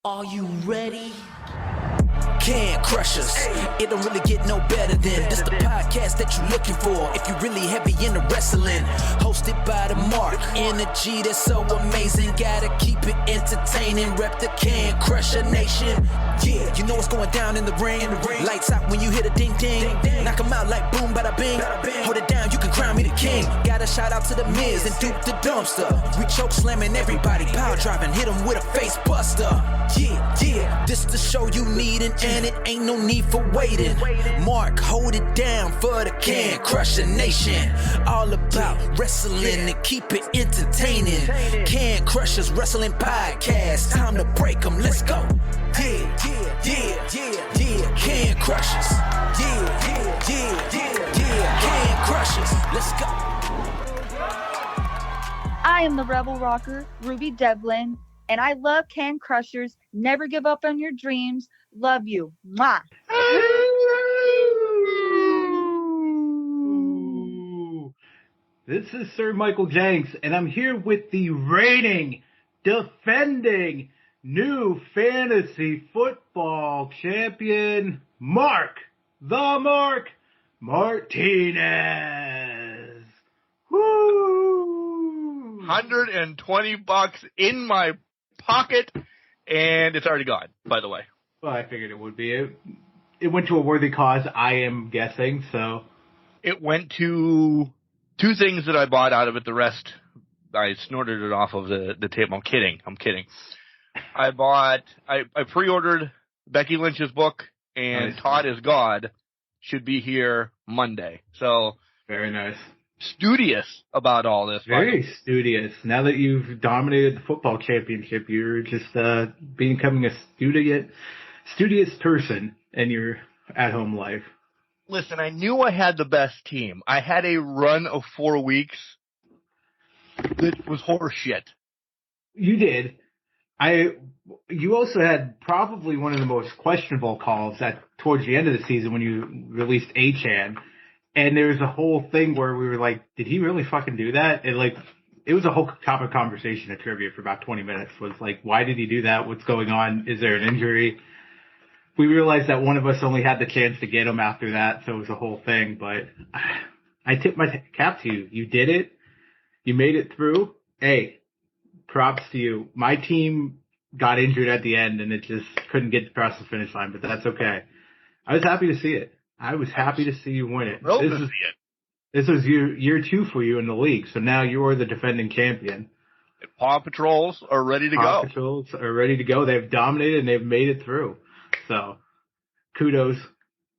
Are you ready? Can crush us. It don't really get no better than this the podcast that you're looking for if you're really heavy into wrestling. Hosted by the Mark. Energy that's so amazing. Gotta keep it entertaining. Rep the Can Crusher Nation. Yeah, you know what's going down in the ring. Lights out when you hit a ding ding. Knock 'em out like boom bada bing. Hold it down, you can crown me the king. Gotta shout out to the Miz and Duke the Dumpster. We choke slamming everybody. Power driving, hit 'em with a face buster. Yeah, this the show you need and it ain't no need for waiting. Mark, hold it down for the Can Crusher Nation. All about wrestling and keep it entertaining. Can Crushers Wrestling Podcast. Time to break 'em, let's go. Yeah. Can Crushers. Yeah. Can Crushers, let's go. I am the Rebel Rocker, Ruby Devlin, and I love Can Crushers. Never give up on your dreams. Love you. Mwah. This is Sir Michael Jenks, and I'm here with the reigning, defending, new fantasy football champion, Mark Martinez. Woo! $120 in my pocket, and it's already gone, by the way. Well, I figured it would be. It went to a worthy cause, I am guessing, so. It went to two things that I bought out of it. The rest, I snorted it off of the tape. I'm kidding. I pre-ordered Becky Lynch's book, and nice. Todd is God should be here Monday. So. Very nice. Studious about all this. Very studious. Now that you've dominated the football championship, you're just becoming a studious person in your at-home life. Listen, I knew I had the best team. I had a run of 4 weeks that was horseshit. You did. You also had probably one of the most questionable calls towards the end of the season when you released A-Chan. And there was a whole thing where we were like, did he really fucking do that? And it was a whole topic of conversation at trivia for about 20 minutes. Was like, why did he do that? What's going on? Is there an injury? We realized that one of us only had the chance to get him after that, so it was a whole thing. But I tip my cap to you. You did it. You made it through. Hey, props to you. My team got injured at the end, and it just couldn't get across the finish line, but that's okay. I was happy to see it. I was happy to see you win it. This was year 2 for you in the league, so now you're the defending champion. Paw Patrols are ready to go. Paw Patrols are ready to go. They've dominated and they've made it through. So, kudos.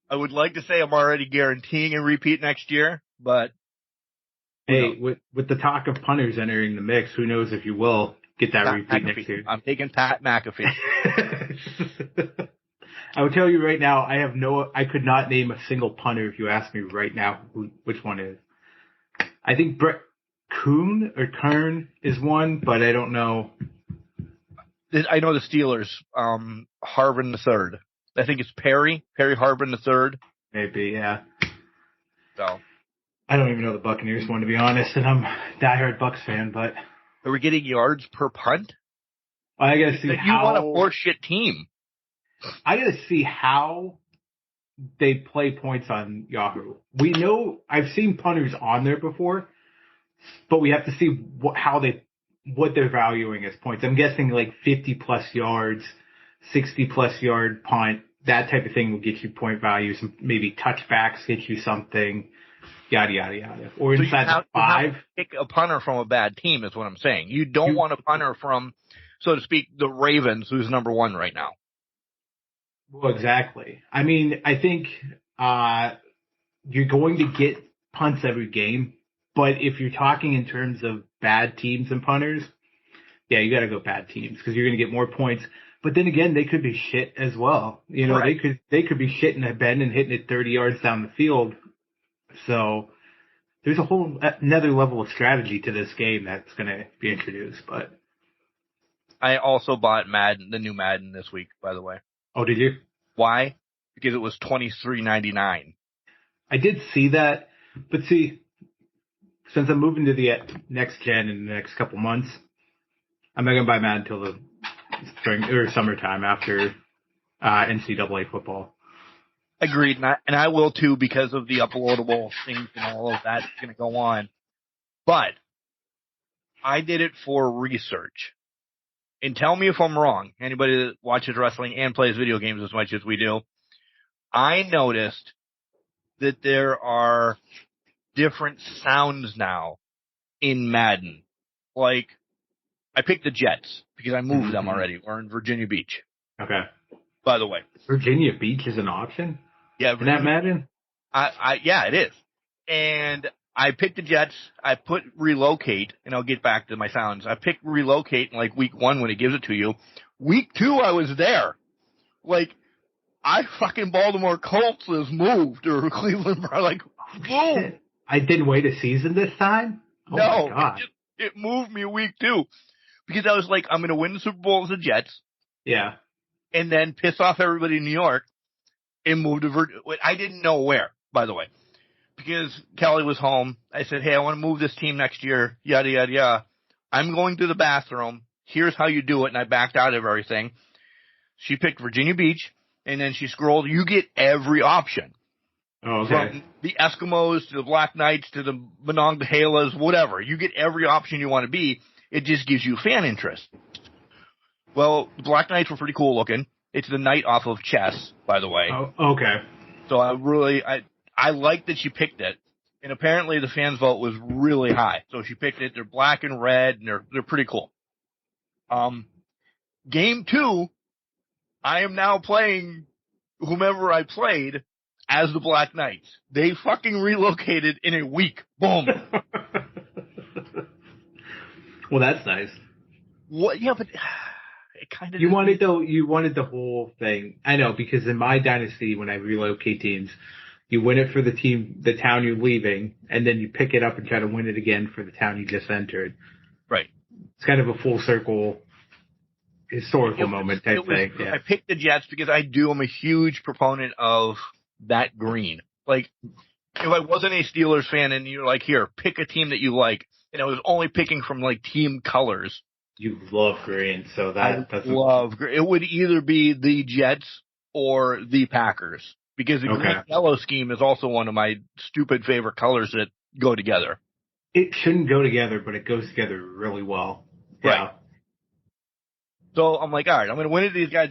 I would like to say I'm already guaranteeing a repeat next year, but hey, with the talk of punters entering the mix, who knows if you will get that repeat next year. I'm taking Pat McAfee. I will tell you right now, I could not name a single punter if you ask me right now which one is. I think Brett Kern is one, but I don't know. I know the Steelers, Harvin III. I think it's Perry Harvin III. Maybe, yeah. So. I don't even know the Buccaneers one, to be honest, and I'm a diehard Bucs fan, but. Are we getting yards per punt? I gotta see how. You want a horseshit team. I gotta see how they play points on Yahoo. We know I've seen punters on there before, but we have to see what they're valuing as points. I'm guessing like 50 plus yards, 60 plus yard punt, that type of thing will get you point values. Maybe touchbacks get you something, yada yada yada. Or so inside the 5. You have to pick a punter from a bad team is what I'm saying. You don't want a punter from, so to speak, the Ravens, who's number 1 right now. Well, exactly. I mean, I think you're going to get punts every game, but if you're talking in terms of bad teams and punters, yeah, you got to go bad teams because you're going to get more points. But then again, they could be shit as well. You know, right. they could be shit in a bend and hitting it 30 yards down the field. So there's a whole another level of strategy to this game that's going to be introduced. But I also bought Madden, the new Madden this week, by the way. Oh, did you? Why? Because it was $23.99. I did see that, but see, since I'm moving to the next gen in the next couple months, I'm not gonna buy Madden until the spring or summertime after NCAA football. Agreed, and I will too because of the uploadable things and all of that's going to go on. But I did it for research. And tell me if I'm wrong, anybody that watches wrestling and plays video games as much as we do, I noticed that there are different sounds now in Madden. Like, I picked the Jets because I moved them already. We're in Virginia Beach. Okay. By the way. Virginia Beach is an option? Yeah. Isn't that Madden? Yeah, it is. And I picked the Jets. I put relocate, and I'll get back to my sounds. I picked relocate in like week 1 when it gives it to you. Week 2, I was there. Like, fucking Baltimore Colts has moved, or Cleveland, like, boom. I didn't wait a season this time? Oh no, my God. It moved me week 2. Because I was like, I'm going to win the Super Bowl as the Jets. Yeah. And then piss off everybody in New York and move to Virginia. I didn't know where, by the way. Because Kelly was home. I said, hey, I want to move this team next year, yada, yada, yada. I'm going to the bathroom. Here's how you do it. And I backed out of everything. She picked Virginia Beach, and then she scrolled. You get every option. Oh, okay. From the Eskimos to the Black Knights to the Monongahela's, whatever. You get every option you want to be. It just gives you fan interest. Well, the Black Knights were pretty cool looking. It's the knight off of chess, by the way. Oh, okay. So I like that she picked it. And apparently the fans' vote was really high. So she picked it. They're black and red, and they're pretty cool. Game 2, I am now playing whomever I played as the Black Knights. They fucking relocated in a week. Boom. Well, that's nice. What? Yeah, but it kind of. You wanted the whole thing. I know, because in my dynasty, when I relocate teams, you win it for the town you're leaving, and then you pick it up and try to win it again for the town you just entered. Right. It's kind of a full circle historical moment type thing. Yeah. I picked the Jets because I'm a huge proponent of that green. Like, if I wasn't a Steelers fan and you're like, here, pick a team that you like, and I was only picking from like team colors. You love green, so that's love green. It would either be the Jets or the Packers, because the green yellow scheme is also one of my stupid favorite colors that go together. It shouldn't go together, but it goes together really well. Yeah. Right. So I'm like, all right, I'm going to win it to these guys.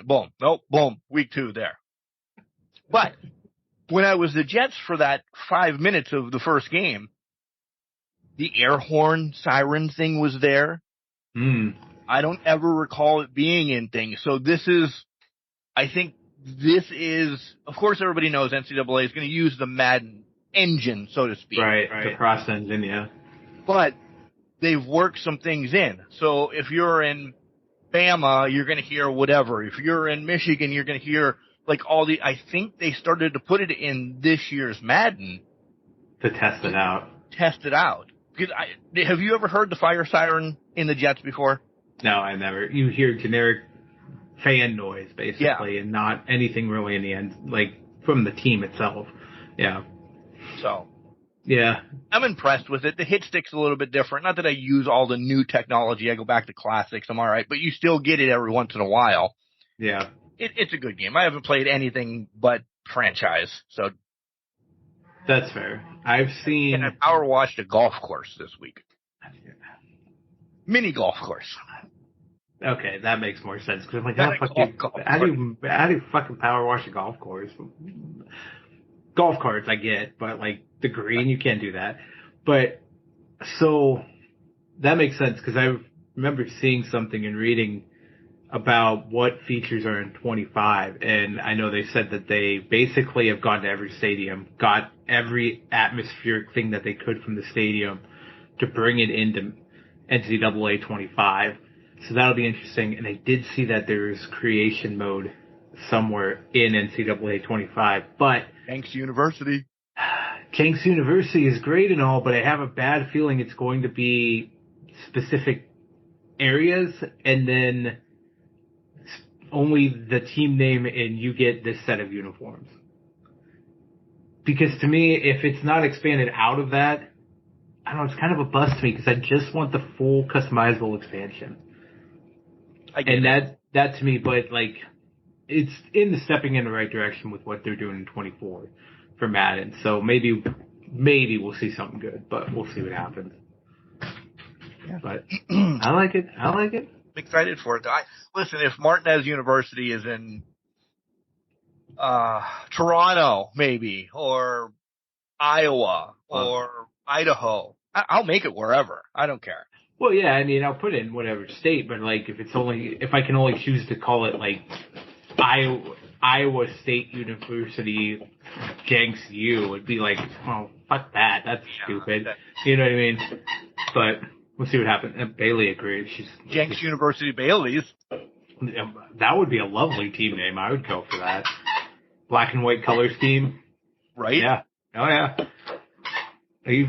Boom. Nope. Boom. Week 2 there. But when I was the Jets for that 5 minutes of the first game, the air horn siren thing was there. I don't ever recall it being in things. So I think this is, of course, everybody knows NCAA is going to use the Madden engine, so to speak. Right. The cross engine, yeah. But they've worked some things in. So if you're in Bama, you're going to hear whatever. If you're in Michigan, you're going to hear like I think they started to put it in this year's Madden. To test it out. Because have you ever heard the fire siren in the Jets before? No, I never. You hear generic fan noise, basically, and not anything really in the end, like from the team itself. Yeah. So. Yeah. I'm impressed with it. The hit stick's a little bit different. Not that I use all the new technology. I go back to classics. I'm all right. But you still get it every once in a while. Yeah. It's a good game. I haven't played anything but franchise, so. That's fair. I've seen. And I power washed a golf course this week. Mini golf course. Okay, that makes more sense. Because I'm like, how do you fucking power wash a golf course? Golf carts, I get, but like the green, you can't do that. But so that makes sense because I remember seeing something and reading about what features are in 25, and I know they said that they basically have gone to every stadium, got every atmospheric thing that they could from the stadium to bring it into NCAA 25. So that'll be interesting. And I did see that there's creation mode somewhere in NCAA 25, but Jenks University. Jenks University is great and all, but I have a bad feeling it's going to be specific areas and then only the team name and you get this set of uniforms. Because to me, if it's not expanded out of that, I don't know, it's kind of a bust to me because I just want the full customizable expansion. That to me, but like, it's stepping in the right direction with what they're doing in 24 for Madden. So maybe we'll see something good, but we'll see what happens. Yeah. But I like it. I'm excited for it. Listen, if Martinez University is in Toronto, maybe, or Iowa, or Idaho, I'll make it wherever. I don't care. Well, yeah, I mean, I'll put it in whatever state, but like, if I can only choose to call it like Iowa State University Jenks U, it'd be like, oh, fuck that. That's stupid. You know what I mean? But we'll see what happens. Bailey agreed. Jenks University Bailey's. That would be a lovely team name. I would go for that. Black and white colors team. Right? Yeah. Oh, yeah. Are you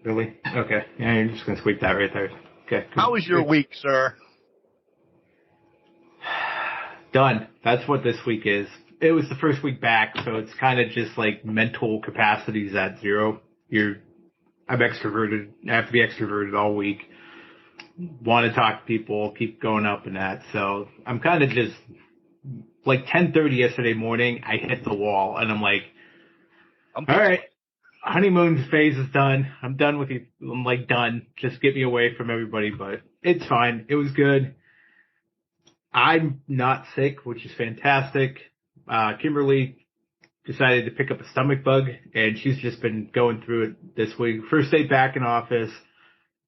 really? Okay. Yeah, you're just going to squeak that right there. Okay. Cool. How was your week, sir? Done. That's what this week is. It was the first week back, so it's kind of just like mental capacity's at zero. I'm extroverted. I have to be extroverted all week. Want to talk to people, keep going up and that. So I'm kind of just like 10:30 yesterday morning. I hit the wall, and I'm like, all right, honeymoon phase is done. I'm done with you. I'm like done. Just get me away from everybody. But it's fine. It was good. I'm not sick, which is fantastic. Kimberly decided to pick up a stomach bug, and she's just been going through it this week. First day back in office.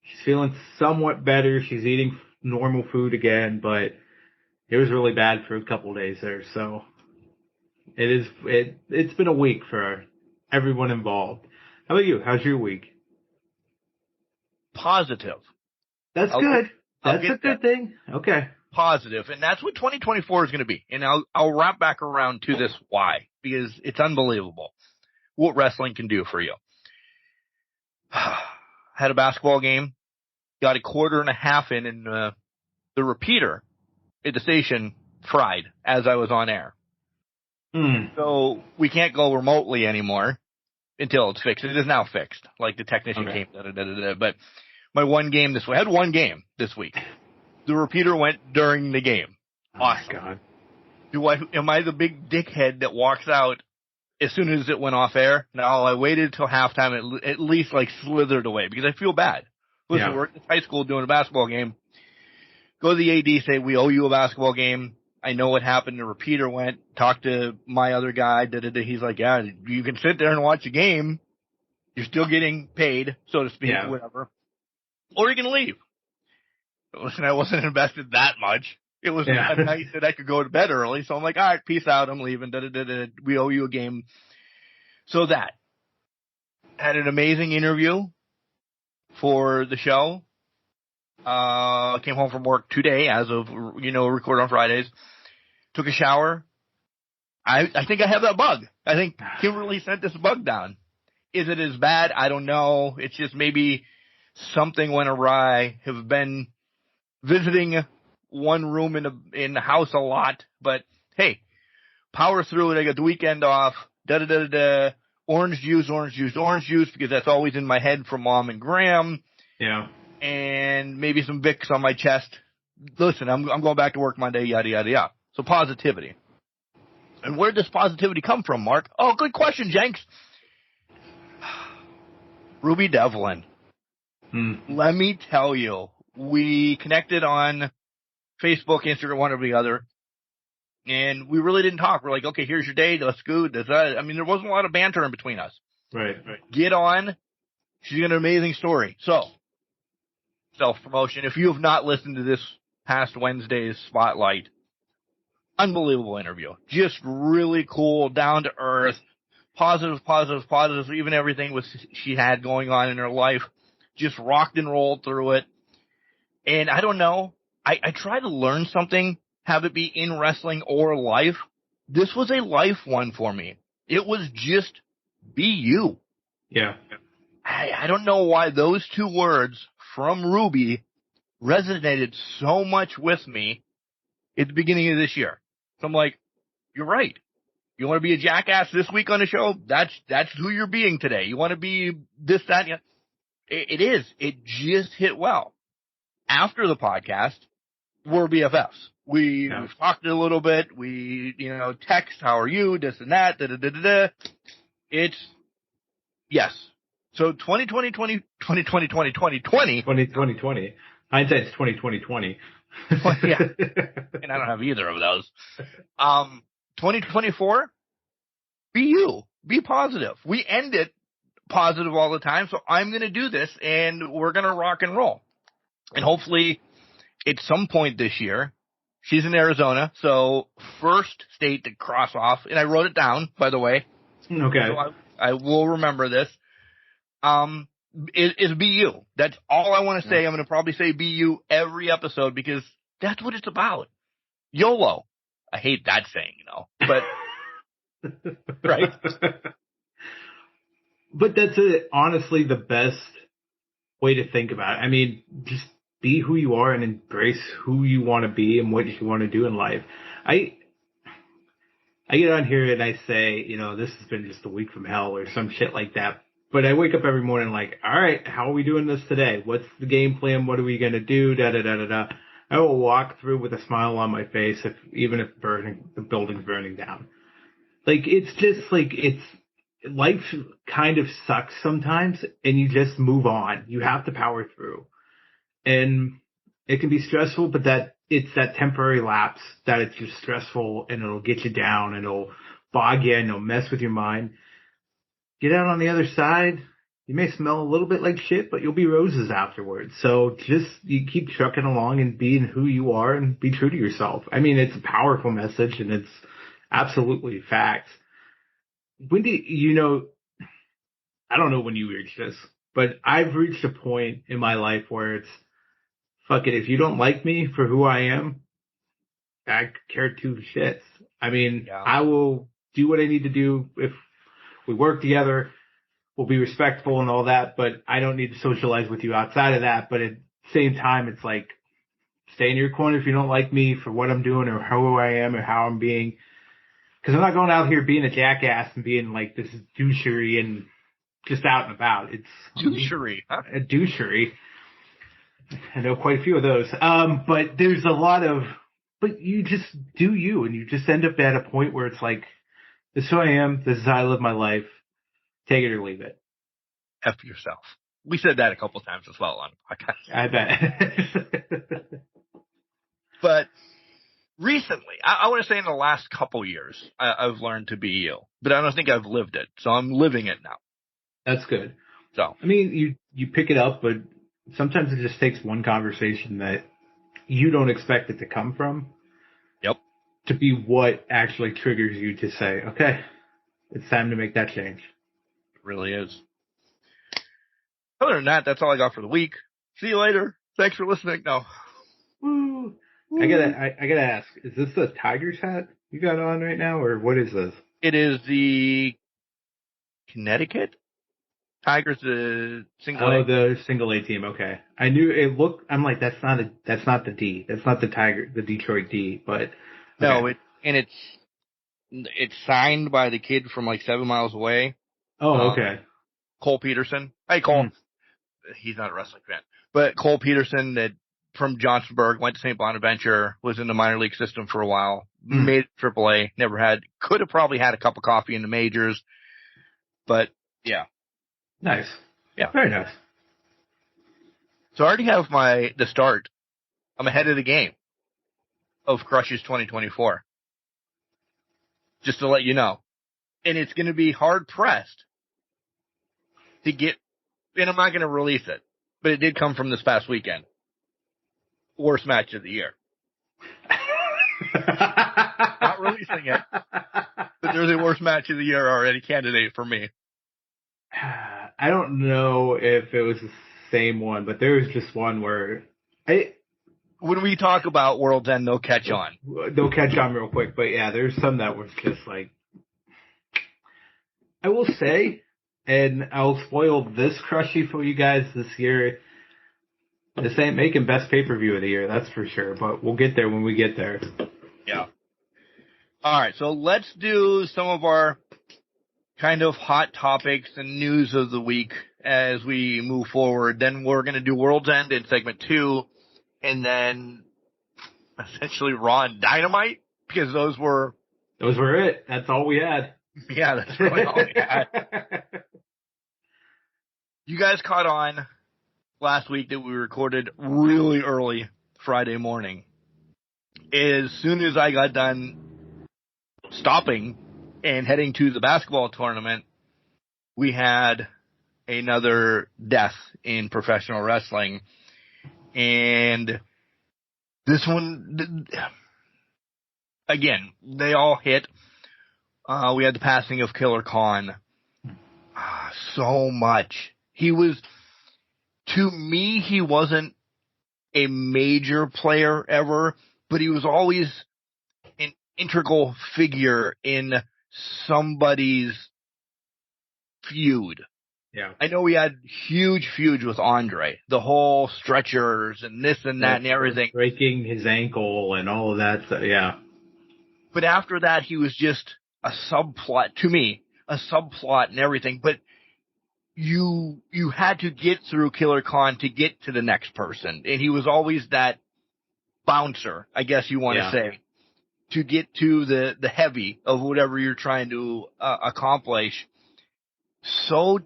She's feeling somewhat better. She's eating normal food again, but it was really bad for a couple of days there. So it's been a week for everyone involved. How about you? How's your week? Positive. That's good. That's a good thing. Okay. Positive, and that's what 2024 is going to be. And I'll wrap back around to this why, because it's unbelievable what wrestling can do for you. Had a basketball game, got a quarter and a half in, and the repeater at the station fried as I was on air. So we can't go remotely anymore until it's fixed. It is now fixed. Like the technician came, but my one game this week, I had one game this week. The repeater went during the game. Awesome. Oh my God. Am I the big dickhead that walks out as soon as it went off air? No, I waited till halftime, at least like slithered away because I feel bad. Listen, we're at high school doing a basketball game. Go to the AD, say, we owe you a basketball game. I know what happened. The repeater went, talked to my other guy. He's like, yeah, you can sit there and watch a game. You're still getting paid, so to speak, whatever. Or you can leave. Listen, I wasn't invested that much. It was a night that I could go to bed early, so I'm like, all right, peace out, I'm leaving. We owe you a game. So that. Had an amazing interview for the show. Came home from work today, as of, record on Fridays. Took a shower. I think I have that bug. I think Kimberly sent this bug down. Is it as bad? I don't know. It's just maybe something went awry. Have been visiting one room in the house a lot, but hey, power through it. I got the weekend off. Orange juice, because that's always in my head from Mom and Graham. Yeah. And maybe some Vicks on my chest. Listen, I'm going back to work Monday, yada, yada, yada. So positivity. And where does positivity come from, Mark? Oh, good question, Jenks. Ruby Devlin. Let me tell you, we connected on Facebook, Instagram, one or the other, and we really didn't talk. We're like, okay, here's your day. Let's go. I mean, there wasn't a lot of banter in between us. Right. Get on. She's got an amazing story. So, self-promotion. If you have not listened to this past Wednesday's Spotlight, unbelievable interview. Just really cool, down to earth, positive. Even everything she had going on in her life, just rocked and rolled through it. And I don't know. I try to learn something, have it be in wrestling or life. This was a life one for me. It was just be you. Yeah. I don't know why those two words from Ruby resonated so much with me at the beginning of this year. So I'm like, you're right. You want to be a jackass this week on the show? That's who you're being today. You want to be this, that, it is. It just hit well. After the podcast, we're BFFs. We've talked a little bit. We, text, how are you, this and that, da-da-da-da-da. It's, yes. So 2020. Hindsight's 2020. Yeah. And I don't have either of those. 2024, be you. Be positive. We end it positive all the time, so I'm going to do this, and we're going to rock and roll. And hopefully, at some point this year, she's in Arizona, so first state to cross off, and I wrote it down, by the way. Okay. So I will remember this. Is be you. That's all I want to say. I'm going to probably say be you every episode because that's what it's about. YOLO. I hate that saying, but right. But that's honestly the best way to think about it. I mean, just be who you are and embrace who you want to be and what you want to do in life. I get on here and I say, this has been just a week from hell or some shit like that. But I wake up every morning like, all right, how are we doing this today? What's the game plan? What are we going to do? Da-da-da-da-da. I will walk through with a smile on my face, even if the building's burning down. Like, it's just like, life kind of sucks sometimes and you just move on. You have to power through. And it can be stressful, but it's that temporary lapse that it's just stressful and it'll get you down and it'll bog you and it'll mess with your mind. Get out on the other side. You may smell a little bit like shit, but you'll be roses afterwards. So you keep trucking along and being who you are and be true to yourself. I mean, it's a powerful message and it's absolutely facts. When do I don't know when you reached this, but I've reached a point in my life where it's, fuck it, if you don't like me for who I am, I care two shits. I mean, I will do what I need to do. If we work together, we'll be respectful and all that, but I don't need to socialize with you outside of that. But at the same time, it's like, stay in your corner if you don't like me for what I'm doing or who I am or how I'm being. Because I'm not going out here being a jackass and being like this is douchery and just out and about. It's douchery, huh? A douchery. I know quite a few of those. But there's a lot of, but you just do you, and you just end up at a point where it's like, this is who I am. This is how I live my life. Take it or leave it. F yourself. We said that a couple times as well on the podcast. I bet. But recently, I want to say in the last couple years, I've learned to be you, but I don't think I've lived it. So I'm living it now. That's good. So, I mean, you pick it up, but sometimes it just takes one conversation that you don't expect it to come from. Yep. To be what actually triggers you to say, okay, it's time to make that change. It really is. Other than that, that's all I got for the week. See you later. Thanks for listening. No. Woo. I gotta ask, is this the Tigers hat you got on right now, or what is this? It is the Connecticut Tigers, the single A. Oh, the single A team. Okay, I knew it looked. I'm like, that's not the D. That's not the Detroit D. But okay. No, it's signed by the kid from like 7 miles away. Oh, okay. Cole Peterson. Hey, Cole. He's not a wrestling fan, but Cole Peterson that from Johnsonburg went to St. Bonaventure, was in the minor league system for a while, made AAA, could have probably had a cup of coffee in the majors, but yeah. Nice. Yeah. Very nice. So I already have the start. I'm ahead of the game of Crushes 2024. Just to let you know. And it's going to be hard pressed to get, and I'm not going to release it, but it did come from this past weekend. Worst match of the year. Not releasing it, but there's a worst match of the year already candidate for me. I don't know if it was the same one, but there was just one where when we talk about World's End, they'll catch on. They'll catch on real quick, but yeah, there's some that was just like, I will say, and I'll spoil this Crushy for you guys this year. This ain't making best pay-per-view of the year, that's for sure, but we'll get there when we get there. Yeah. All right, so let's do some of our kind of hot topics and news of the week as we move forward. Then we're going to do World's End in segment 2, and then essentially Raw and Dynamite, because those were it. That's all we had. Yeah, that's really all we had. You guys caught on last week that we recorded really early Friday morning. As soon as I got done stopping and heading to the basketball tournament, we had another death in professional wrestling. And this one, again, they all hit. We had the passing of Killer Khan. So much. To me, he wasn't a major player ever, but he was always an integral figure in somebody's feud. Yeah. I know we had huge feuds with Andre, the whole stretchers and this and that and everything. Breaking his ankle and all of that stuff, yeah. But after that, he was just a subplot, to me, a subplot and everything. But you had to get through Killer Khan to get to the next person. And he was always that bouncer, I guess you want to say, to get to the heavy of whatever you're trying to accomplish. So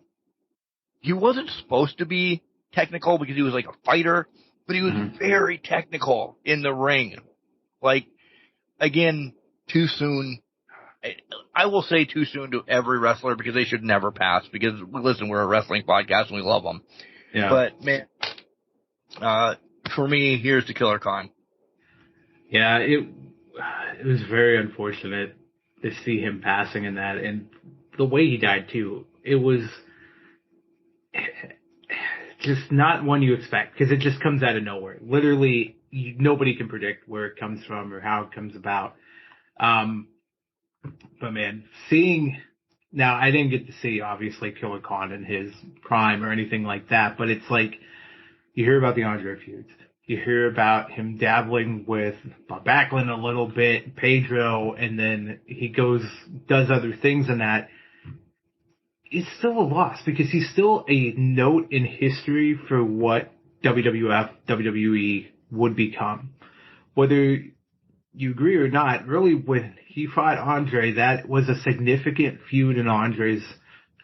he wasn't supposed to be technical because he was like a fighter, but he was very technical in the ring. Like, again, too soon. I will say too soon to every wrestler because they should never pass because, listen, we're a wrestling podcast and we love them. Yeah. But, man, for me, here's the Killer Khan. Yeah, it was very unfortunate to see him passing in that. And the way he died, too, it was just not one you expect because it just comes out of nowhere. Literally, nobody can predict where it comes from or how it comes about. But man, now I didn't get to see obviously Killer Khan in his prime or anything like that, but it's like you hear about the Andre feuds. You hear about him dabbling with Bob Backlund a little bit, Pedro, and then he does other things in that. It's still a loss because he's still a note in history for what WWF, WWE would become. Whether you agree or not, really when he fought Andre, that was a significant feud in Andre's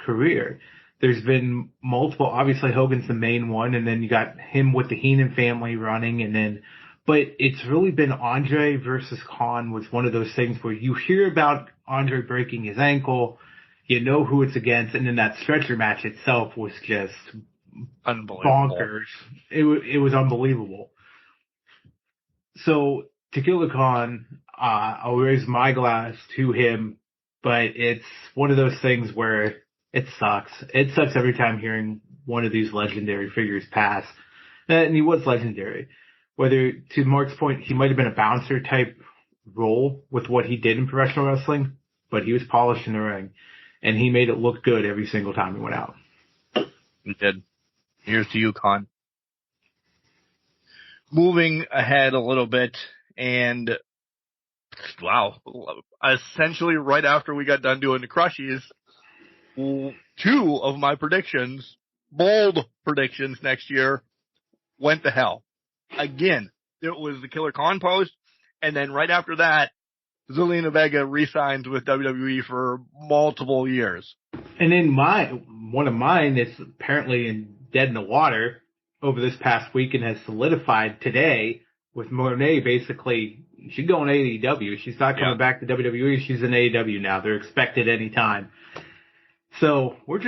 career. There's been multiple, obviously Hogan's the main one, and then you got him with the Heenan family running, but it's really been Andre versus Khan was one of those things where you hear about Andre breaking his ankle, you know who it's against, and then that stretcher match itself was just unbelievable. Bonkers. It was unbelievable. So, to Killer Khan, I'll raise my glass to him, but it's one of those things where it sucks. It sucks every time hearing one of these legendary figures pass. And he was legendary. Whether, to Mark's point, he might have been a bouncer type role with what he did in professional wrestling, but he was polished in the ring. And he made it look good every single time he went out. He did. Here's to you, Khan. Moving ahead a little bit, and wow, essentially right after we got done doing the crushies, two of my predictions, bold predictions next year, went to hell. Again, it was the Killer Khan post, and then right after that, Zelina Vega re-signs with WWE for multiple years. And in one of mine is apparently dead in the water over this past week and has solidified today with Monet basically, she's going to AEW. She's not coming back to WWE. She's in AEW now. They're expected any time. So we're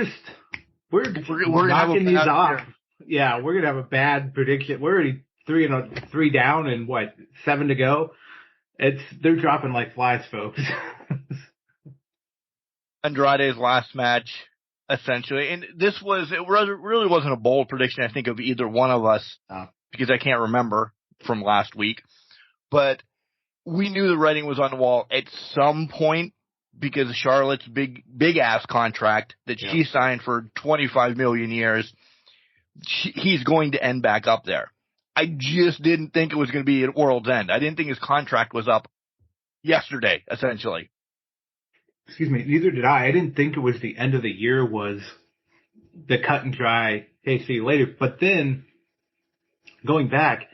knocking these off. Yeah, we're going to have a bad prediction. We're already 3 down and 7 to go. They're dropping like flies, folks. Andrade's last match, essentially, and it really wasn't a bold prediction, I think, of either one of us, because I can't remember from last week, but we knew the writing was on the wall at some point because of Charlotte's big ass contract that she signed for 25 million years. He's going to end back up there. I just didn't think it was going to be at World's End. I didn't think his contract was up yesterday, essentially. Excuse me, neither did I. I didn't think it was the end of the year was the cut and dry, hey, see you later. But then, going back,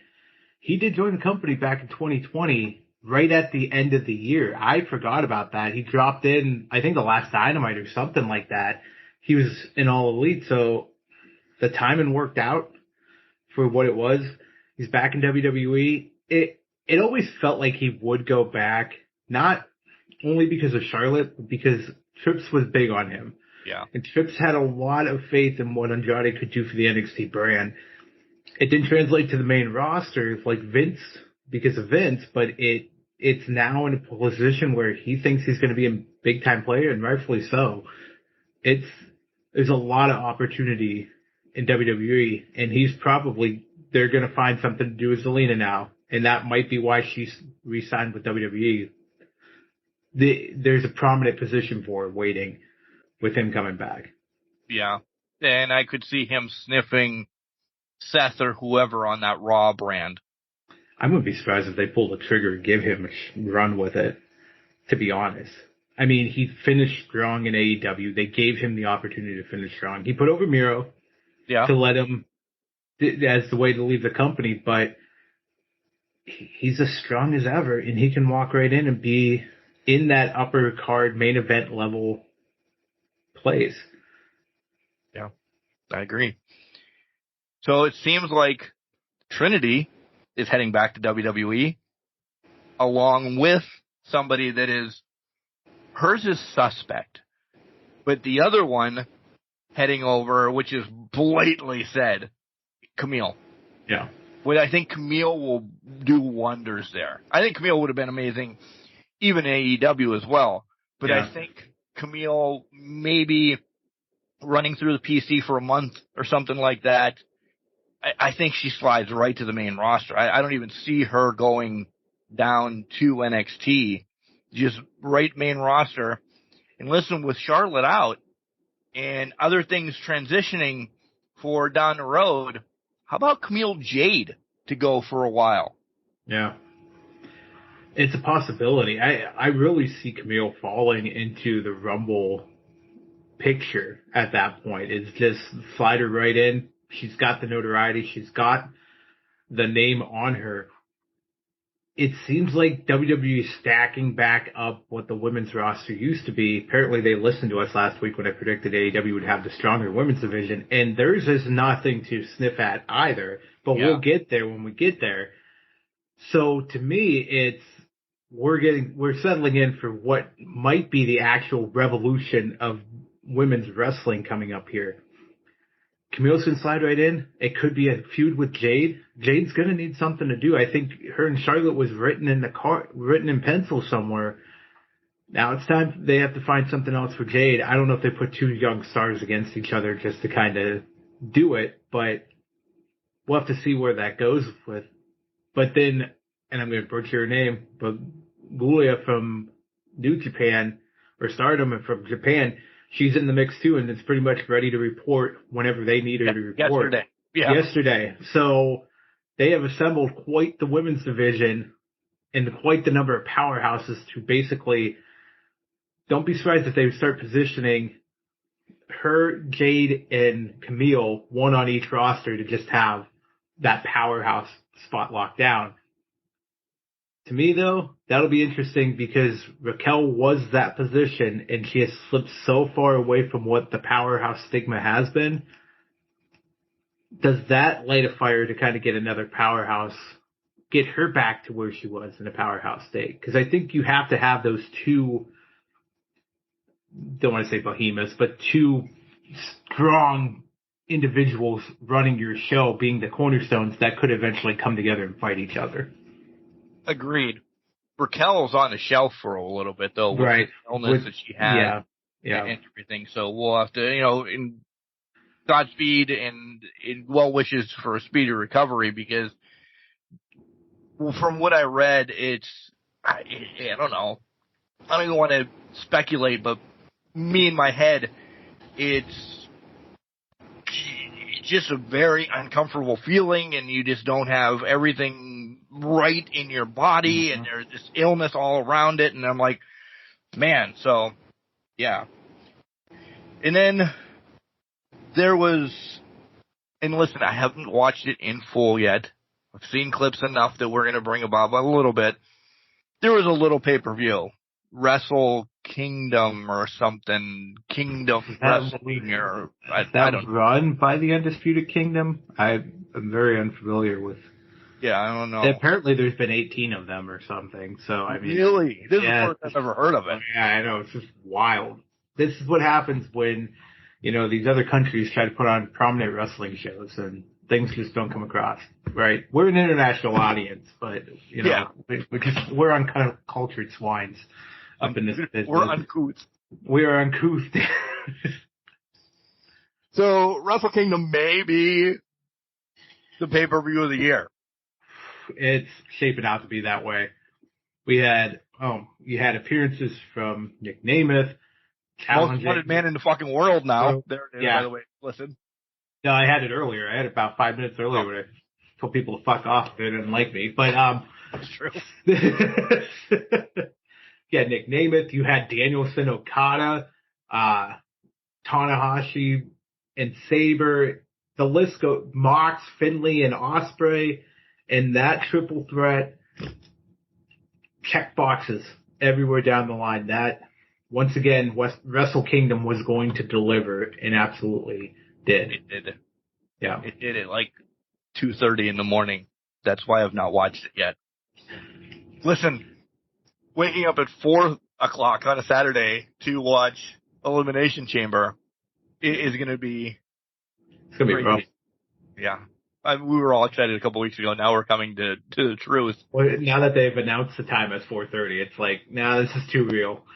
he did join the company back in 2020, right at the end of the year. I forgot about that. He dropped in, I think, the last Dynamite or something like that. He was in All Elite, so the timing worked out for what it was. He's back in WWE. It always felt like he would go back, not only because of Charlotte, but because Trips was big on him. Yeah. And Trips had a lot of faith in what Andrade could do for the NXT brand. It didn't translate to the main roster like Vince, because of Vince, but it's now in a position where he thinks he's going to be a big time player, and rightfully so. There's a lot of opportunity in WWE, and they're going to find something to do with Zelina now, and that might be why she's re-signed with WWE. There's a prominent position for her waiting with him coming back. Yeah. And I could see him sniffing Seth or whoever on that Raw brand. I wouldn't be surprised if they pull the trigger and give him a run with it, to be honest. I mean, he finished strong in AEW. They gave him the opportunity to finish strong. He put over Miro to let him, as the way to leave the company, but he's as strong as ever, and he can walk right in and be in that upper card main event level place. Yeah, I agree. So it seems like Trinity is heading back to WWE along with somebody that is, hers is suspect, but the other one heading over, which is blatantly said, Camille. Yeah. Well, I think Camille will do wonders there. I think Camille would have been amazing even in AEW as well. But I think Camille maybe running through the PC for a month or something like that, I think she slides right to the main roster. I don't even see her going down to NXT. Just right main roster. And listen, with Charlotte out and other things transitioning for down the road, how about Camille Jade to go for a while? Yeah. It's a possibility. I really see Camille falling into the Rumble picture at that point. It's just slide her right in. She's got the notoriety. She's got the name on her. It seems like WWE is stacking back up what the women's roster used to be. Apparently they listened to us last week when I predicted AEW would have the stronger women's division, and theirs is nothing to sniff at either, but we'll get there when we get there. So to me, we're settling in for what might be the actual revolution of women's wrestling coming up here. Camille's can slide right in. It could be a feud with Jade. Jade's gonna need something to do. I think her and Charlotte was written in pencil somewhere. Now it's time they have to find something else for Jade. I don't know if they put two young stars against each other just to kind of do it, but we'll have to see where that goes with. But then, and I'm going to butcher her name, but Giulia from New Japan, or Stardom from Japan, she's in the mix too, and it's pretty much ready to report whenever they need her to report. Yesterday. So they have assembled quite the women's division and quite the number of powerhouses to basically, don't be surprised if they start positioning her, Jade, and Camille, one on each roster, to just have that powerhouse spot locked down. To me, though, that'll be interesting because Raquel was that position, and she has slipped so far away from what the powerhouse stigma has been. Does that light a fire to kind of get another powerhouse, get her back to where she was in a powerhouse state? Because I think you have to have those two, don't want to say behemoths, but two strong individuals running your show being the cornerstones that could eventually come together and fight each other. Agreed. Raquel's on the shelf for a little bit, though, with the illness that she had and everything. So we'll have to, in Godspeed and well wishes for a speedy recovery, because from what I read, I don't know. I don't even want to speculate, but me in my head, it's just a very uncomfortable feeling, and you just don't have everything right in your body, and there's this illness all around it, and I'm like, man, so, yeah. And then there was, and listen, I haven't watched it in full yet. I've seen clips enough that we're going to bring about a little bit. There was a little pay-per-view, Wrestle Kingdom or something, Kingdom Wrestling, or I don't know. Run by the Undisputed Kingdom? I'm very unfamiliar with. Yeah, I don't know. Apparently there's been 18 of them or something, so I mean. Really? This is the first I've ever heard of it. Yeah, I know, it's just wild. This is what happens when, these other countries try to put on prominent wrestling shows and things just don't come across, right? We're an international audience, but, we're uncultured swines up in this business. We're uncouth. We are uncouth. So, Wrestle Kingdom may be the pay-per-view of the year. It's shaping out to be that way. You had appearances from Nick Nemeth, most wanted man in the fucking world now. There it is, by the way. Listen. No, I had it earlier. I had it about 5 minutes earlier when I told people to fuck off if they didn't like me. But, that's true. Yeah, Nick Nemeth. You had Danielson, Okada, Tanahashi, and Sabre. The list goes, Mox, Finley, and Ospreay. And that triple threat, check boxes everywhere down the line. That, once again, Wrestle Kingdom was going to deliver, and absolutely did. It did. Yeah. It did at like 2:30 in the morning. That's why I've not watched it yet. Listen, waking up at 4 o'clock on a Saturday to watch Elimination Chamber is going to be... It's going to be rough. Yeah. We were all excited a couple weeks ago. Now we're coming to the truth. Well, now that they've announced the time as 4:30, it's like, nah, this is too real.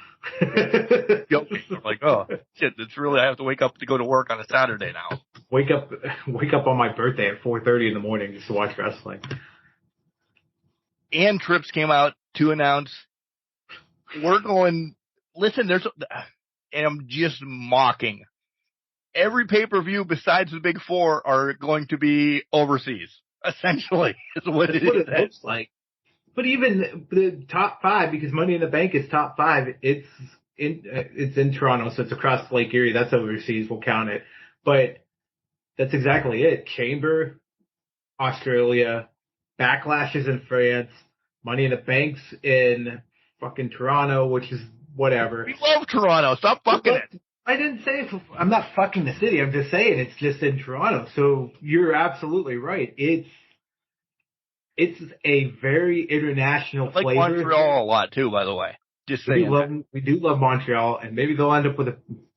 Yep. I'm like, oh shit, it's really, I have to wake up to go to work on a Saturday now. Wake up on my birthday at 4:30 in the morning just to watch wrestling. And Trips came out to announce we're going. Listen, and I'm just mocking. Every pay-per-view besides the big four are going to be overseas. Essentially, is what it looks like. But even the top five, because Money in the Bank is top five, it's in Toronto, so it's across Lake Erie. That's overseas. We'll count it. But that's exactly it. Chamber, Australia, Backlash is in France, Money in the Bank's in fucking Toronto, which is whatever. We love Toronto. Stop fucking it. I didn't say I'm not fucking the city. I'm just saying it's just in Toronto. So you're absolutely right. It's a very international flavor. I like Montreal a lot too, by the way. Just saying. We do love Montreal, and maybe they'll end up with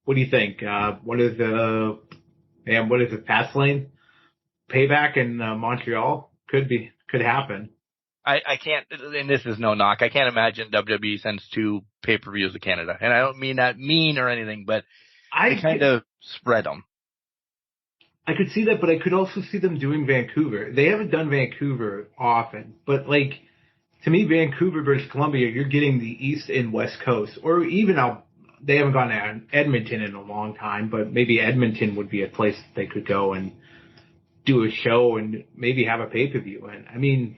what do you think? What is it? Fastlane? Payback in Montreal? Could happen. I can't, and this is no knock, I can't imagine WWE sends 2 pay-per-views to Canada. And I don't mean that mean or anything, but they kind of spread them. I could see that, but I could also see them doing Vancouver. They haven't done Vancouver often, but to me, Vancouver, British Columbia, you're getting the East and West Coast, or even they haven't gone to Edmonton in a long time, but maybe Edmonton would be a place that they could go and do a show and maybe have a pay-per-view. And I mean,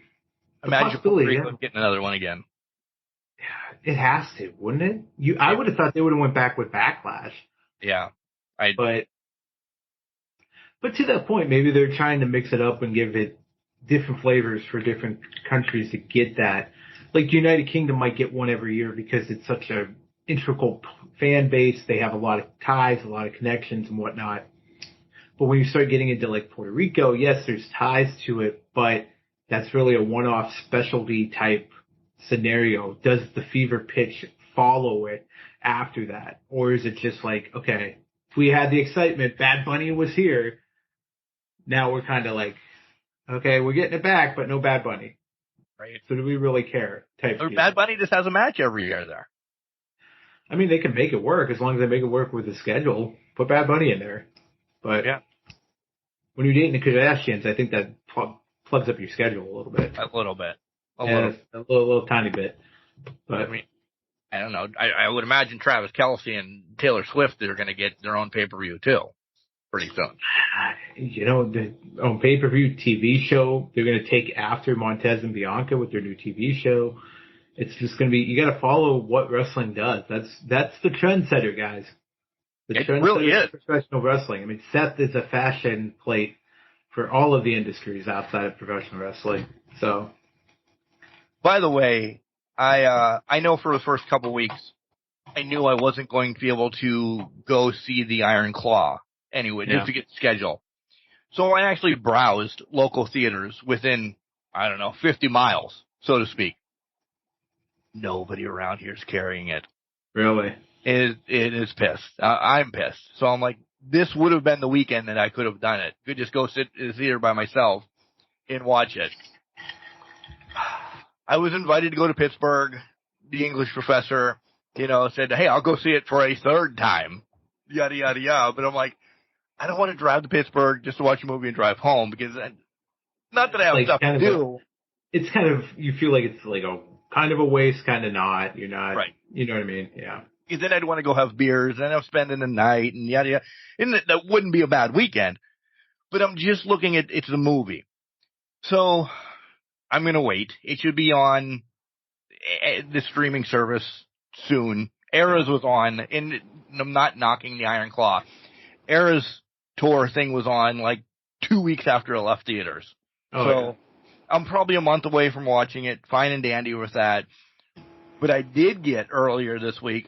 imagine getting another one again. It has to, wouldn't it? I would have thought they would have went back with Backlash. Yeah. But to that point, maybe they're trying to mix it up and give it different flavors for different countries to get that. Like United Kingdom might get one every year because it's such a integral fan base. They have a lot of ties, a lot of connections and whatnot. But when you start getting into like Puerto Rico, yes, there's ties to it, but that's really a one-off specialty type scenario. Does the fever pitch follow it after that? Or is it just like, okay, if we had the excitement, Bad Bunny was here, now we're kind of like, okay, we're getting it back, but no Bad Bunny. Right. So do we really care? Bad Bunny just has a match every year there. I mean, they can make it work as long as they make it work with the schedule. Put Bad Bunny in there. But yeah, when you're dating the Kardashians, I think that plugs up your schedule a little bit. A little tiny bit. But I mean, I don't know. I would imagine Travis Kelce and Taylor Swift are going to get their own pay-per-view too, pretty soon. On pay-per-view TV show, they're going to take after Montez and Bianca with their new TV show. It's just going to be, you got to follow what wrestling does. That's the trendsetter, guys. The it really is. Professional wrestling. I mean, Seth is a fashion plate for all of the industries outside of professional wrestling. So, By the way, I know for the first couple weeks, I knew I wasn't going to be able to go see the Iron Claw anyway, just to get schedule. So I actually browsed local theaters within, 50 miles, so to speak. Nobody around here is carrying it. really? It is pissed. I'm pissed. So I'm like, this would have been the weekend that I could have done it. Could just go sit in the theater by myself and watch it. I was invited to go to Pittsburgh. The English professor, said, hey, I'll go see it for a third time. Yada, yada, yada. But I'm like, I don't want to drive to Pittsburgh just to watch a movie and drive home because not that I have stuff to do. It's kind of, you feel like it's like a kind of a waste, kind of not. You're not. Right. You know what I mean? Yeah. Because then I'd want to go have beers and I'm spending the night and yada, yada. And that wouldn't be a bad weekend. But I'm just looking at it's a movie. So I'm going to wait. It should be on the streaming service soon. Era's was on, and I'm not knocking the Iron Claw. Era's tour thing was on like 2 weeks after it left theaters. So I'm probably a month away from watching it. Fine and dandy with that. But I did get earlier this week,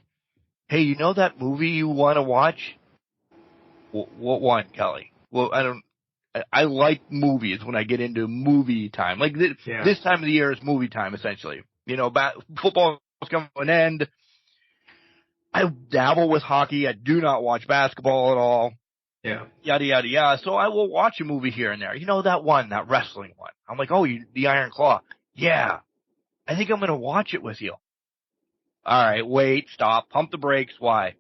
hey, you know that movie you want to watch? What one, Kelly? Well, I like movies when I get into movie time. Like this time of the year is movie time, essentially. Football is coming to an end. I dabble with hockey. I do not watch basketball at all. Yeah. Yada, yada, yada. So I will watch a movie here and there. That wrestling one. I'm like, the Iron Claw. Yeah. I think I'm going to watch it with you. All right, wait, stop. Pump the brakes. Why?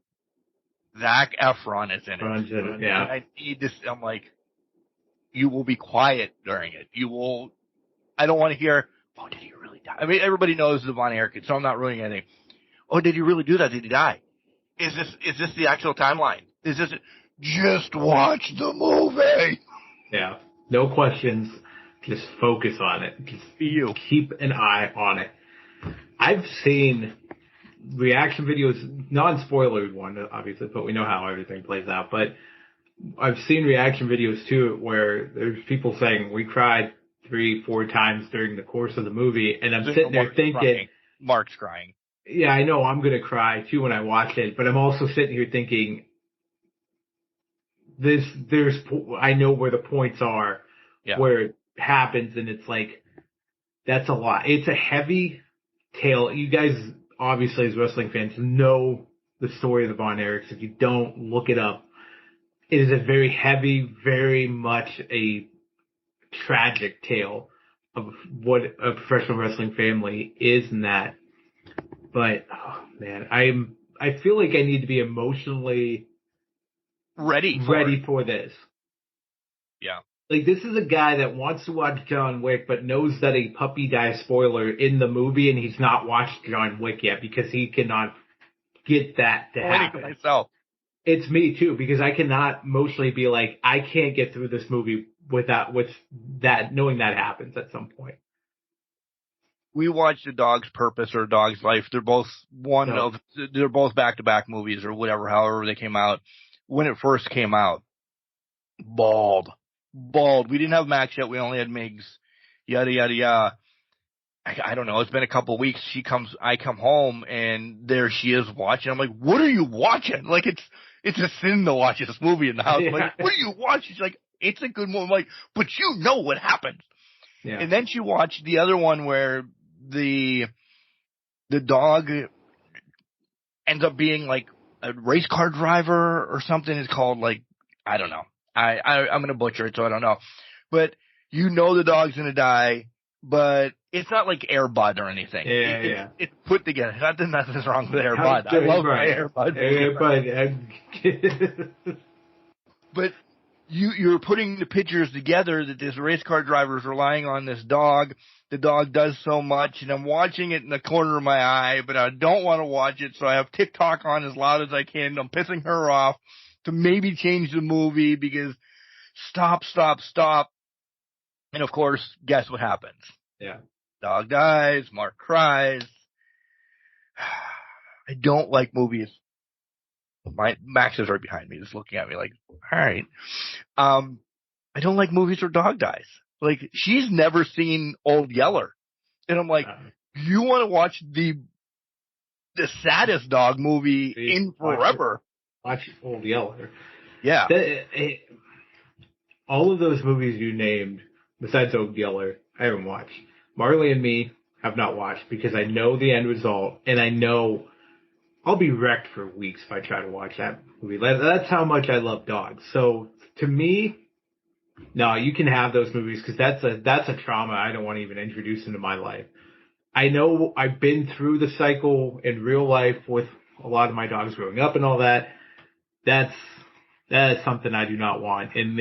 Zac Efron is in it. Yeah. I need this. I'm like, you will be quiet during it. I don't want to hear, did he really die? I mean, everybody knows the Von Erich, so I'm not ruining anything. Did he really do that? Did he die? Is this the actual timeline? Just watch the movie. Yeah. No questions. Just focus on it. Just keep an eye on it. I've seen reaction videos, non-spoilered one, obviously, but we know how everything plays out. But I've seen reaction videos, too, where there's people saying, we cried 3-4 times during the course of the movie. And I'm sitting there thinking... Mark's crying. Yeah, I know I'm going to cry, too, when I watch it. But I'm also sitting here thinking, I know where the points are, where it happens, and it's like, that's a lot. It's a heavy tale. You guys, obviously, as wrestling fans, know the story of the Von Erichs. If you don't, look it up. It is a very heavy, very much a tragic tale of what a professional wrestling family is in that. But, oh, man, I feel like I need to be emotionally ready for this. Yeah. Like, this is a guy that wants to watch John Wick, but knows that a puppy dies spoiler in the movie, and he's not watched John Wick yet because he cannot get that to happen. Myself. It's me too, because I cannot emotionally be like, I can't get through this movie with that, knowing that happens at some point. We watched A Dog's Purpose or A Dog's Life. They're both they're both back-to-back movies or whatever, however they came out. When it first came out, bald. We didn't have Max yet. We only had Migs. Yada, yada, yada. I don't know. It's been a couple of weeks. I come home and there she is watching. I'm like, what are you watching? Like, it's a sin to watch this movie in the house. I'm like, what are you watching? She's like, it's a good movie. I'm like, but you know what happens. Yeah. And then she watched the other one where the dog ends up being like a race car driver or something. It's called like, I don't know. I'm going to butcher it, so I don't know. But the dog's going to die, but it's not like Air Bud or anything. It's put together. Not that nothing's wrong with Air Bud. I love my Air Bud. But you're putting the pictures together that this race car driver is relying on this dog. The dog does so much, and I'm watching it in the corner of my eye, but I don't want to watch it, so I have TikTok on as loud as I can. I'm pissing her off to maybe change the movie because stop. And, of course, guess what happens? Yeah. Dog dies. Mark cries. I don't like movies. Max is right behind me just looking at me like, all right. I don't like movies where dog dies. Like, she's never seen Old Yeller. And I'm like, you want to watch the saddest dog movie in forever? Watch Old Yeller. Yeah. All of those movies you named, besides Old Yeller, I haven't watched. Marley and Me have not watched because I know the end result, and I know I'll be wrecked for weeks if I try to watch that movie. That's how much I love dogs. So to me, no, you can have those movies because that's a trauma I don't want to even introduce into my life. I know I've been through the cycle in real life with a lot of my dogs growing up and all that. That is something I do not want. And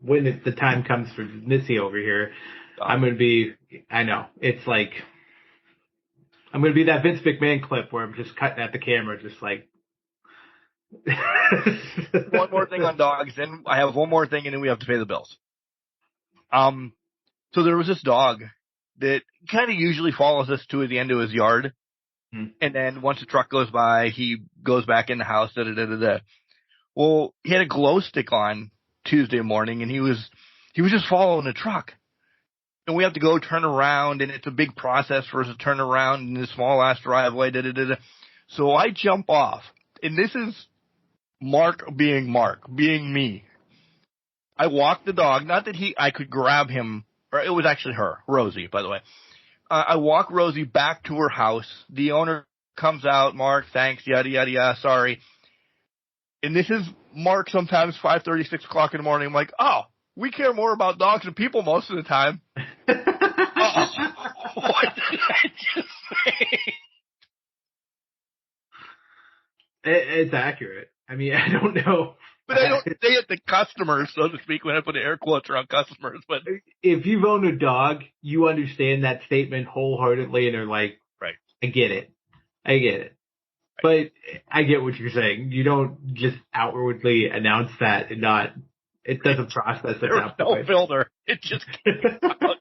when the time comes for Missy over here, I'm going to be, I know, it's like, I'm going to be that Vince McMahon clip where I'm just cutting at the camera, just like. One more thing on dogs, and I have one more thing, and then we have to pay the bills. So there was this dog that kind of usually follows us to the end of his yard. And then once the truck goes by, he goes back in the house, Well, he had a glow stick on Tuesday morning, and he was just following the truck. And we have to go turn around, and it's a big process for us to turn around in this small-ass driveway, So I jump off, and this is Mark, being me. I walk the dog, not that I could grab him, or it was actually her, Rosie, by the way. I walk Rosie back to her house. The owner comes out, Mark, thanks, yada, yada, yada, sorry. And this is Mark sometimes 5:30, 6 o'clock in the morning. I'm like, oh, we care more about dogs than people most of the time. What did I just say? It's accurate. I mean, I don't know. But I don't say it to customers, so to speak, when I put air quotes around customers. But if you've owned a dog, you understand that statement wholeheartedly, and they're like, right. I get it. Right. But I get what you're saying. You don't just outwardly announce that and not, it doesn't process at that point. No filter. It just came out.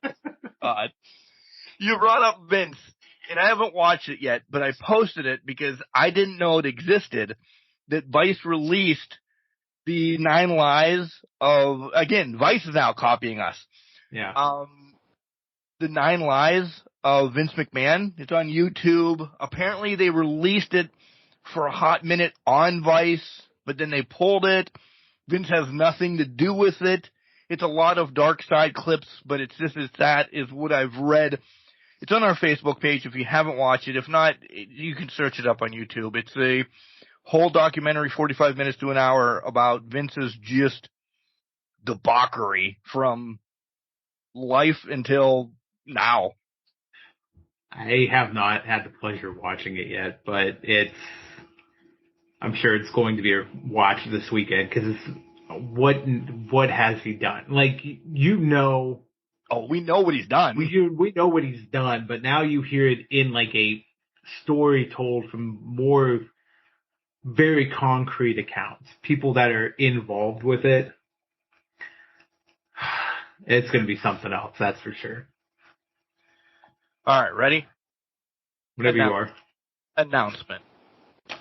God. You brought up Vince, and I haven't watched it yet, but I posted it because I didn't know it existed, that Vice released the 9 lies of, again, Vice is now copying us. Yeah. The 9 lies of Vince McMahon. It's on YouTube. Apparently they released it for a hot minute on Vice, but then they pulled it. Vince has nothing to do with it. It's a lot of dark side clips, but that is what I've read. It's on our Facebook page if you haven't watched it. If not, you can search it up on YouTube. It's a whole documentary, 45 minutes to an hour, about Vince's just debauchery from life until now. I have not had the pleasure of watching it yet, but I'm sure it's going to be a watch this weekend because it's what has he done? Like, Oh, we know what he's done. We know what he's done, but now you hear it in like a story told from more very concrete accounts, people that are involved with it. It's going to be something else, that's for sure. All right, ready? Whenever you are. Announcement.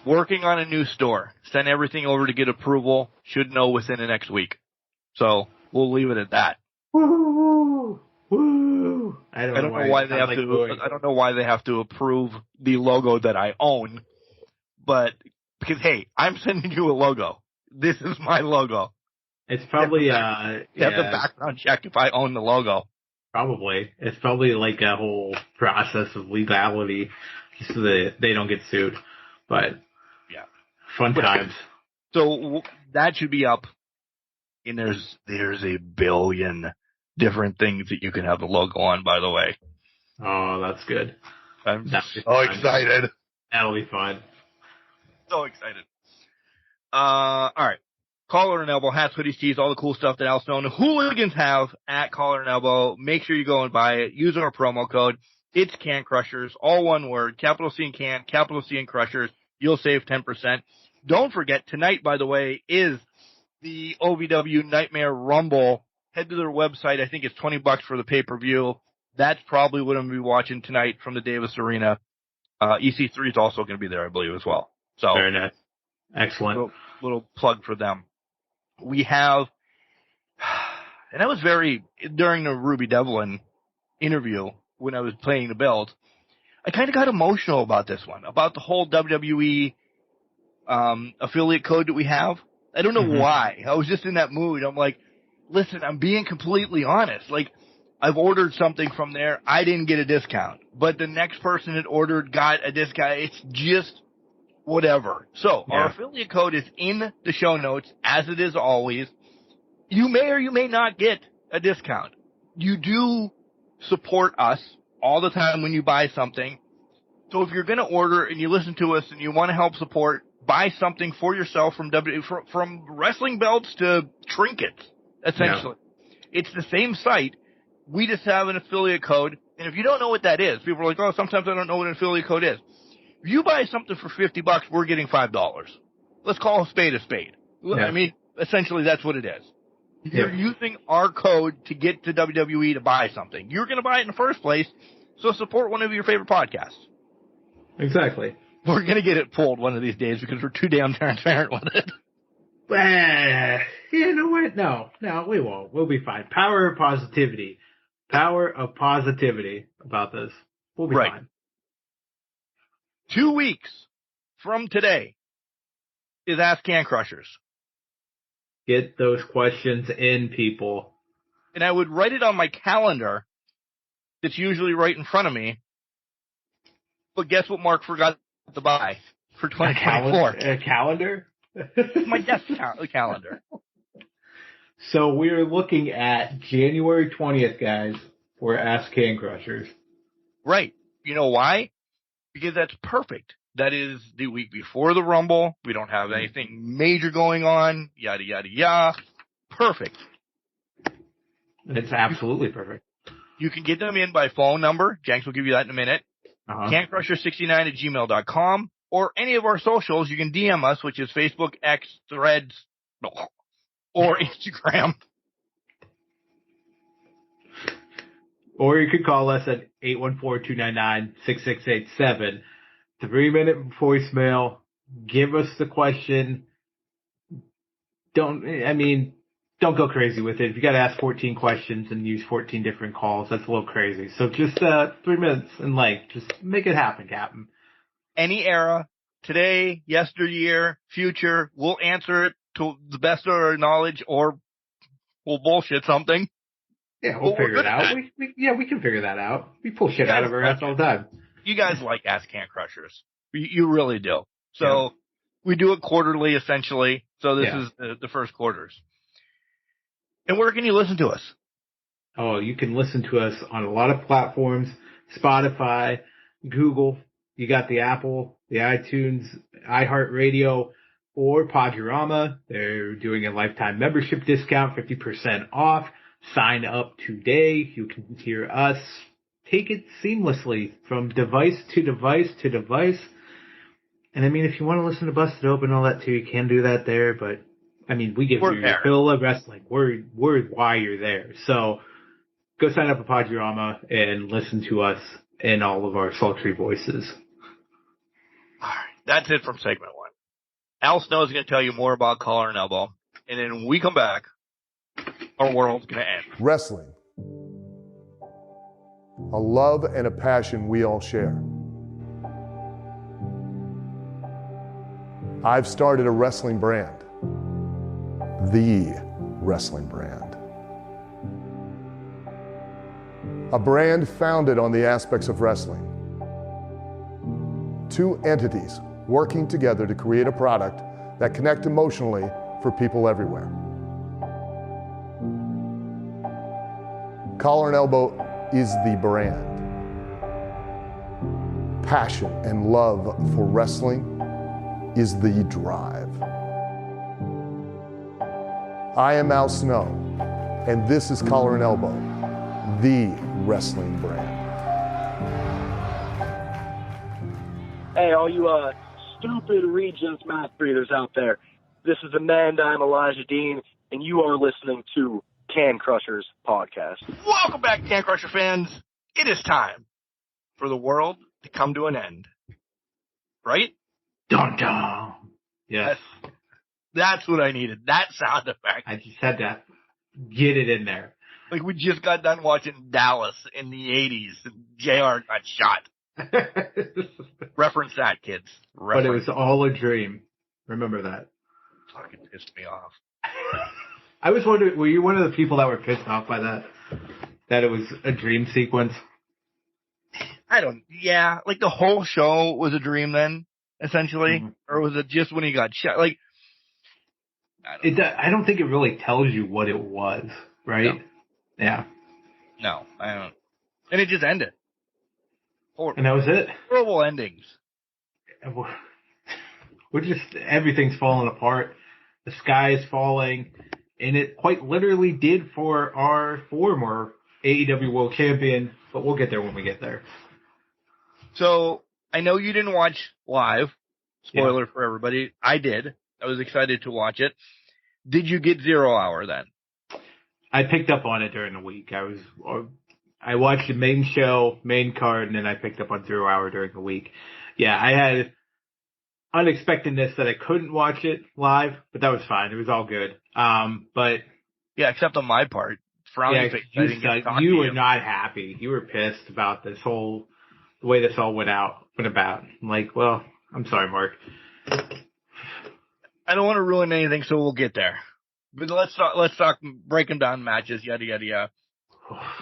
Working on a new store. Send everything over to get approval. Should know within the next week. So we'll leave it at that. Woo! Woo! I don't know why they have to. I don't know why they have to approve the logo that I own, but because hey, I'm sending you a logo. This is my logo. It's probably you have the background check if I own the logo. Probably. It's probably like a whole process of legality so that they don't get sued. But yeah, fun times. So that should be up. And there's a billion different things that you can have the logo on, by the way. Oh, that's good. I'm so excited. That'll be fun. So excited. All right. Collar and Elbow, hats, hoodies, tees, all the cool stuff that Al Snow and the Hooligans have at Collar and Elbow. Make sure you go and buy it. Use our promo code. It's Can Crushers, all one word, capital C in Can, capital C in Crushers. You'll save 10%. Don't forget, tonight, by the way, is the OVW Nightmare Rumble. Head to their website. I think it's $20 for the pay-per-view. That's probably what I'm going to be watching tonight from the Davis Arena. EC3 is also going to be there, I believe, as well. So very nice. Excellent. Little plug for them. We have, And I was during the Ruby Devlin interview when I was playing the belt, I kind of got emotional about this one, about the whole WWE affiliate code that we have. I don't know why. I was just in that mood. I'm like, listen, I'm being completely honest. Like, I've ordered something from there. I didn't get a discount. But the next person that ordered got a discount. It's just whatever. So, our affiliate code is in the show notes, as it is always. You may or you may not get a discount. You do support us all the time when you buy something. So if you're going to order and you listen to us and you want to help support, buy something for yourself from wrestling belts to trinkets, essentially. Yeah. It's the same site. We just have an affiliate code. And if you don't know what that is, people are like, oh, sometimes I don't know what an affiliate code is. If you buy something for $50, we're getting $5. Let's call a spade a spade. Yeah. I mean, essentially that's what it is. You're using our code to get to WWE to buy something. You're going to buy it in the first place, so support one of your favorite podcasts. Exactly. We're going to get it pulled one of these days because we're too damn transparent with it. You know what? No, we won't. We'll be fine. Power of positivity. Power of positivity about this. We'll be fine. 2 weeks from today is Ask Can Crushers. Get those questions in, people. And I would write it on my calendar. It's usually right in front of me. But guess what Mark forgot to buy for 2024? A calendar? My desk calendar. So we're looking at January 20th, guys, for Ask Can Crushers. Right. You know why? Because that's perfect. That is the week before the Rumble. We don't have anything major going on. Yada, yada, yada. Perfect. It's absolutely perfect. You can get them in by phone number. Jenks will give you that in a minute. cancrusher69@gmail.com. Or any of our socials. You can DM us, which is Facebook, X, Threads, or Instagram. Or you could call us at 814-299-6687. 3-minute voicemail. Give us the question. Don't go crazy with it. If you got to ask 14 questions and use 14 different calls, that's a little crazy. So just 3 minutes in length. Just make it happen, Captain. Any era, today, yesteryear, future, we'll answer it to the best of our knowledge, or we'll bullshit something. Yeah, we'll figure it out. We can figure that out. We pull shit out of our ass all the time. You guys like Ask Can Crushers. You really do. So we do it quarterly, essentially. So this is the first quarters. And where can you listen to us? Oh, you can listen to us on a lot of platforms. Spotify, Google. You got the Apple, the iTunes, iHeartRadio, or Podurama. They're doing a lifetime membership discount, 50% off. Sign up today. You can hear us. Take it seamlessly from device to device to device. And I mean, if you want to listen to Busted Open and all that too, you can do that there. But I mean, we give you your fill of wrestling. We're why you're there. So go sign up for Podurama and listen to us in all of our sultry voices. All right. That's it from segment 1. Al Snow is going to tell you more about Collar and Elbow. And then when we come back, our world's going to end. Wrestling. A love and a passion we all share. I've started a wrestling brand. The wrestling brand. A brand founded on the aspects of wrestling. 2 entities working together to create a product that connect emotionally for people everywhere. Collar and Elbow is the brand. Passion and love for wrestling is the drive. I am Al Snow, and this is Collar and Elbow, the wrestling brand. Hey, all you stupid Regents math breathers out there. This is Amanda. I'm Elijah Dean, and you are listening to Can Crushers Podcast. Welcome back, Can Crusher fans. It is time for the world to come to an end. Right? Dun dun. Yes. That's what I needed. That sound effect. I just said that. get it in there. Like, we just got done watching Dallas in the 80s. And JR got shot. Reference that, kids. But it was all a dream. Remember that. Fucking pissed me off. I was wondering, were you one of the people that were pissed off by that? That it was a dream sequence? Yeah, like the whole show was a dream then, essentially? Mm-hmm. Or was it just when he got shot? Like, I don't think it really tells you what it was, right? No. Yeah. No, I don't. And it just ended. And that was it? Horrible endings. We're just, everything's falling apart. The sky is falling. And it quite literally did for our former AEW World Champion, but we'll get there when we get there. So, I know you didn't watch live. Spoiler for everybody. I did. I was excited to watch it. Did you get 0 Hour then? I picked up on it during the week. I watched the main show, main card, and then I picked up on 0 Hour during the week. Yeah, I had unexpectedness that I couldn't watch it live, but that was fine. It was all good. But yeah, except on my part. You were not happy. You were pissed about the way this all went about. I'm like, well, I'm sorry, Mark. I don't want to ruin anything, so we'll get there. But let's talk breaking down matches, yada, yada, yada.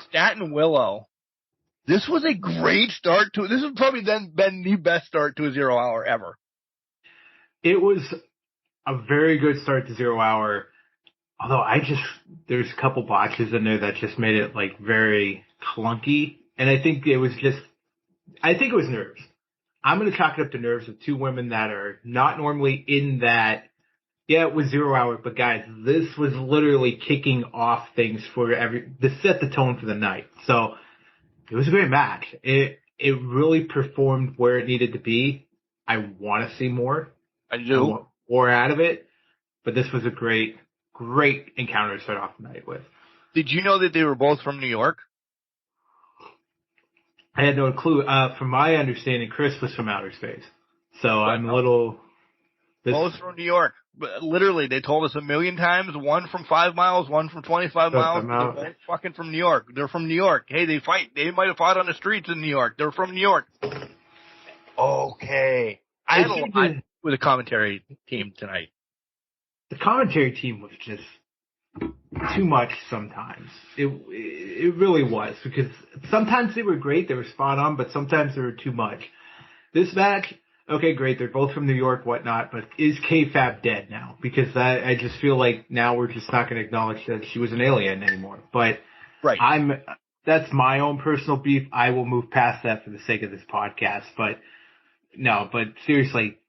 Stat and Willow. This was a great start this has probably been the best start to a 0 Hour ever. It was a very good start to 0 Hour. Although there's a couple botches in there that just made it like very clunky. And I think it was nerves. I'm going to chalk it up to nerves of two women that are not normally in that. Yeah, it was 0 Hour, but guys, this was literally kicking off things to set the tone for the night. So it was a great match. It really performed where it needed to be. I want to see more. I do. More out of it. But this was a great encounter to start off the night with. Did you know that they were both from New York? I had no clue. From my understanding, Chris was from outer space. So I'm a little... Both from New York. But literally, they told us a million times, one from 5 miles, one from 25 miles. They're both fucking from New York. They're from New York. Hey, they fight. They might have fought on the streets in New York. They're from New York. Okay. I had a lot with the commentary team tonight. The commentary team was just too much sometimes. It really was, because sometimes they were great, they were spot on, but sometimes they were too much. This match, okay, great, they're both from New York, whatnot, but is K-Fab dead now? Because I just feel like now we're just not going to acknowledge that she was an alien anymore. But right. That's my own personal beef. I will move past that for the sake of this podcast. But no, but seriously,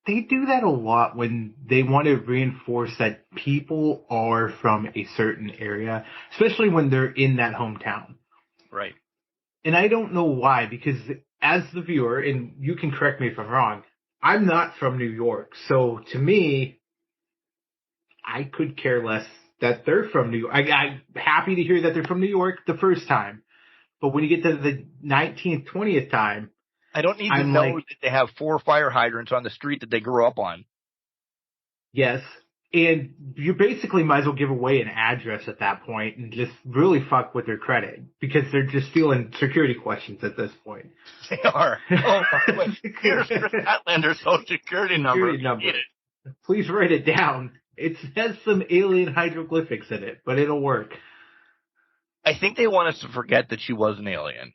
they do that a lot when they want to reinforce that people are from a certain area, especially when they're in that hometown. Right. And I don't know why, because as the viewer, and you can correct me if I'm wrong, I'm not from New York. So to me, I could care less that they're from New York. I'm happy to hear that they're from New York the first time. But when you get to the 19th, 20th time, I don't need to know that they have 4 fire hydrants on the street that they grew up on. Yes. And you basically might as well give away an address at that point and just really fuck with their credit, because they're just stealing security questions at this point. They are. Oh, by the way, here's Chris Statlander's social security number. Please write it down. It has some alien hieroglyphics in it, but it'll work. I think they want us to forget that she was an alien.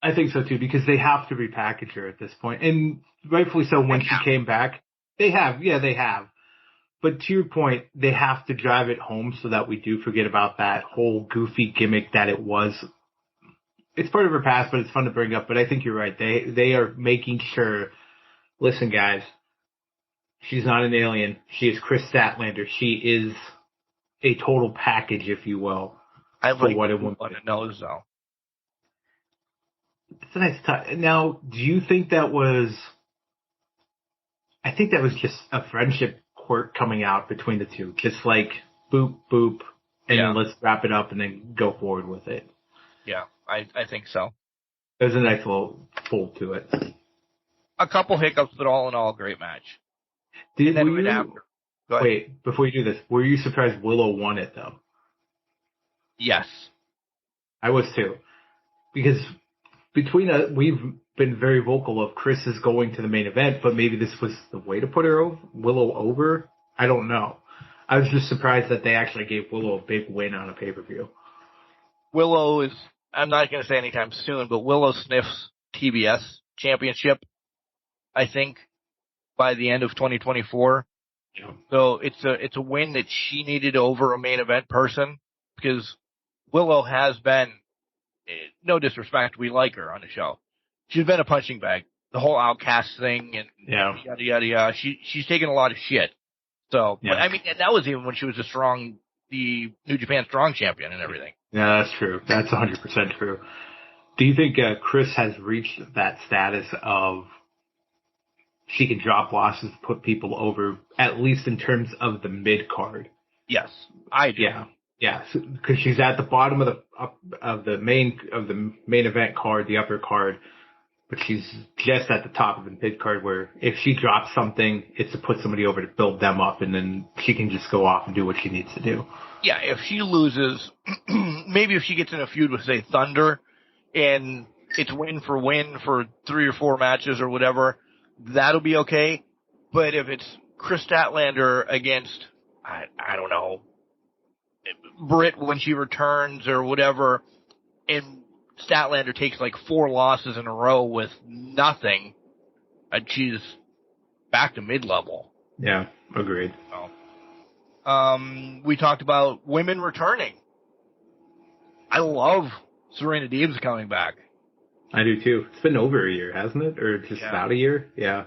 I think so too, because they have to repackage her at this point. And rightfully so, when she came back. They have. But to your point, they have to drive it home so that we do forget about that whole goofy gimmick that it was. It's part of her past, but it's fun to bring up. But I think you're right. They are making sure, listen guys, she's not an alien. She is Chris Statlander. She is a total package, if you will. I like what it knows though. It's a nice touch. Now, do you think that was... I think that was just a friendship quirk coming out between the two. Just like, boop, boop, and then let's wrap it up and then go forward with it. Yeah, I think so. There's a nice little pull to it. A couple hiccups, but all in all, great match. Were Go ahead. Wait, before you do this, were you surprised Willow won it, though? Yes. I was, too. Because between us, we've been very vocal of Chris is going to the main event, but maybe this was the way to put Willow over? I don't know. I was just surprised that they actually gave Willow a big win on a pay-per-view. Willow is, I'm not going to say anytime soon, but Willow sniffs TBS championship, I think, by the end of 2024. Yeah. So it's a win that she needed over a main event person, because Willow has been, no disrespect, we like her on the show. She's been a punching bag. The whole Outcast thing and yada yada yada. She's taken a lot of shit. So, yeah. But, I mean, and that was even when she was the New Japan Strong champion and everything. Yeah, that's true. That's 100% true. Do you think Chris has reached that status of she can drop losses, put people over, at least in terms of the mid card? Yes, I do. Yeah, because she's at the bottom of the main event card, the upper card, but she's just at the top of the mid card. Where if she drops something, it's to put somebody over to build them up, and then she can just go off and do what she needs to do. Yeah, if she loses, maybe if she gets in a feud with, say, Thunder, and it's win for 3 or 4 matches or whatever, that'll be okay. But if it's Chris Statlander against, I don't know, Britt when she returns or whatever, and Statlander takes like 4 losses in a row with nothing, she's back to mid-level. Yeah, agreed. So, we talked about women returning. I love Serena Deeb's coming back. I do too. It's been over a year, hasn't it? Or just about a year? Yeah.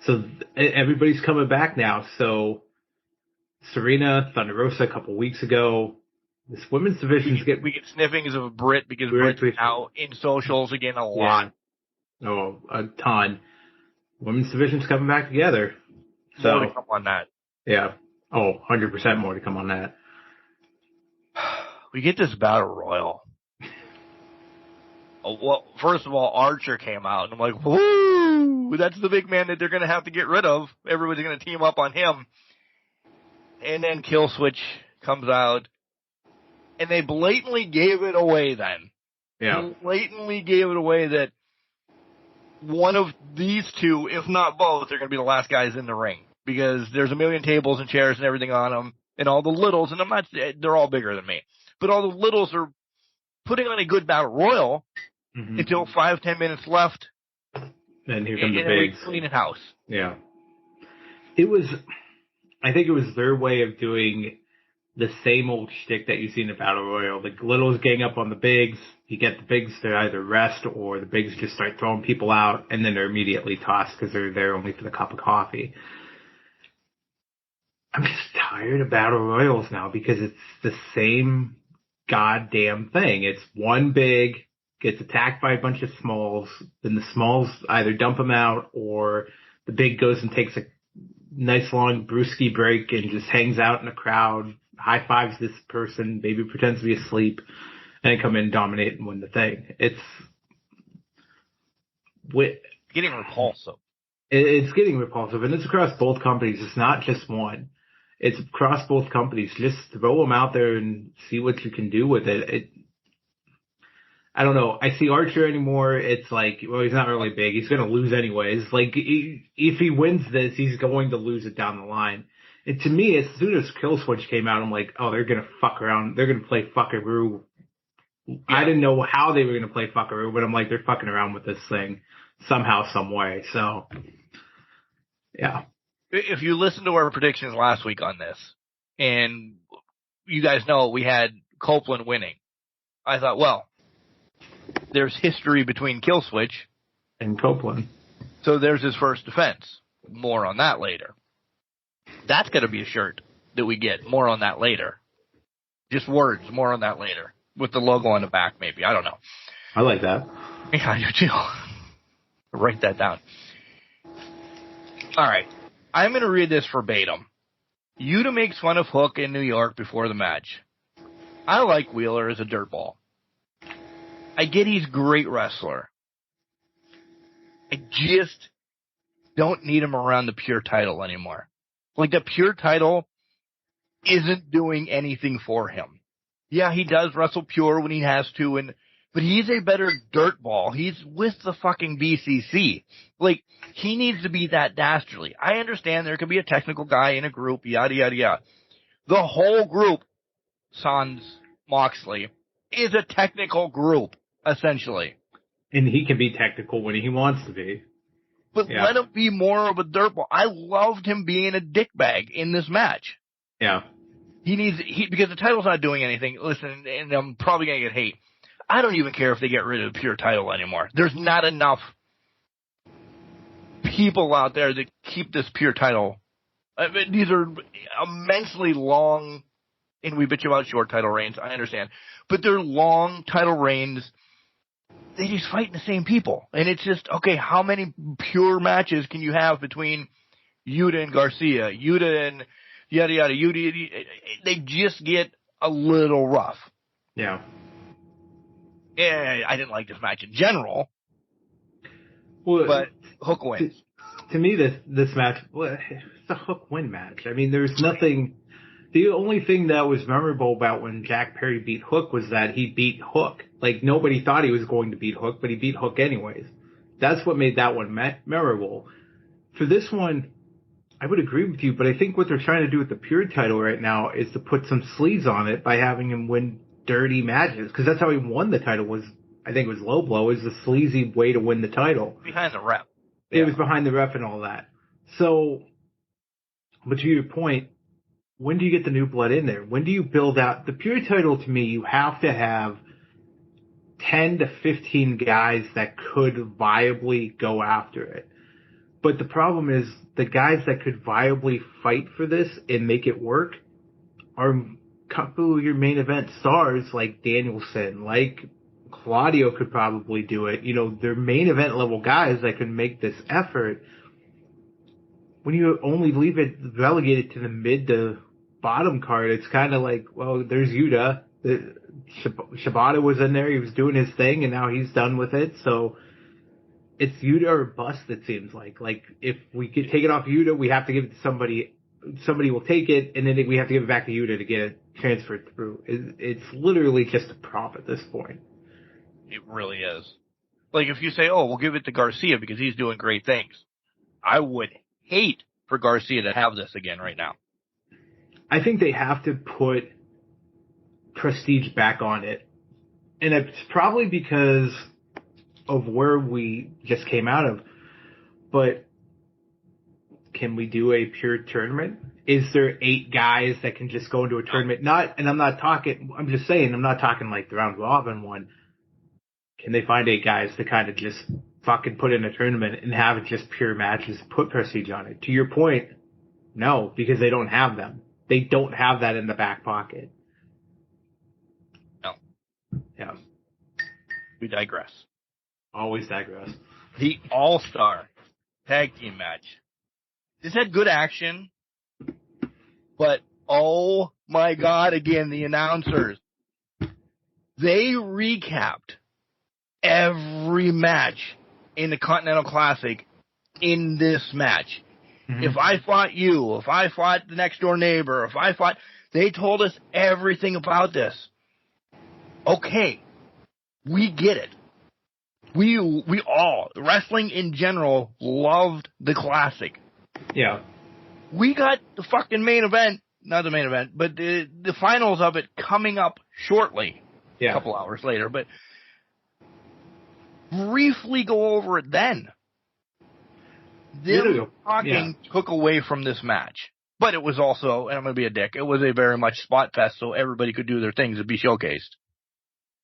So everybody's coming back now. So Serena, Thunder Rosa a couple weeks ago. This women's division's we get sniffings of Britt because Britt's now in socials again a lot. Oh, a ton. Women's division's coming back together. So more to come on that. Yeah. Oh, 100% more to come on that. We get this battle royal. Well, first of all, Archer came out, and I'm like, woo! That's the big man that they're going to have to get rid of. Everybody's going to team up on him. And then Killswitch comes out, and they blatantly gave it away then. Yeah. Blatantly gave it away that one of these two, if not both, are going to be the last guys in the ring. Because there's a million tables and chairs and everything on them, and all the littles, and they're all bigger than me, but all the littles are putting on a good battle royal until 5-10 minutes left. And here come the bigs. Cleaning house. Yeah. I think it was their way of doing the same old shtick that you see in the battle royal. The littles gang up on the bigs. You get the bigs to either rest or the bigs just start throwing people out, and then they're immediately tossed because they're there only for the cup of coffee. I'm just tired of battle royals now because it's the same goddamn thing. It's one big gets attacked by a bunch of smalls, then the smalls either dump him out or the big goes and takes a nice long brewski break and just hangs out in the crowd, high fives this person, maybe pretends to be asleep, and then come in, dominate, and win the thing. It's getting repulsive. It's getting repulsive, and it's across both companies. It's not just one. It's across both companies. Just throw them out there and see what you can do with it. I don't know. I see Archer anymore. It's like, well, he's not really big. He's going to lose anyways. Like, if he wins this, he's going to lose it down the line. And to me, as soon as Killswitch came out, I'm like, oh, they're going to fuck around. They're going to play fuckaroo. Yeah. I didn't know how they were going to play fuckaroo, but I'm like, they're fucking around with this thing somehow, some way. So, yeah. If you listen to our predictions last week on this, and you guys know we had Copeland winning, I thought, well, there's history between Killswitch and Copeland. So there's his first defense. More on that later. That's going to be a shirt that we get. More on that later. Just words. More on that later. With the logo on the back, maybe. I don't know. I like that. Yeah, I do too. Write that down. All right. I'm going to read this verbatim. Yuta makes fun of Hook in New York before the match. I like Wheeler as a dirtball. I get he's a great wrestler. I just don't need him around the pure title anymore. Like, the pure title isn't doing anything for him. Yeah, he does wrestle pure when he has to, but he's a better dirtball. He's with the fucking BCC. Like, he needs to be that dastardly. I understand there could be a technical guy in a group, yada, yada, yada. The whole group, sans Moxley, is a technical group, essentially. And he can be technical when he wants to be. But let him be more of a dirtball. I loved him being a dickbag in this match. Yeah. Because the title's not doing anything. Listen, and I'm probably going to get hate. I don't even care if they get rid of the pure title anymore. There's not enough people out there that keep this pure title. I mean, these are immensely long, and we bitch about short title reigns, I understand. But they're long title reigns. They just fight the same people. And it's just, okay, how many pure matches can you have between Yuta and Garcia, Yuta and yada, yada, Yuta? They just get a little rough. Yeah. Yeah, I didn't like this match in general. Well, but Hook wins. To me, this match, well, it's a Hook win match. I mean, there's nothing. The only thing that was memorable about when Jack Perry beat Hook was that he beat Hook. Like, nobody thought he was going to beat Hook, but he beat Hook anyways. That's what made that one memorable. For this one, I would agree with you, but I think what they're trying to do with the pure title right now is to put some sleaze on it by having him win dirty matches. Because that's how he won the title, was, I think it was low blow, is the sleazy way to win the title. Behind the ref. It was behind the ref and all that. So, but to your point, when do you get the new blood in there? When do you build out the pure title? To me, you have to have 10 to 15 guys that could viably go after it. But the problem is the guys that could viably fight for this and make it work are a couple of your main event stars like Danielson, like Claudio could probably do it. You know, they're main event level guys that can make this effort. When you only leave it relegated to the mid to bottom card, it's kind of like, well, there's Yuta. Shibata was in there. He was doing his thing, and now he's done with it. So it's Yuta or bust, it seems like. Like, if we could take it off Yuta, we have to give it to somebody. Somebody will take it, and then we have to give it back to Yuta to get it transferred through. It's literally just a prop at this point. It really is. Like, if you say, oh, we'll give it to Garcia because he's doing great things, I would hate for Garcia to have this again right now. I think they have to put prestige back on it. And it's probably because of where we just came out of. But can we do a pure tournament? Is there 8 guys that can just go into a tournament? I'm just saying, I'm not talking like the round robin one. Can they find 8 guys to kind of just fucking put in a tournament and have it just pure matches, put prestige on it? To your point, no, because they don't have them. They don't have that in the back pocket. No. Yeah. We digress. Always digress. The All-Star Tag Team match. This had good action, but oh my God, again, the announcers. They recapped every match in the Continental Classic in this match. Mm-hmm. If I fought you, if I fought the next door neighbor, they told us everything about this. Okay, we get it. We all, wrestling in general, loved the Classic. Yeah. We got the fucking main event, not the main event, but the finals of it coming up shortly. Yeah. A couple hours later, but briefly go over it then. Them talking took away from this match. But it was also, and I'm going to be a dick, it was a very much spot fest, so everybody could do their things and be showcased.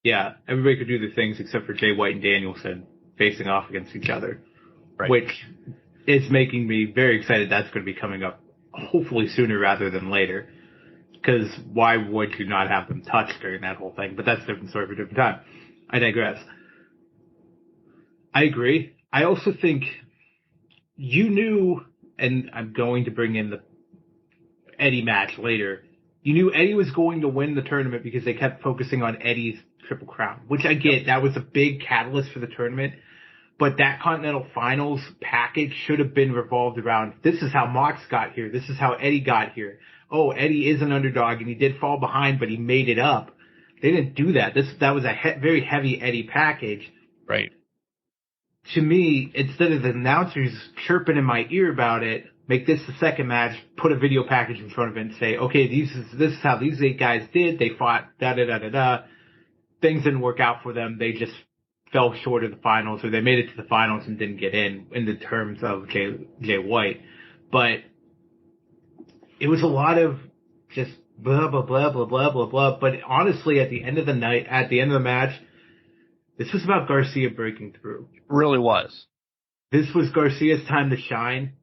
Yeah, everybody could do their things except for Jay White and Danielson facing off against each other. Right. Which is making me very excited that's going to be coming up hopefully sooner rather than later. Because why would you not have them touch during that whole thing? But that's a different story for a different time. I digress. I agree. I also think you knew, and I'm going to bring in the Eddie match later, you knew Eddie was going to win the tournament because they kept focusing on Eddie's Triple Crown, which I get. That was a big catalyst for the tournament. But that Continental Finals package should have been revolved around, this is how Mox got here. This is how Eddie got here. Oh, Eddie is an underdog, and he did fall behind, but he made it up. They didn't do that. That was a very heavy Eddie package. Right. To me, instead of the announcers chirping in my ear about it, make this the second match, put a video package in front of it and say, okay, this is how these 8 guys did. They fought da-da-da-da-da. Things didn't work out for them. They just fell short of the finals, or they made it to the finals and didn't get in the terms of Jay White. But it was a lot of just blah, blah, blah, blah, blah, blah, blah. But honestly, at the end of the night, at the end of the match, this was about Garcia breaking through. It really was. This was Garcia's time to shine.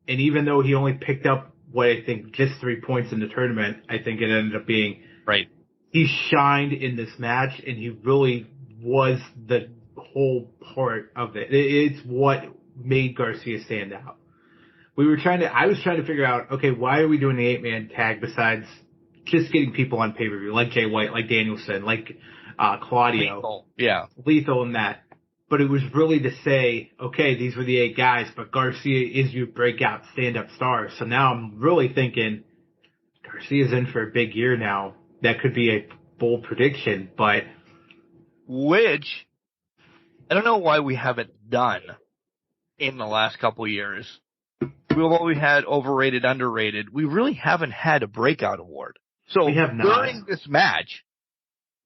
And even though he only picked up what I think just 3 points in the tournament, I think it ended up being. Right. He shined in this match, and he really was the whole part of it. It's what made Garcia stand out. I was trying to figure out, okay, why are we doing the 8-man tag besides just getting people on pay-per-view, like Jay White, like Danielson, like Claudio. Lethal. Yeah. Lethal in that. But it was really to say, okay, these were the 8 guys, but Garcia is your breakout stand-up star. So now I'm really thinking Garcia's in for a big year now. That could be a bold prediction, but... Which, I don't know why we haven't done in the last couple of years. We've always had overrated, underrated. We really haven't had a breakout award. So we have not. During this match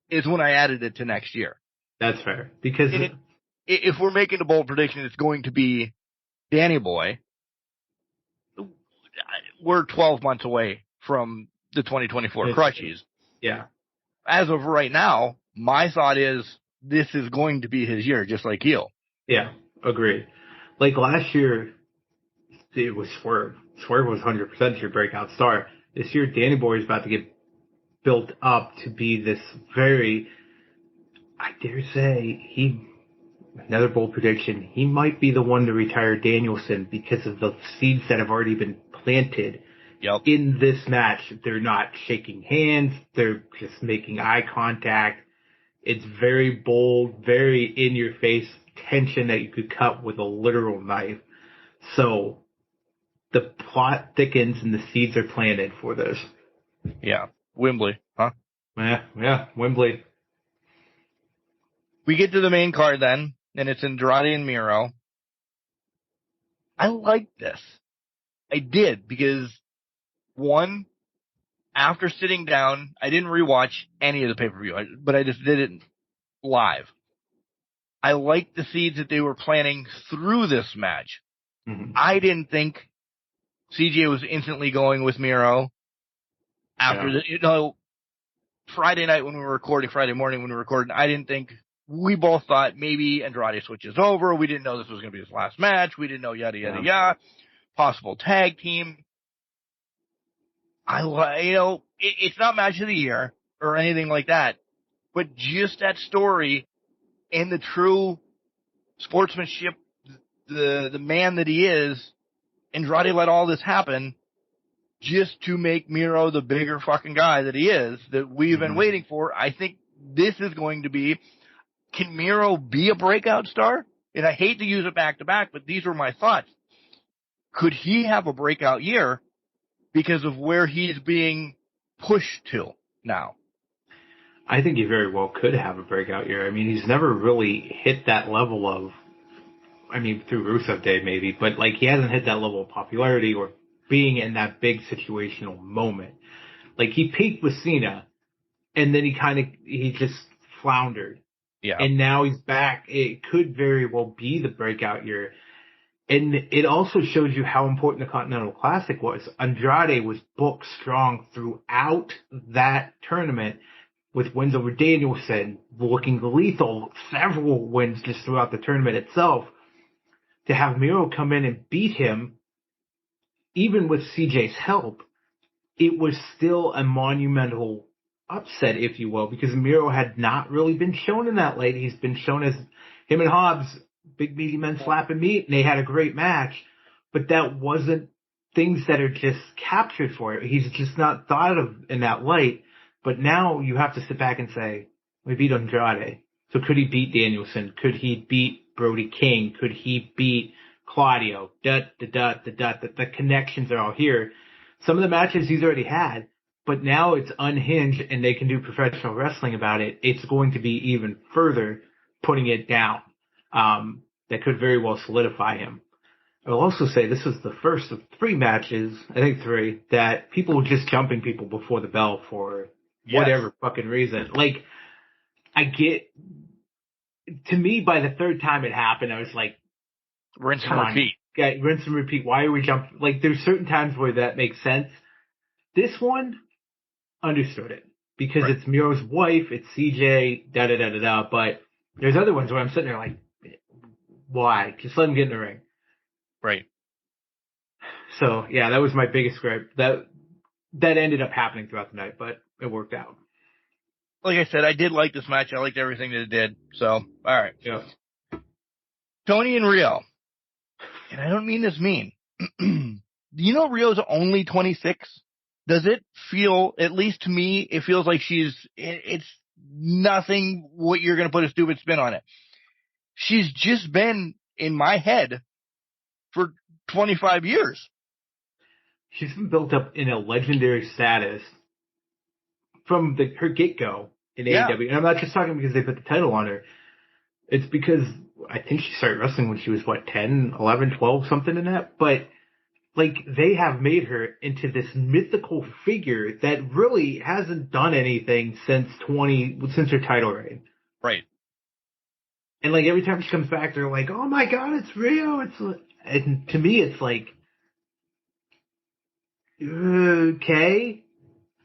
is when I added it to next year. That's fair. Because if we're making a bold prediction, it's going to be Danny Boy. We're 12 months away from the 2024 Crutchies. Yeah. As of right now, my thought is this is going to be his year, just like Heel. Yeah, agreed. Like last year, it was Swerve. Swerve was 100% your breakout star. This year, Danny Boy is about to get built up to be this very, I dare say, another bold prediction, he might be the one to retire Danielson because of the seeds that have already been planted. Yep. In this match. They're not shaking hands. They're just making eye contact. It's very bold, very in-your-face tension that you could cut with a literal knife. So the plot thickens and the seeds are planted for this. Yeah. Wembley, huh? Yeah, Wembley. We get to the main card then, and it's Andrade and Miro. I like this. I did, because one, after sitting down, I didn't rewatch any of the pay-per-view, but I just did it live. I liked the seeds that they were planting through this match. Mm-hmm. I didn't think CJ was instantly going with Miro after Friday night when we were recording, Friday morning when we were recording, I didn't think, we both thought maybe Andrade switches over. We didn't know this was going to be his last match. We didn't know yada, yada, yada. Possible tag team. It's not match of the year or anything like that, but just that story and the true sportsmanship, the man that he is, Andrade let all this happen just to make Miro the bigger fucking guy that he is, that we've been waiting for. I think this is going to be, can Miro be a breakout star? And I hate to use it back to back, but these were my thoughts. Could he have a breakout year because of where he's being pushed to now? I think he very well could have a breakout year. I mean, he's never really hit that level of, through Rusev Day maybe, but like he hasn't hit that level of popularity or being in that big situational moment. Like he peaked with Cena and then he just floundered. Yeah. And now he's back. It could very well be the breakout year. And it also shows you how important the Continental Classic was. Andrade was booked strong throughout that tournament with wins over Danielson, looking lethal, several wins just throughout the tournament itself. To have Miro come in and beat him, even with CJ's help, it was still a monumental upset, if you will, because Miro had not really been shown in that light. He's been shown as him and Hobbs, big meaty men slapping meat, and they had a great match, but that wasn't things that are just captured for it. He's just not thought of in that light, but now you have to sit back and say, we beat Andrade, so could he beat Danielson? Could he beat Brody King? Could he beat Claudio? The connections are all here. Some of the matches he's already had, but now it's unhinged and they can do professional wrestling about it. It's going to be even further putting it down. That could very well solidify him. I'll also say this was the first of 3 matches, I think 3, that people were just jumping people before the bell for whatever fucking reason. Like, to me, by the 3rd time it happened, I was like, rinse and repeat. Rinse and repeat. Why are we jumping? Like, there's certain times where that makes sense. This one, understood it. Because it's Miro's wife, it's CJ, da-da-da-da-da, but there's other ones where I'm sitting there like, why? Just let him get in the ring. Right. So, yeah, that was my biggest gripe. That ended up happening throughout the night, but it worked out. Like I said, I did like this match. I liked everything that it did. So, all right. Yeah. Tony and Rio. And I don't mean this mean. You know Rio's only 26? Does it feel, at least to me, it feels like it's nothing what you're going to put a stupid spin on it. She's just been in my head for 25 years. She's been built up in a legendary status from her get-go in AEW. And I'm not just talking because they put the title on her. It's because I think she started wrestling when she was, 10, 11, 12, something in that. But, they have made her into this mythical figure that really hasn't done anything since her title reign. Right. And, every time she comes back, they're like, oh my god, it's Rio. And to me, it's like, okay.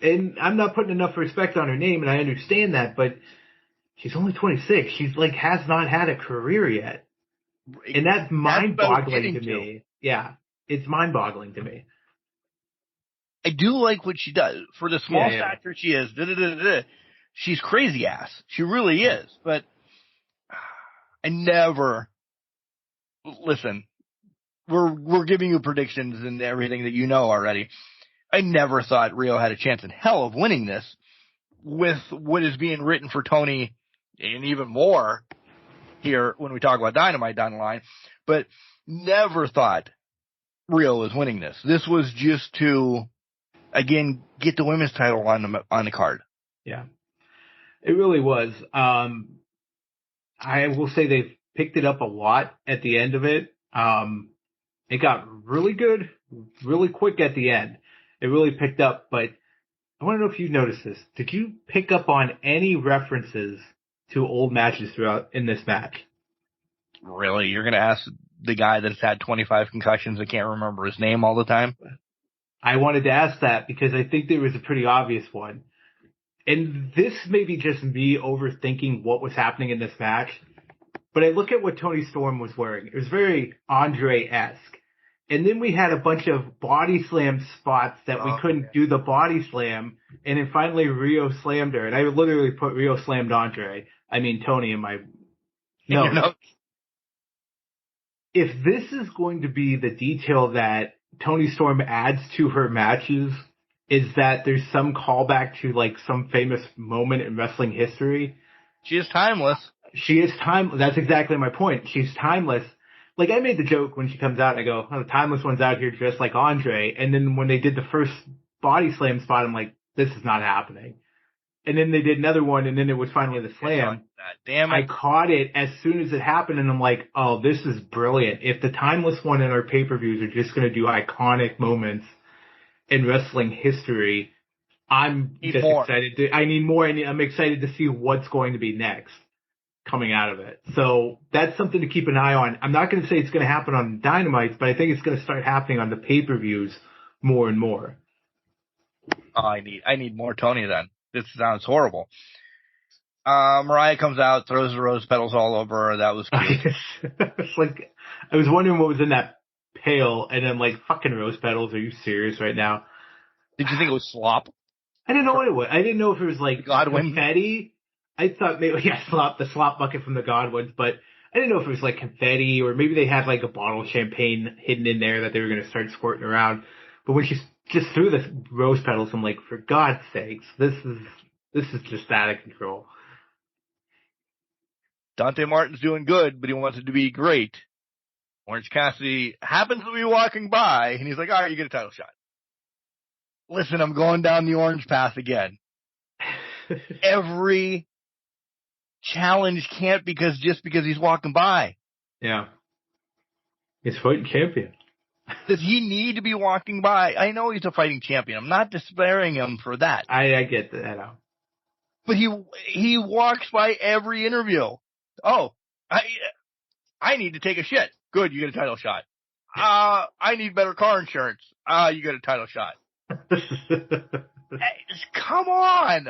And I'm not putting enough respect on her name, and I understand that, but she's only 26. She's, has not had a career yet. And that's mind-boggling to me. Yeah, it's mind-boggling to me. I do like what she does. For the small stature she is, she's crazy ass. She really is. But I never... Listen, we're giving you predictions and everything that you know already. I never thought Rio had a chance in hell of winning this with what is being written for Tony, and even more here when we talk about Dynamite down the line, but never thought Rio was winning this. This was just to, again, get the women's title on the card. Yeah, it really was. I will say they've picked it up a lot at the end of it. It got really good, really quick at the end. It really picked up, but I want to know if you noticed this. Did you pick up on any references to old matches in this match? Really? You're going to ask the guy that's had 25 concussions and can't remember his name all the time? I wanted to ask that because I think there was a pretty obvious one. And this may be just me overthinking what was happening in this match, but I look at what Toni Storm was wearing. It was very Andre-esque. And then we had a bunch of body slam spots that we couldn't do the body slam. And then finally Rio slammed her. And I literally put Rio slammed Tony in my notes. If this is going to be the detail that Toni Storm adds to her matches, is that there's some callback to some famous moment in wrestling history. She is timeless. She is timeless. That's exactly my point. She's timeless. I made the joke when she comes out, I go, the timeless one's out here dressed like Andre. And then when they did the first body slam spot, I'm like, this is not happening. And then they did another one, and then it was finally the slam. Damn it. I caught it as soon as it happened, and I'm like, oh, this is brilliant. If the timeless one in our pay-per-views are just going to do iconic moments in wrestling history, I'm just excited. I need more. I'm excited to see what's going to be next coming out of it. So that's something to keep an eye on. I'm not going to say it's going to happen on Dynamite, but I think it's going to start happening on the pay-per-views more and more. Oh, I need more Tony then. This sounds horrible. Mariah comes out, throws the rose petals all over her. That was cute. It's I was wondering what was in that pail, and then fucking rose petals. Are you serious right now? Did you think it was slop? I didn't know what it was. I didn't know if it was Godwin confetti. I thought maybe the slop bucket from the Godwins, but I didn't know if it was confetti or maybe they had a bottle of champagne hidden in there that they were going to start squirting around. But when she just threw the rose petals, I'm like, for God's sakes, this is just out of control. Dante Martin's doing good, but he wants it to be great. Orange Cassidy happens to be walking by, and he's like, all right, you get a title shot. Listen, I'm going down the orange path again. Every challenge can't just because he's walking by. Yeah. He's fighting champion. Does he need to be walking by? I know he's a fighting champion. I'm not despairing him for that. I get that. But he walks by every interview. Oh, I need to take a shit. Good, you get a title shot. I need better car insurance. You get a title shot. Come on.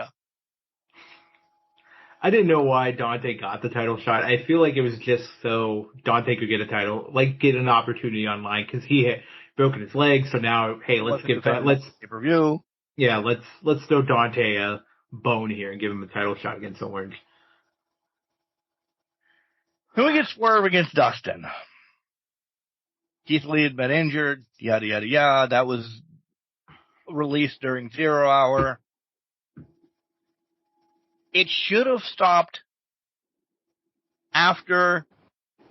I didn't know why Dante got the title shot. I feel like it was just so Dante could get a title, like get an opportunity online, because he had broken his leg. So now, hey, let's pay-per-view. Yeah, let's throw Dante a bone here and give him a title shot against Orange. Then we get Swerve against Dustin. Keith Lee had been injured, yada, yada, yada. That was released during 0 Hour. It should have stopped after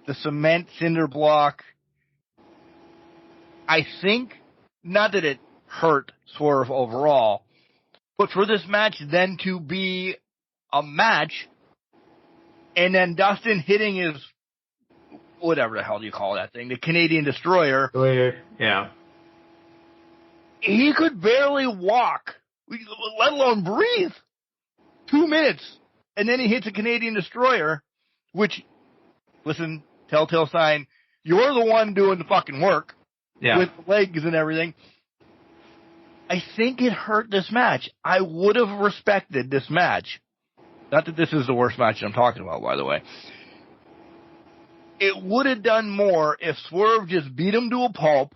the cement cinder block. I think, not that it hurt Swerve overall, but for this match then to be a match, and then Dustin hitting his, whatever the hell do you call that thing, the Canadian Destroyer. Yeah. He could barely walk, let alone breathe. 2 minutes, and then he hits a Canadian Destroyer, which, listen, telltale sign, you're the one doing the fucking work with the legs and everything. I think it hurt this match. I would have respected this match. Not that this is the worst match I'm talking about, by the way. It would have done more if Swerve just beat him to a pulp,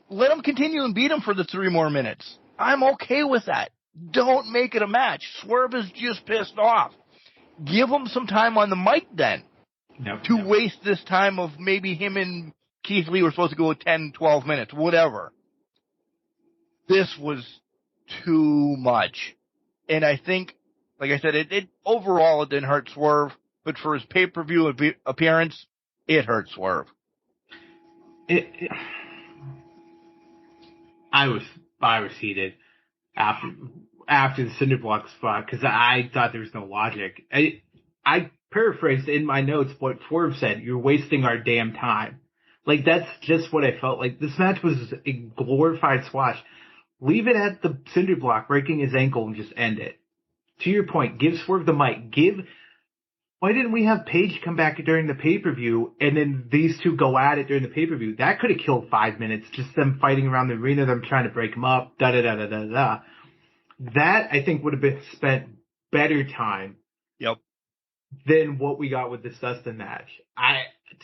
let him continue and beat him for the 3 more minutes. I'm okay with that. Don't make it a match. Swerve is just pissed off. Give him some time on the mic then. Waste this time of maybe him and Keith Lee were supposed to go 10, 12 minutes, whatever. This was too much. And I think, like I said, it overall it didn't hurt Swerve, but for his pay-per-view appearance, it hurt Swerve. I was heated after the cinder block spot, because I thought there was no logic. I paraphrased in my notes what Swerve said: "You're wasting our damn time." Like, that's just what I felt like. This match was a glorified squash. Leave it at the cinder block breaking his ankle and just end it. To your point, give Swerve the mic. Why didn't we have Paige come back during the pay-per-view and then these two go at it during the pay-per-view? That could have killed 5 minutes. Just them fighting around the arena, them trying to break him up, da-da-da-da-da-da. That, I think, would have been spent better time than what we got with this Dustin match.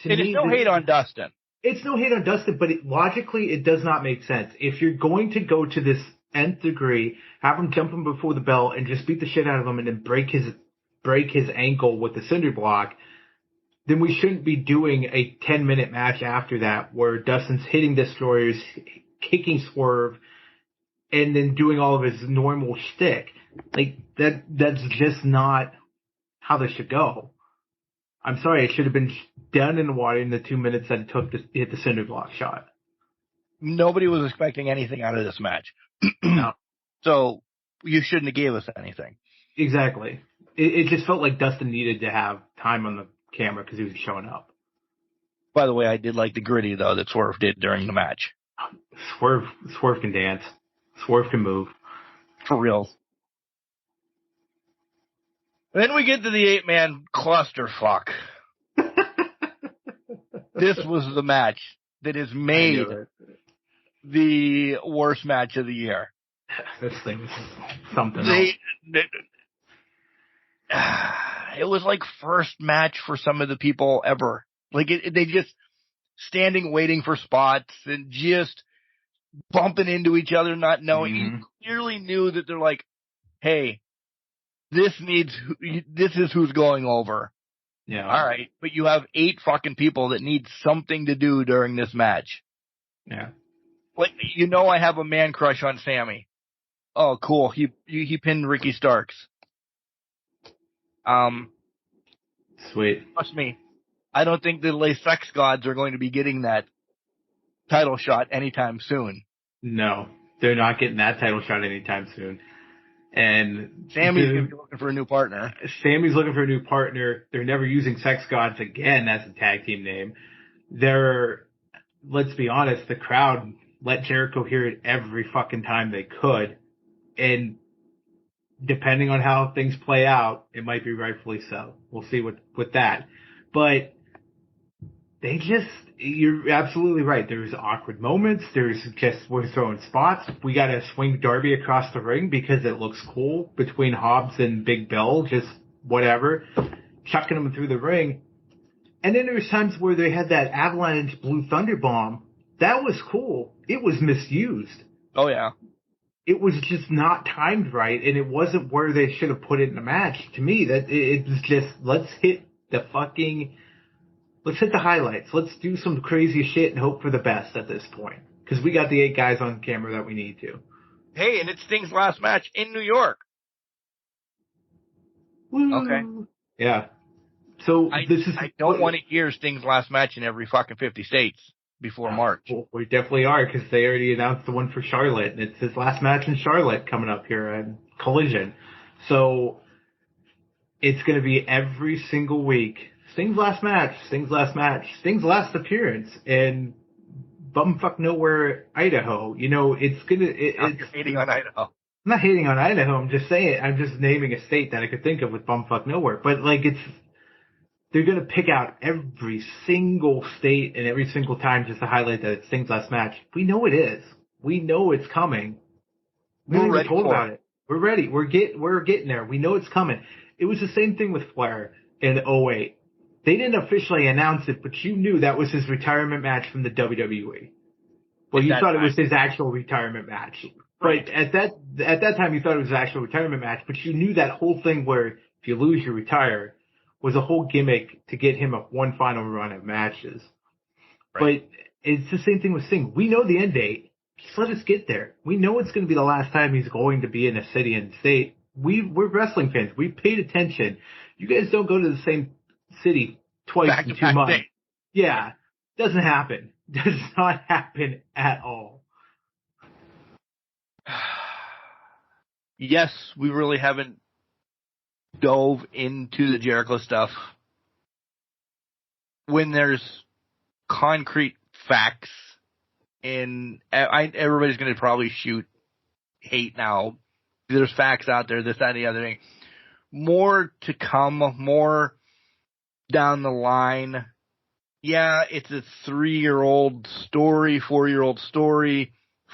It's no hate on Dustin. It's no hate on Dustin, but logically, it does not make sense. If you're going to go to this nth degree, have him jump him before the bell and just beat the shit out of him and then break his ankle with the cinder block, then we shouldn't be doing a 10-minute match after that where Dustin's hitting destroyers, kicking Swerve, and then doing all of his normal shtick. Like, that's just not how this should go. I'm sorry, it should have been done in the water in the 2 minutes that it took to hit the cinder block shot. Nobody was expecting anything out of this match. No. So you shouldn't have gave us anything. Exactly. It just felt like Dustin needed to have time on the camera because he was showing up. By the way, I did like the gritty, though, that Swerve did during the match. Swerve can dance. Swerve can move. For real. Then we get to the 8-man clusterfuck. This was the match that has made the worst match of the year. This thing was something else. It was like first match for some of the people ever. Like, they just standing waiting for spots and just bumping into each other, not knowing. Mm-hmm. You clearly knew that they're like, hey, this is who's going over. Yeah. All right. But you have 8 fucking people that need something to do during this match. Yeah. Like, I have a man crush on Sammy. Oh, cool. He pinned Ricky Starks. Sweet. Trust me, I don't think the Le Sex Gods are going to be getting that title shot anytime soon. No, they're not getting that title shot anytime soon. And Sammy's going to be looking for a new partner. Sammy's looking for a new partner. They're never using Sex Gods again as a tag team name. Let's be honest, the crowd let Jericho hear it every fucking time they could. And depending on how things play out, it might be rightfully so. We'll see with that. But you're absolutely right. There's awkward moments. We're throwing spots. We got to swing Darby across the ring because it looks cool between Hobbs and Big Bill, just whatever, chucking them through the ring. And then there was times where they had that Avalanche Blue Thunder Bomb. That was cool. It was misused. Oh, yeah. It was just not timed right, and it wasn't where they should have put it in the match. To me, that it was just, let's hit the highlights. Let's do some crazy shit and hope for the best at this point. Because we got the 8 guys on camera that we need to. Hey, and it's Sting's last match in New York. Woo. Okay. Yeah. So I don't want to hear Sting's last match in every fucking 50 states before March. Well, we definitely are, because they already announced the one for Charlotte, and it's his last match in Charlotte coming up here at Collision. So it's going to be every single week. Sting's last match, Sting's last match, Sting's last appearance in bumfuck nowhere, Idaho. You know, it's You're hating on Idaho. I'm not hating on Idaho. I'm just saying, I'm just naming a state that I could think of with bumfuck nowhere. But they're going to pick out every single state and every single time just to highlight that it's Sting's last match. We know it is. We know it's coming. We're ready told for about it. We're ready. We're getting there. We know it's coming. It was the same thing with Flair in 2008. They didn't officially announce it, but you knew that was his retirement match from the WWE. Well, you thought it was his actual retirement match. Right. At that time, you thought it was his actual retirement match, but you knew that whole thing where if you lose, you retire was a whole gimmick to get him one final run of matches. Right. But it's the same thing with Sting. We know the end date. Just let us get there. We know it's going to be the last time he's going to be in a city and state. We're wrestling fans. We paid attention. You guys don't go to the same city twice in 2 months. Yeah. Doesn't happen. Does not happen at all. Yes, we really haven't dove into the Jericho stuff. When there's concrete facts, and everybody's going to probably shoot hate now. There's facts out there, this, that, and the other thing. More to come, more down the line. Yeah, it's a 3-year-old story, 4-year-old story,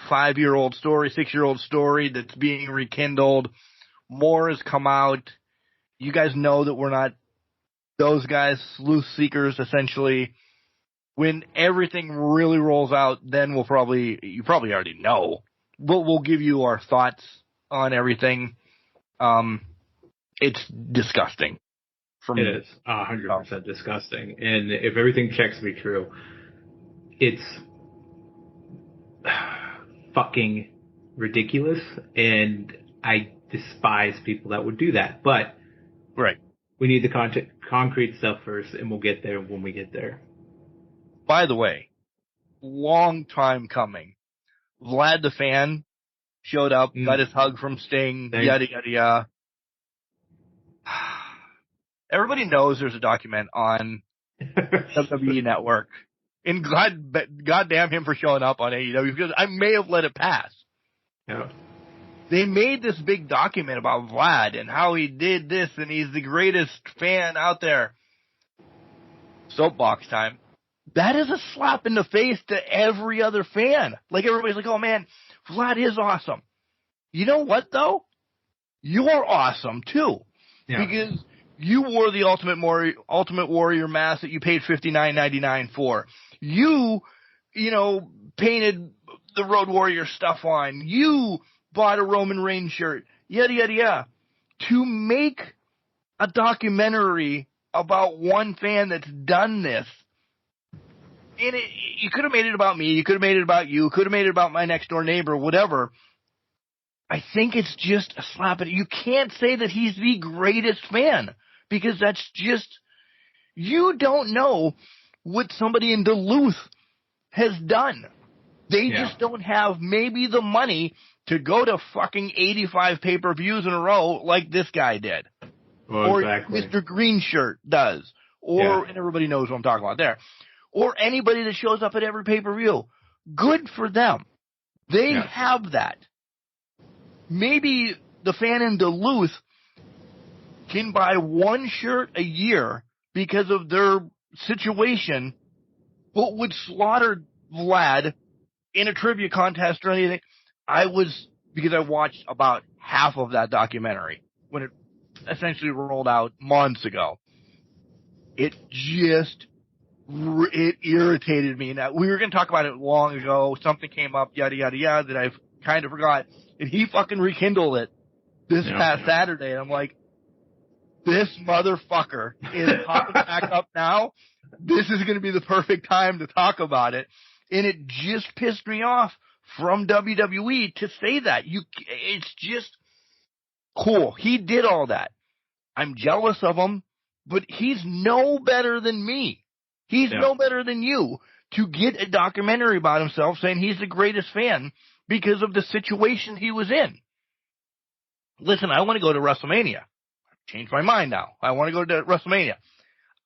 5-year-old story, 6-year-old story that's being rekindled. More has come out. You guys know that we're not those guys, sleuth seekers, essentially. When everything really rolls out, then you probably already know. We'll give you our thoughts on everything. It's disgusting. It is 100% disgusting. And if everything checks to be true, it's fucking ridiculous. And I despise people that would do that. But right, we need the concrete stuff first, and we'll get there when we get there. By the way, long time coming. Vlad the Fan showed up, got his hug from Sting, yada, yada, yada. Everybody knows there's a document on WWE Network. And goddamn him for showing up on AEW, because I may have let it pass. Yeah. They made this big document about Vlad and how he did this and he's the greatest fan out there. Soapbox time. That is a slap in the face to every other fan. Like, everybody's like, oh man, Vlad is awesome. You know what, though? You're awesome, too. Yeah. Because you wore the Ultimate Warrior mask that you paid $59.99 for. You painted the Road Warrior stuff on. You bought a Roman Reigns shirt. Yada, yada, yada. To make a documentary about one fan that's done this, and you could have made it about me, you could have made it about you, could have made it about my next door neighbor, whatever. I think it's just a slap at it. You can't say that he's the greatest fan, because that's just, You don't know what somebody in Duluth has done. They just don't have maybe the money to go to fucking 85 pay-per-views in a row like this guy did. Well, or exactly. Mr. Green Shirt does. And everybody knows what I'm talking about there. Or anybody that shows up at every pay-per-view. Good for them. They have that. Maybe the fan in Duluth can buy one shirt a year because of their situation, but would slaughter Vlad in a trivia contest or anything. Because I watched about half of that documentary when it essentially rolled out months ago. It irritated me. Now, we were going to talk about it long ago. Something came up, yada, yada, yada, that I've kind of forgot. And he fucking rekindled it this past Saturday. And I'm like, this motherfucker is popping back up now. This is going to be the perfect time to talk about it. And it just pissed me off from WWE to say that. It's just cool. He did all that. I'm jealous of him, but he's no better than me. He's no better than you to get a documentary about himself saying he's the greatest fan because of the situation he was in. Listen, I want to go to WrestleMania. I've changed my mind now. I want to go to WrestleMania.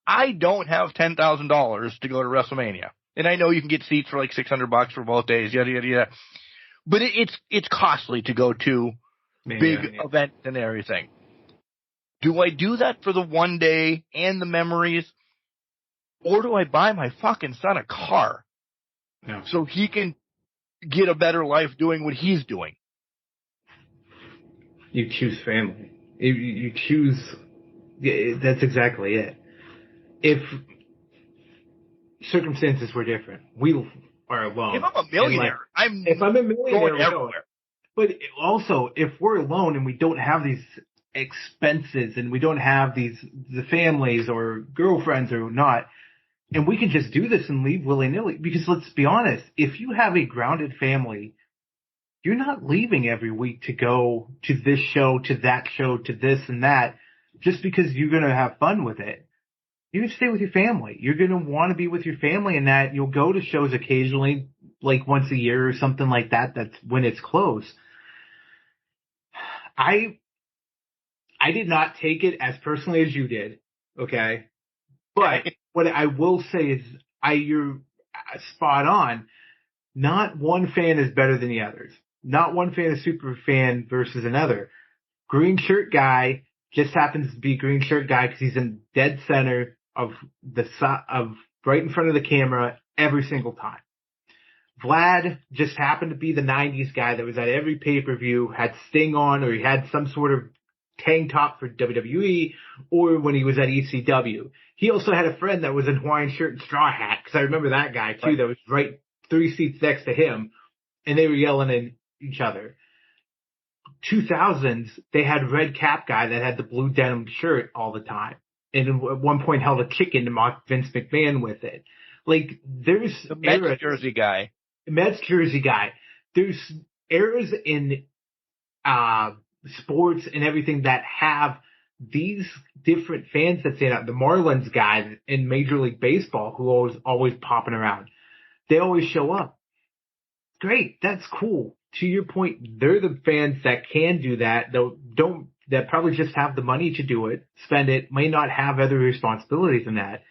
I don't have $10,000 to go to WrestleMania. And I know you can get seats for like $600 for both days, yada, yada, yada. But it's costly to go to big events and everything. Do I do that for the one day and the memories? Or do I buy my fucking son a car so he can get a better life doing what he's doing? You choose family. You choose. That's exactly it. If circumstances were different, we are alone. If I'm a millionaire, if I'm a millionaire, going everywhere. But also, if we're alone and we don't have these expenses and we don't have the families or girlfriends or not, and we can just do this and leave willy-nilly. Because let's be honest, if you have a grounded family, you're not leaving every week to go to this show, to that show, to this and that, just because you're going to have fun with it. You're going to stay with your family. You're going to want to be with your family, and that you'll go to shows occasionally, like once a year or something like that. That's when it's close. I did not take it as personally as you did, okay? But what I will say is, you're spot on. Not one fan is better than the others. Not one fan is super fan versus another. Green shirt guy just happens to be green shirt guy because he's in dead center of right in front of the camera every single time. Vlad just happened to be the 90s guy that was at every pay-per-view, had Sting on, or he had some sort of tank top for WWE, or when he was at ECW. He also had a friend that was in Hawaiian shirt and straw hat, because I remember that guy too, that was right 3 seats next to him, and they were yelling at each other. 2000s, they had Red Cap guy that had the blue denim shirt all the time, and at one point held a chicken to mock Vince McMahon with it. Like, there's the Mets jersey guy. Mets jersey guy. There's eras in sports and everything that have these different fans that stand out. The Marlins guys in Major League Baseball who always popping around. They always show up. Great, that's cool. To your point, they're the fans that can do that, that probably just have the money to do it, spend it, may not have other responsibilities than that.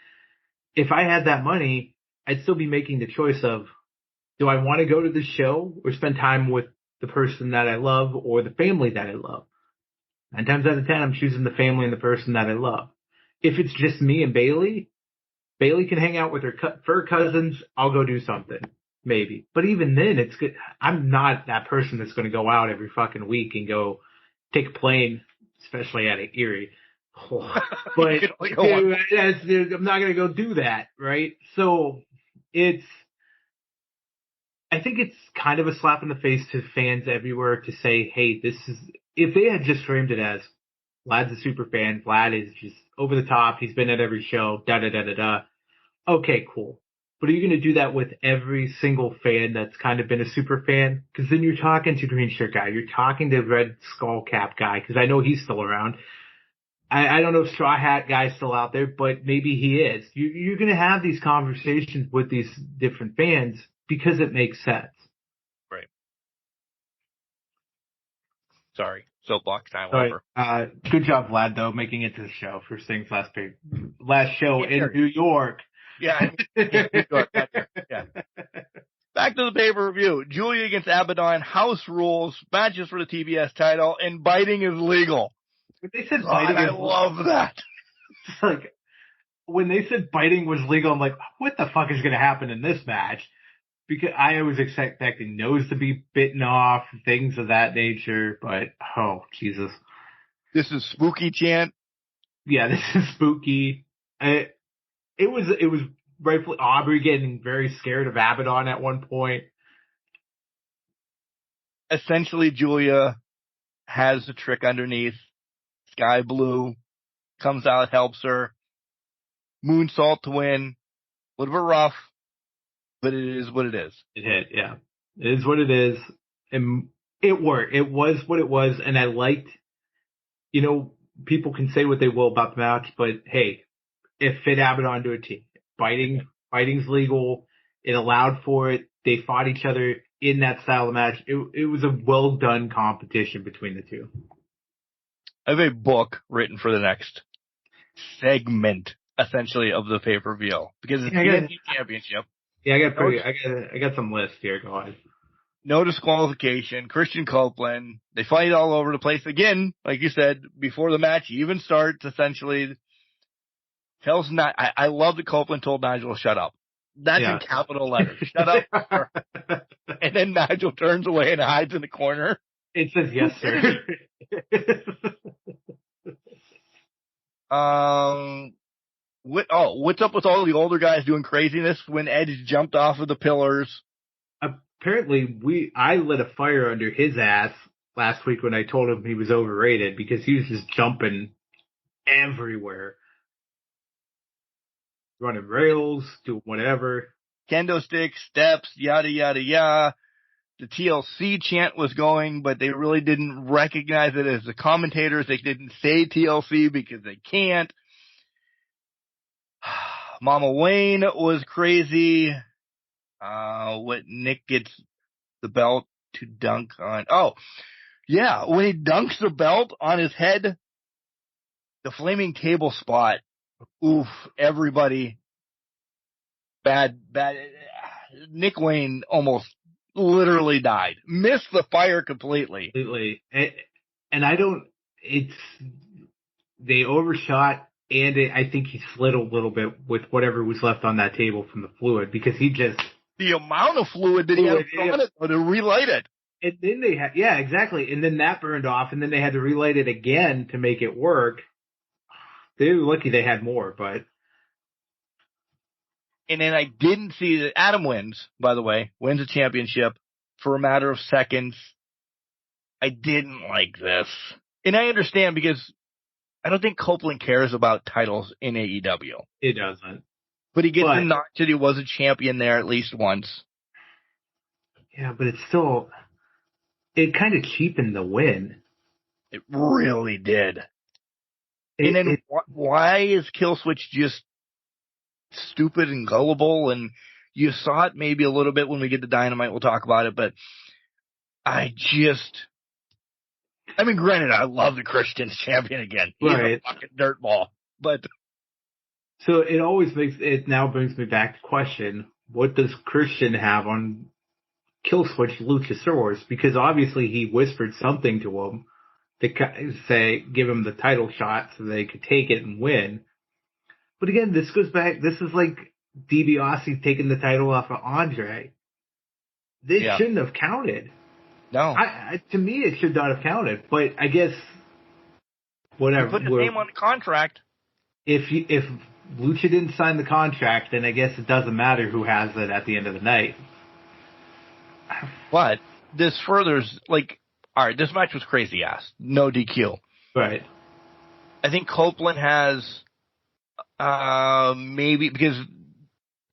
If I had that money, I'd still be making the choice of, do I want to go to the show or spend time with the person that I love or the family that I love? 9 times out of 10, I'm choosing the family and the person that I love. If it's just me and Bailey can hang out with her fur cousins. I'll go do something, maybe. But even then, it's good. I'm not that person that's going to go out every fucking week and go take a plane, especially out of Erie. But I'm not going to go do that, right? So I think it's kind of a slap in the face to fans everywhere to say, hey, if they had just framed it as, Vlad's a super fan, Vlad is just over the top, he's been at every show, da-da-da-da-da. Okay, cool. But are you going to do that with every single fan that's kind of been a super fan? Because then you're talking to Green Shirt guy, you're talking to Red Skull Cap guy, because I know he's still around. I don't know if Straw Hat Guy's still out there, but maybe he is. You're going to have these conversations with these different fans because it makes sense. Right. Sorry. Soapbox time Sorry. over. Good job, Vlad, though, making it to the show. First things last show in New York. Yeah. New York. Yeah. Back to the pay-per-view. Julia against Abaddon, house rules, matches for the TBS title, and biting is legal. When they said biting I love that. Like, when they said biting was legal, I'm like, what the fuck is going to happen in this match? Because I was expecting nose to be bitten off, things of that nature, but, oh, Jesus. This is spooky chant. Yeah, this is spooky. It was rightfully Aubrey getting very scared of Abaddon at one point. Essentially, Julia has the trick underneath. Sky Blue comes out, helps her. Moonsault to win. A little bit rough, but it is what it is. It hit, yeah. It is what it is. And it worked. It was what it was. And I liked, people can say what they will about the match, but hey, it fit Abaddon to a T. Fighting's legal. It allowed for it. They fought each other in that style of match. It was a well done competition between the two. I have a book written for the next segment, essentially, of the pay-per-view because it's the TNT Championship. Yeah, I got some lists here. Go ahead. No disqualification. Christian Copeland. They fight all over the place again, like you said before the match even starts. Essentially, I love that Copeland told Nigel to shut up. That's in capital letters. Shut up. And then Nigel turns away and hides in the corner. It says yes, sir. What's up with all the older guys doing craziness when Edge jumped off of the pillars? Apparently, I lit a fire under his ass last week when I told him he was overrated because he was just jumping everywhere. Running rails, doing whatever. Kendo sticks, steps, yada, yada, yada. The TLC chant was going, but they really didn't recognize it as the commentators. They didn't say TLC because they can't. Mama Wayne was crazy. What Nick gets the belt to dunk on. Oh, yeah. When he dunks the belt on his head, the flaming table spot. Oof, everybody. Bad. Nick Wayne almost literally died. Missed the fire completely. And they overshot, and I think he slid a little bit with whatever was left on that table from the fluid because the amount of fluid that he had on it to relight it. And then they had, yeah, exactly. And then that burned off, and then they had to relight it again to make it work. They were lucky they had more, but. And then I didn't see that Adam wins, by the way, wins a championship for a matter of seconds. I didn't like this. And I understand because I don't think Copeland cares about titles in AEW. It doesn't. But he gets the notch that he was a champion there at least once. Yeah, but it kind of cheapened the win. It really did. And then why is Killswitch just stupid and gullible? And you saw it maybe a little bit when we get to Dynamite. We'll talk about it. But granted, I love the Christian's champion again. He's a fucking dirtball. But so it now brings me back to question, what does Christian have on Killswitch Luchasaurus? Because obviously he whispered something to him to give him the title shot so they could take it and win. But again, this goes back, this is like DiBiase taking the title off of Andre. This shouldn't have counted. No. To me, it should not have counted, but I guess whatever. Put his name on the contract. If Lucha didn't sign the contract, then I guess it doesn't matter who has it at the end of the night. But this furthers, all right, this match was crazy ass. No DQ. Right. I think Copeland has maybe because,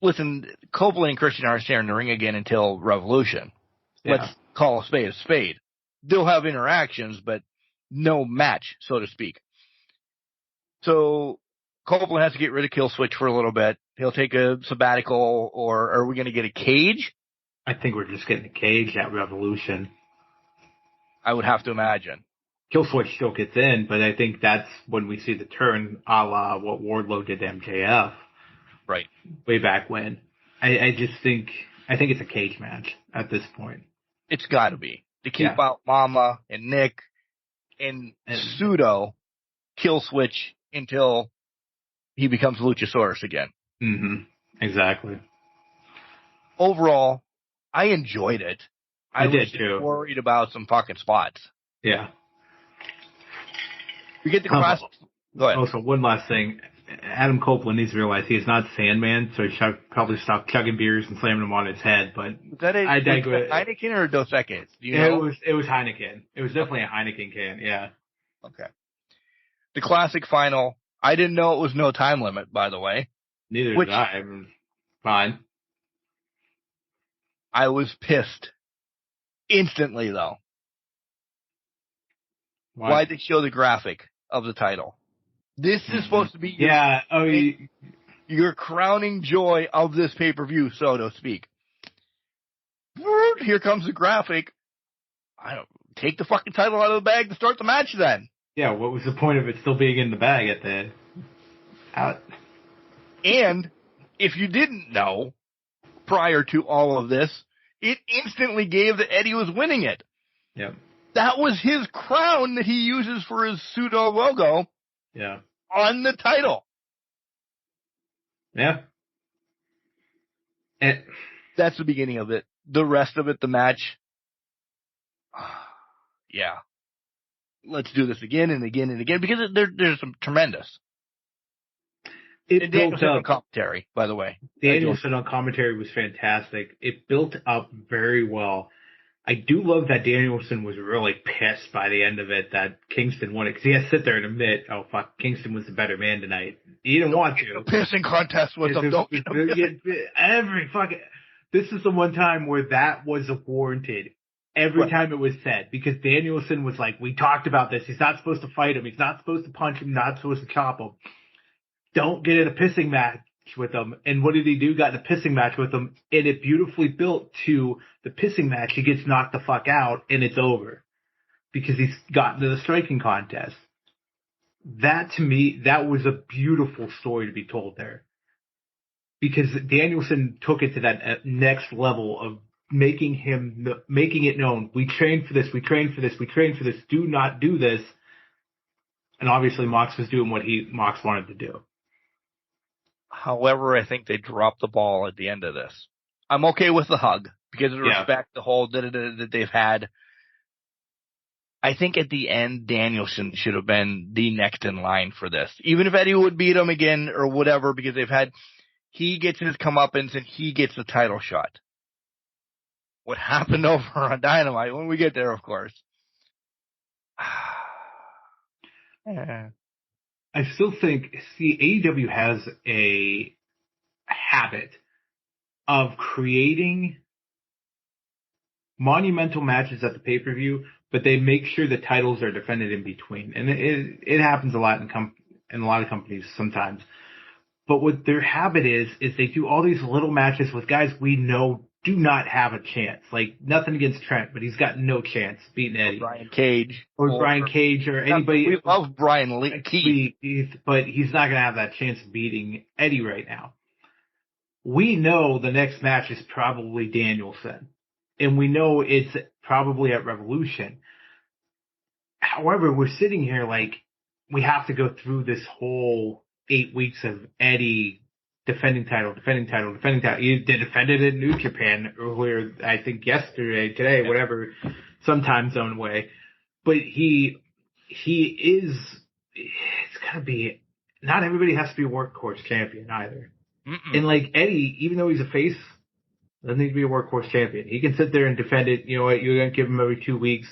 listen, Copeland and Christian aren't sharing the ring again until Revolution. Yeah. Let's call a spade a spade. They'll have interactions, but no match, so to speak. So Copeland has to get rid of Kill Switch for a little bit. He'll take a sabbatical, or are we going to get a cage? I think we're just getting a cage at Revolution. I would have to imagine. Killswitch still gets in, but I think that's when we see the turn, a la what Wardlow did to MJF. Right. Way back when. I think it's a cage match at this point. It's got to be. To keep out Mama and Nick and pseudo Killswitch until he becomes Luchasaurus again. Mm-hmm. Exactly. Overall, I enjoyed it. I did too. Worried about some fucking spots. Yeah. We get the class. Go ahead. Also, one last thing. Adam Copeland needs to realize he is not Sandman, so he should probably stop chugging beers and slamming them on his head. But I digress. Heineken or a Dos Equis? Do you know? It was Heineken. It was definitely a Heineken can. Yeah. Okay. The classic final. I didn't know it was no time limit, by the way. Neither did I. Fine. I was pissed instantly, though. Why'd they show the graphic of the title? This is supposed to be your crowning joy of this pay-per-view, so to speak. Here comes the graphic. Take the fucking title out of the bag to start the match then. Yeah, what was the point of it still being in the bag at the out? And if you didn't know prior to all of this, it instantly gave that Eddie was winning it. Yep. That was his crown that he uses for his pseudo logo. Yeah. On the title. Yeah. And that's the beginning of it. The rest of it, the match. Yeah. Let's do this again and again and again because there's some tremendous. It built Danielson up on commentary, by the way. Danielson on commentary was fantastic. It built up very well. I do love that Danielson was really pissed by the end of it that Kingston won it because he had to sit there and admit, oh fuck, Kingston was the better man tonight. He didn't want to. The pissing contest was This is the one time where that was warranted. Every time it was said, because Danielson was like, we talked about this. He's not supposed to fight him. He's not supposed to punch him. Not supposed to chop him. Don't get in a pissing match with him. And what did he do? Got in a pissing match with him, and it beautifully built to the pissing match. He gets knocked the fuck out, and it's over because he's gotten to the striking contest. That to me, that was a beautiful story to be told there, because Danielson took it to that next level of making it known. We trained for this. We trained for this. We trained for this. Do not do this. And obviously, Mox was doing what Mox wanted to do. However, I think they dropped the ball at the end of this. I'm okay with the hug because of respect the whole that they've had. I think at the end, Danielson should have been the next in line for this. Even if Eddie would beat him again or whatever, because he gets his comeuppance and he gets the title shot. What happened over on Dynamite when we get there, of course. I still think, AEW has a habit of creating monumental matches at the pay-per-view, but they make sure the titles are defended in between. And it happens a lot in a lot of companies sometimes. But what their habit is they do all these little matches with guys we know do not have a chance. Like, nothing against Trent, but he's got no chance beating Eddie. Brian Cage. Or Brian Cage or anybody. We love Brian Cage. But he's not going to have that chance of beating Eddie right now. We know the next match is probably Danielson. And we know it's probably at Revolution. However, we're sitting here like, we have to go through this whole 8 weeks of Eddie defending title. He defended it in New Japan earlier, I think yesterday, today, whatever, some time zone way. But it's gotta be, not everybody has to be a workhorse champion either. Mm-mm. And like Eddie, even though he's a face, doesn't need to be a workhorse champion. He can sit there and defend it. You know what? You're going to give him every 2 weeks,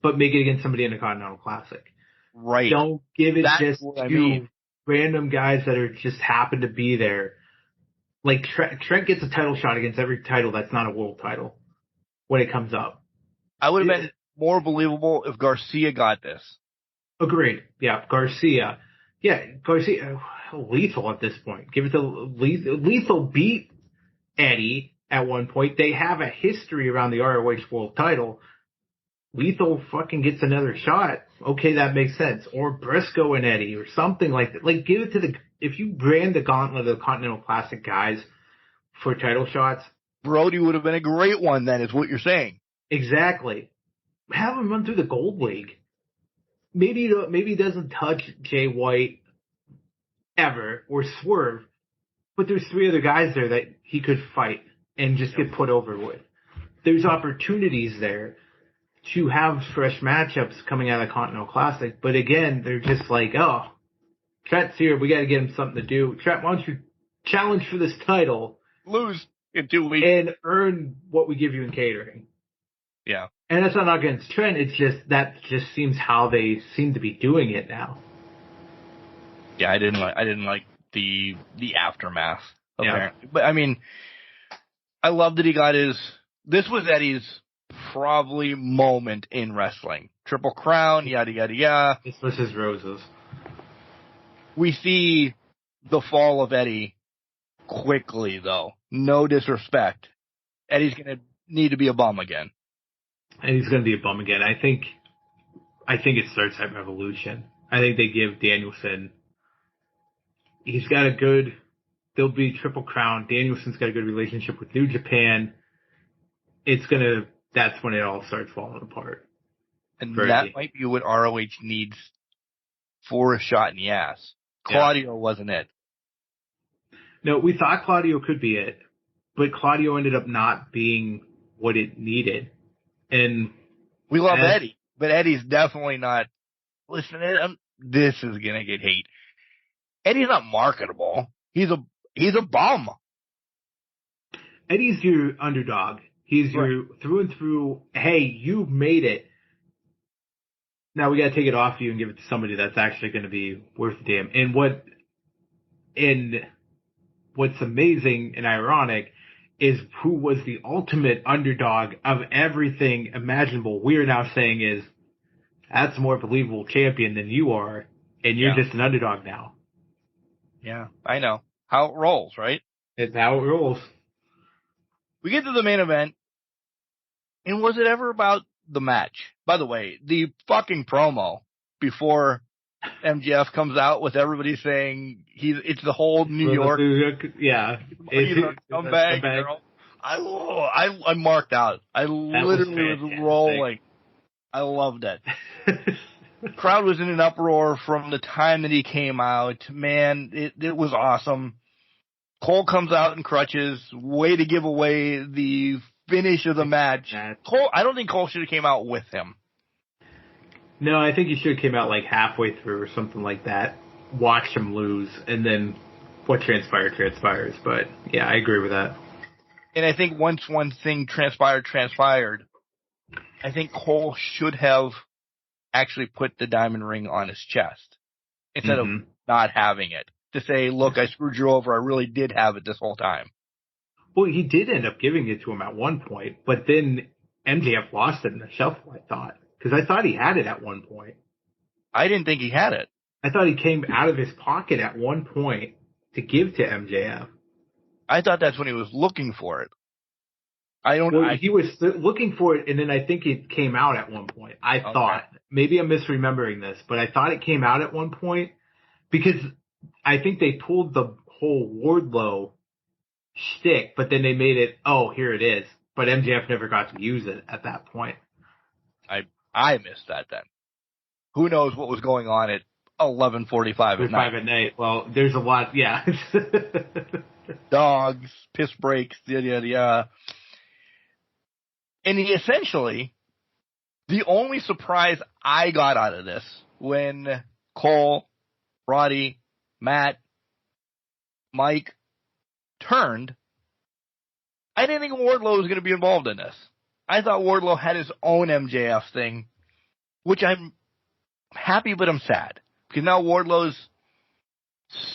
but make it against somebody in the Continental Classic. Right. Don't give it just to random guys that are just happen to be there. Like Trent gets a title shot against every title that's not a world title when it comes up. I would have been more believable if Garcia got this. Agreed. Yeah, Garcia. Yeah, Garcia, Lethal at this point. Give it to Lethal. Lethal beat Eddie at one point. They have a history around the ROH World Title. Lethal fucking gets another shot. Okay, that makes sense. Or Briscoe and Eddie or something like that. Like, give it to if you brand the gauntlet of the Continental Classic guys for title shots. Brody would have been a great one then, is what you're saying. Exactly. Have him run through the Gold League. Maybe he doesn't touch Jay White ever or Swerve, but there's 3 other guys there that he could fight and just get put over with. There's opportunities there to have fresh matchups coming out of the Continental Classic, but again, they're just like, oh, Trent's here, we got to get him something to do. Trent, why don't you challenge for this title? Lose in 2 weeks. And earn what we give you in catering. Yeah. And that's not against Trent, it's just, that just seems how they seem to be doing it now. Yeah, I didn't like the aftermath, apparently. Yeah. But I mean, I love that he got this was Eddie's probably moment in wrestling. Triple Crown, yada, yada, yada. This was his roses. We see the fall of Eddie quickly, though. No disrespect. Eddie's going to need to be a bum again. And he's going to be a bum again. I think it starts at Revolution. I think they give Danielson, he's got there'll be Triple Crown. Danielson's got a good relationship with New Japan. That's when it all starts falling apart. And that might be what ROH needs for a shot in the ass. Claudio wasn't it. No, we thought Claudio could be it, but Claudio ended up not being what it needed. And we love Eddie, but Eddie's definitely not. Listen, this is gonna get hate. Eddie's not marketable. He's a bum. Eddie's your underdog. He's your through and through. Hey, you've made it. Now we got to take it off you and give it to somebody that's actually going to be worth a damn. And what's amazing and ironic is who was the ultimate underdog of everything imaginable. We're now saying is that's a more believable champion than you are, and you're just an underdog now. Yeah, I know how it rolls, right? It's how it rolls. We get to the main event, and was it ever about the match? By the way, the fucking promo before MJF comes out with everybody saying it's the whole New York. Yeah. He's a scumbag girl. I marked out. I literally was rolling. I loved it. Crowd was in an uproar from the time that he came out. Man, it was awesome. Cole comes out in crutches, way to give away the finish of the match. Cole, I don't think Cole should have came out with him. No, I think he should have came out like halfway through or something like that. Watch him lose, and then what transpires. But yeah, I agree with that. And I think once one thing transpired, I think Cole should have actually put the diamond ring on his chest instead of not having it. To say, look, I screwed you over. I really did have it this whole time. Well, he did end up giving it to him at one point, but then MJF lost it in the shuffle, I thought. Because I thought he had it at one point. I didn't think he had it. I thought he came out of his pocket at one point to give to MJF. I thought that's when he was looking for it. He was looking for it, and then I think it came out at one point. I thought. Maybe I'm misremembering this, but I thought it came out at one point because I think they pulled the whole Wardlow shtick, but then they made it, here it is. But MJF never got to use it at that point. I missed that then. Who knows what was going on at 11:45 at night. Well, there's a lot, yeah. Dogs, piss breaks, yada. And essentially, the only surprise I got out of this when Cole, Roddy, Matt, Mike turned, I didn't think Wardlow was going to be involved in this. I thought Wardlow had his own MJF thing, which I'm happy, but I'm sad. Because now Wardlow's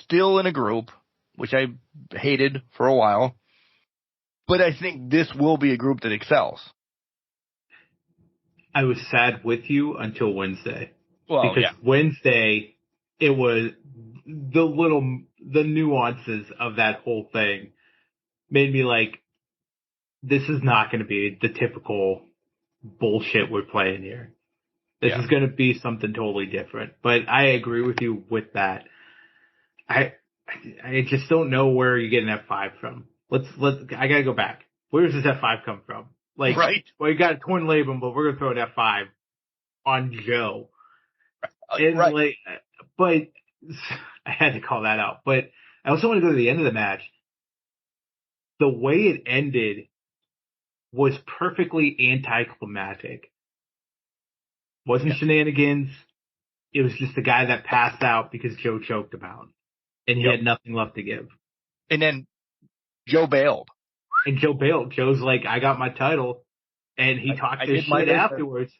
still in a group, which I hated for a while. But I think this will be a group that excels. I was sad with you until Wednesday. Well, because Wednesday, it was the nuances of that whole thing made me like, this is not going to be the typical bullshit we're playing here. This is going to be something totally different. But I agree with you with that. I just don't know where you're getting F5 from. I gotta go back. Where does this F5 come from? Like, right. Well, you got a torn labrum, but we're gonna throw an F5 on Joe. And right. But I had to call that out. But I also want to go to the end of the match. The way it ended was perfectly anticlimactic. Wasn't shenanigans. It was just the guy that passed out because Joe choked him out. And he had nothing left to give. And then Joe bailed. And Joe bailed. Joe's like, I got my title. And he talked his shit afterwards.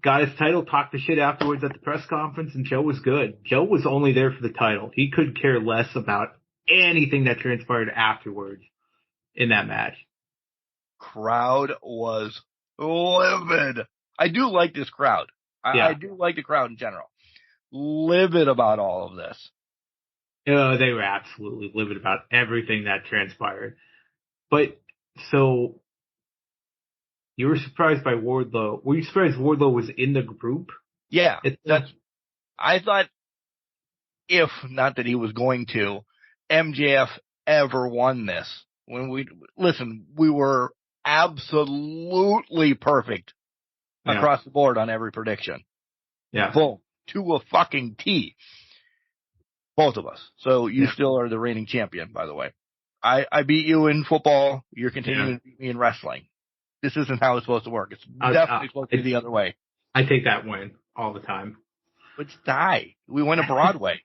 Got his title, talked the shit afterwards at the press conference, and Joe was good. Joe was only there for the title. He could care less about anything that transpired afterwards in that match. Crowd was livid. I do like this crowd. I do like the crowd in general. Livid about all of this. They were absolutely livid about everything that transpired. But, so, you were surprised by Wardlow. Were you surprised Wardlow was in the group? Yeah. I thought, if not that he was going to, MJF ever won this. We were absolutely perfect across the board on every prediction. Yeah. Boom. To a fucking T. Both of us. So you still are the reigning champion, by the way. I beat you in football. You're continuing to beat me in wrestling. This isn't how it's supposed to work. It's definitely supposed to be the other way. I take that win all the time. Let's die. We went to Broadway.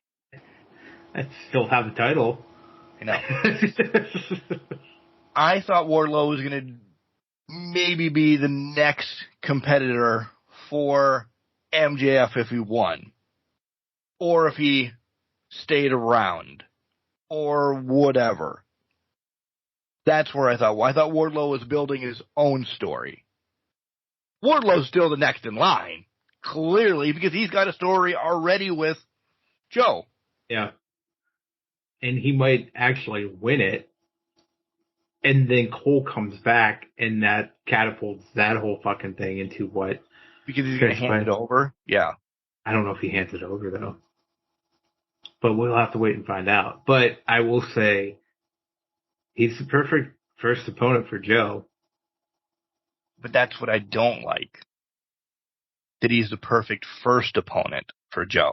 I still have the title. I know. I thought Wardlow was going to maybe be the next competitor for MJF if he won. Or if he stayed around. Or whatever. That's where I thought Wardlow was building his own story. Wardlow's still the next in line, clearly, because he's got a story already with Joe. Yeah. And he might actually win it. And then Cole comes back, and that catapults that whole fucking thing into what? Because he's going to hand it over? Yeah. I don't know if he hands it over, though. But we'll have to wait and find out. But I will say, he's the perfect first opponent for Joe. But that's what I don't like. That he's the perfect first opponent for Joe.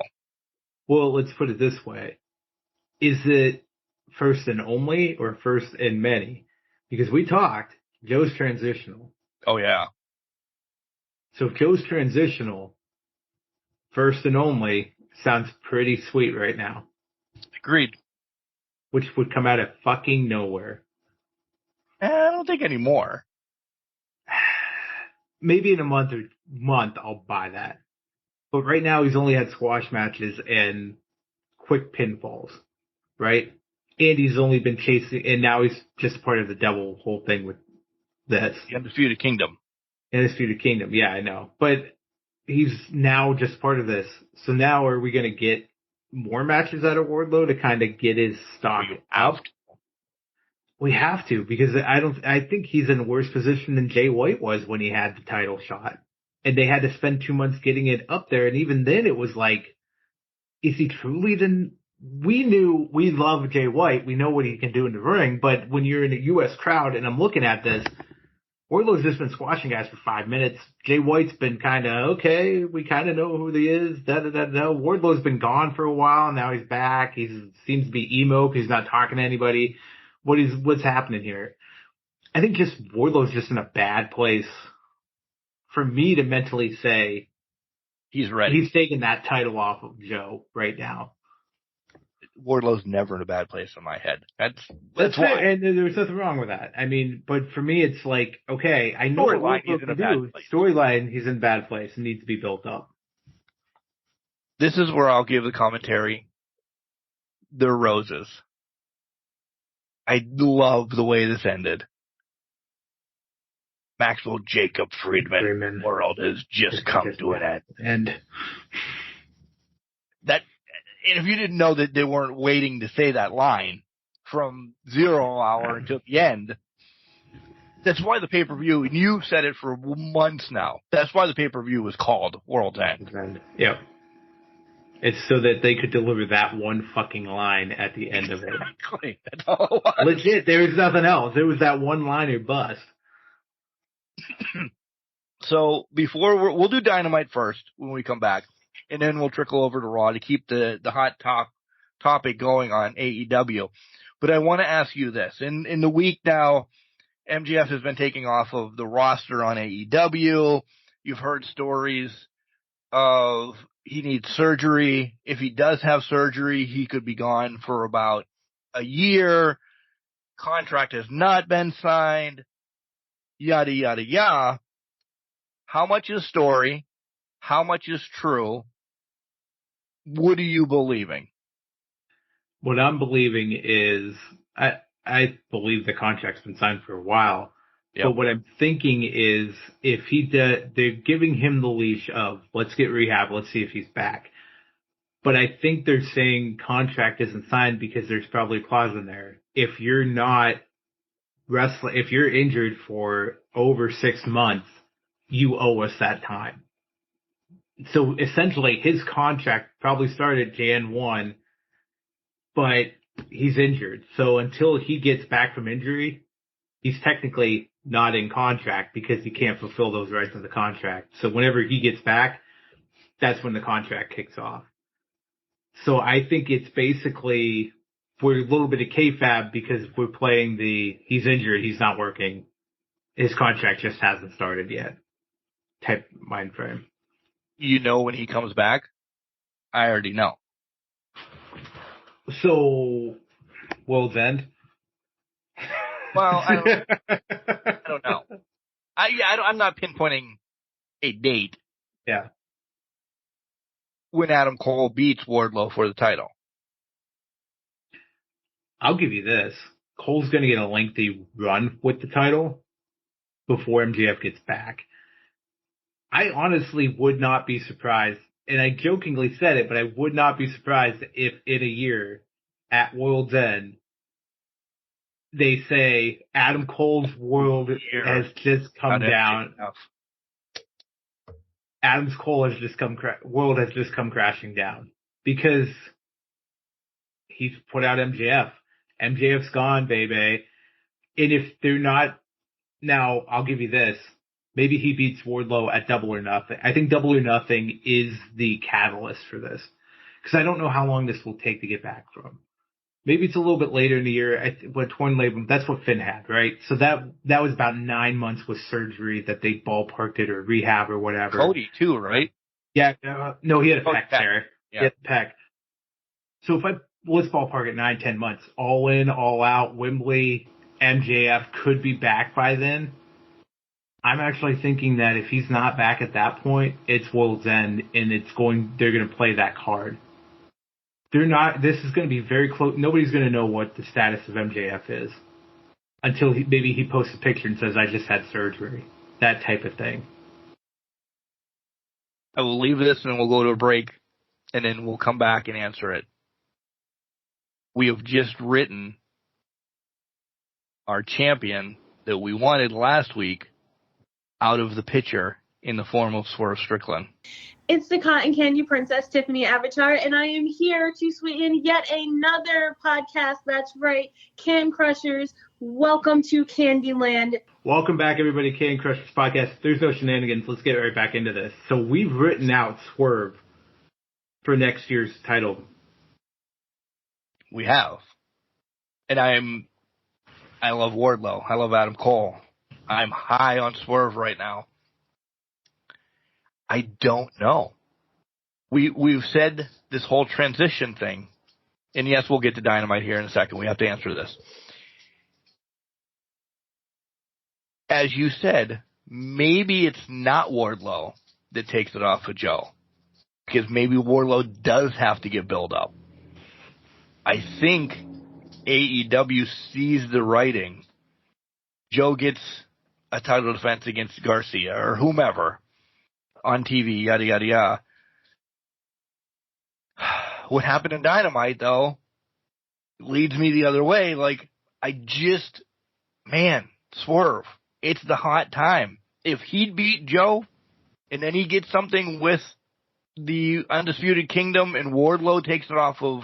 Well, let's put it this way. Is it first and only or first and many? Because we talked, Joe's transitional. Oh, yeah. So if Joe's transitional, first and only sounds pretty sweet right now. Agreed. Which would come out of fucking nowhere. I don't think anymore. Maybe in a month I'll buy that. But right now he's only had squash matches and quick pinfalls, right? And he's only been chasing, and now he's just part of the devil whole thing with this. The Undisputed Kingdom. Undisputed Kingdom, yeah, I know. But he's now just part of this. So now are we going to get more matches out of Wardlow to kind of get his stock out? We have to, because I think he's in a worse position than Jay White was when he had the title shot. And they had to spend 2 months getting it up there. And even then it was like, is he truly we love Jay White. We know what he can do in the ring. But when you're in a U.S. crowd and I'm looking at this, Wardlow's just been squashing guys for 5 minutes. Jay White's been kind of, okay, we kind of know who he is. Wardlow's been gone for a while. Now he's back. He seems to be emo because he's not talking to anybody. What's happening here? I think just Wardlow's just in a bad place for me to mentally say he's ready. He's taking that title off of Joe right now. Wardlow's never in a bad place in my head. That's why. And there's nothing wrong with that. I mean, but for me, it's like, okay, I know what Wardlow can do. Storyline, he's in a bad place and needs to be built up. This is where I'll give the commentary the roses. I love the way this ended. Maxwell Jacob Friedman world has just come to an end. And that if you didn't know that they weren't waiting to say that line from 0 hour until the end, that's why the pay-per-view, and you've said it for months now, that's why the pay-per-view was called World's End. Yep. It's so that they could deliver that one fucking line at the end of it. Exactly. That's all it was. Legit, there was nothing else. There was that one line or bust. So we'll do Dynamite first when we come back, and then we'll trickle over to Raw to keep the hot topic going on AEW. But I want to ask you this. In the week now, MJF has been taking off of the roster on AEW. You've heard stories of he needs surgery. If he does have surgery, he could be gone for about a year. Contract has not been signed. Yada, yada, yada. How much is story? How much is true? What are you believing? What I'm believing is I believe the contract's been signed for a while. Yep. But what I'm thinking is if they're giving him the leash of let's get rehab, let's see if he's back. But I think they're saying contract isn't signed because there's probably a clause in there. If you're not wrestling, if you're injured for over 6 months, you owe us that time. So essentially his contract probably started Jan 1, but he's injured. So until he gets back from injury, he's technically not in contract because he can't fulfill those rights of the contract. So whenever he gets back, that's when the contract kicks off. So I think it's basically for a little bit of kayfabe because we're playing he's injured, he's not working. His contract just hasn't started yet type mind frame. You know when he comes back? I already know. So, World's End? Well, I don't know. I'm not pinpointing a date. Yeah. When Adam Cole beats Wardlow for the title. I'll give you this. Cole's going to get a lengthy run with the title before MJF gets back. I honestly would not be surprised, and I jokingly said it, but I would not be surprised if in a year at World's End they say Adam Cole's world has just come down. Adam's Cole has just world has just come crashing down because he's put out MJF. MJF's gone, baby. And if they're not, now I'll give you this. Maybe he beats Wardlow at Double or Nothing. I think Double or Nothing is the catalyst for this because I don't know how long this will take to get back from. Maybe it's a little bit later in the year. But torn labrum, that's what Finn had, right? So that was about 9 months with surgery that they ballparked it or rehab or whatever. Cody too, right? Yeah. No, he had a pec tear. Yeah. He had a pec. So let's ballpark it 9-10 months. All in, all out, Wembley, MJF could be back by then. I'm actually thinking that if he's not back at that point, it's World's End and they're going to play that card. This is going to be very close. Nobody's going to know what the status of MJF is until maybe he posts a picture and says, I just had surgery. That type of thing. I will leave this and we'll go to a break and then we'll come back and answer it. We have just written our champion that we wanted last week out of the picture in the form of Swerve Strickland. It's the Cotton Candy Princess, Tiffany Avatar, and I am here to sweeten yet another podcast. That's right, Can Crushers. Welcome to Candyland. Welcome back, everybody, Can Crushers Podcast. There's no shenanigans. Let's get right back into this. So we've written out Swerve for next year's title. We have. And I love Wardlow. I love Adam Cole. I'm high on Swerve right now. I don't know. We've said this whole transition thing, and yes, we'll get to Dynamite here in a second. We have to answer this. As you said, maybe it's not Wardlow that takes it off of Joe, because maybe Wardlow does have to get built up. I think AEW sees the writing. Joe gets a title defense against Garcia or whomever on TV, yada, yada, yada. what happened in Dynamite, though, leads me the other way. Like, Swerve, it's the hot time. If he'd beat Joe, and then he gets something with the Undisputed Kingdom, and Wardlow takes it off of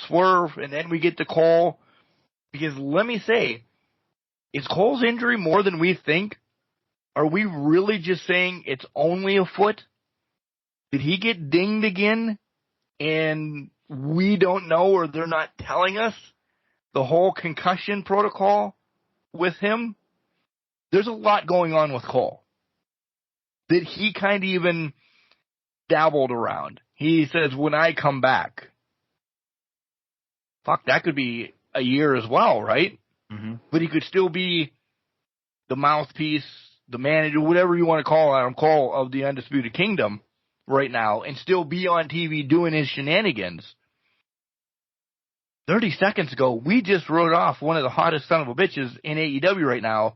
Swerve, and then we get to Cole. Because let me say, is Cole's injury more than we think? Are we really just saying it's only a foot? Did he get dinged again? And we don't know, or they're not telling us the whole concussion protocol with him? There's a lot going on with Cole that he kind of even dabbled around. He says, when I come back. Fuck, that could be a year as well, right? Mm-hmm. But he could still be the mouthpiece, the manager, whatever you want to call of the Undisputed Kingdom right now, and still be on TV doing his shenanigans. 30 seconds ago, we just wrote off one of the hottest son of a bitches in AEW right now,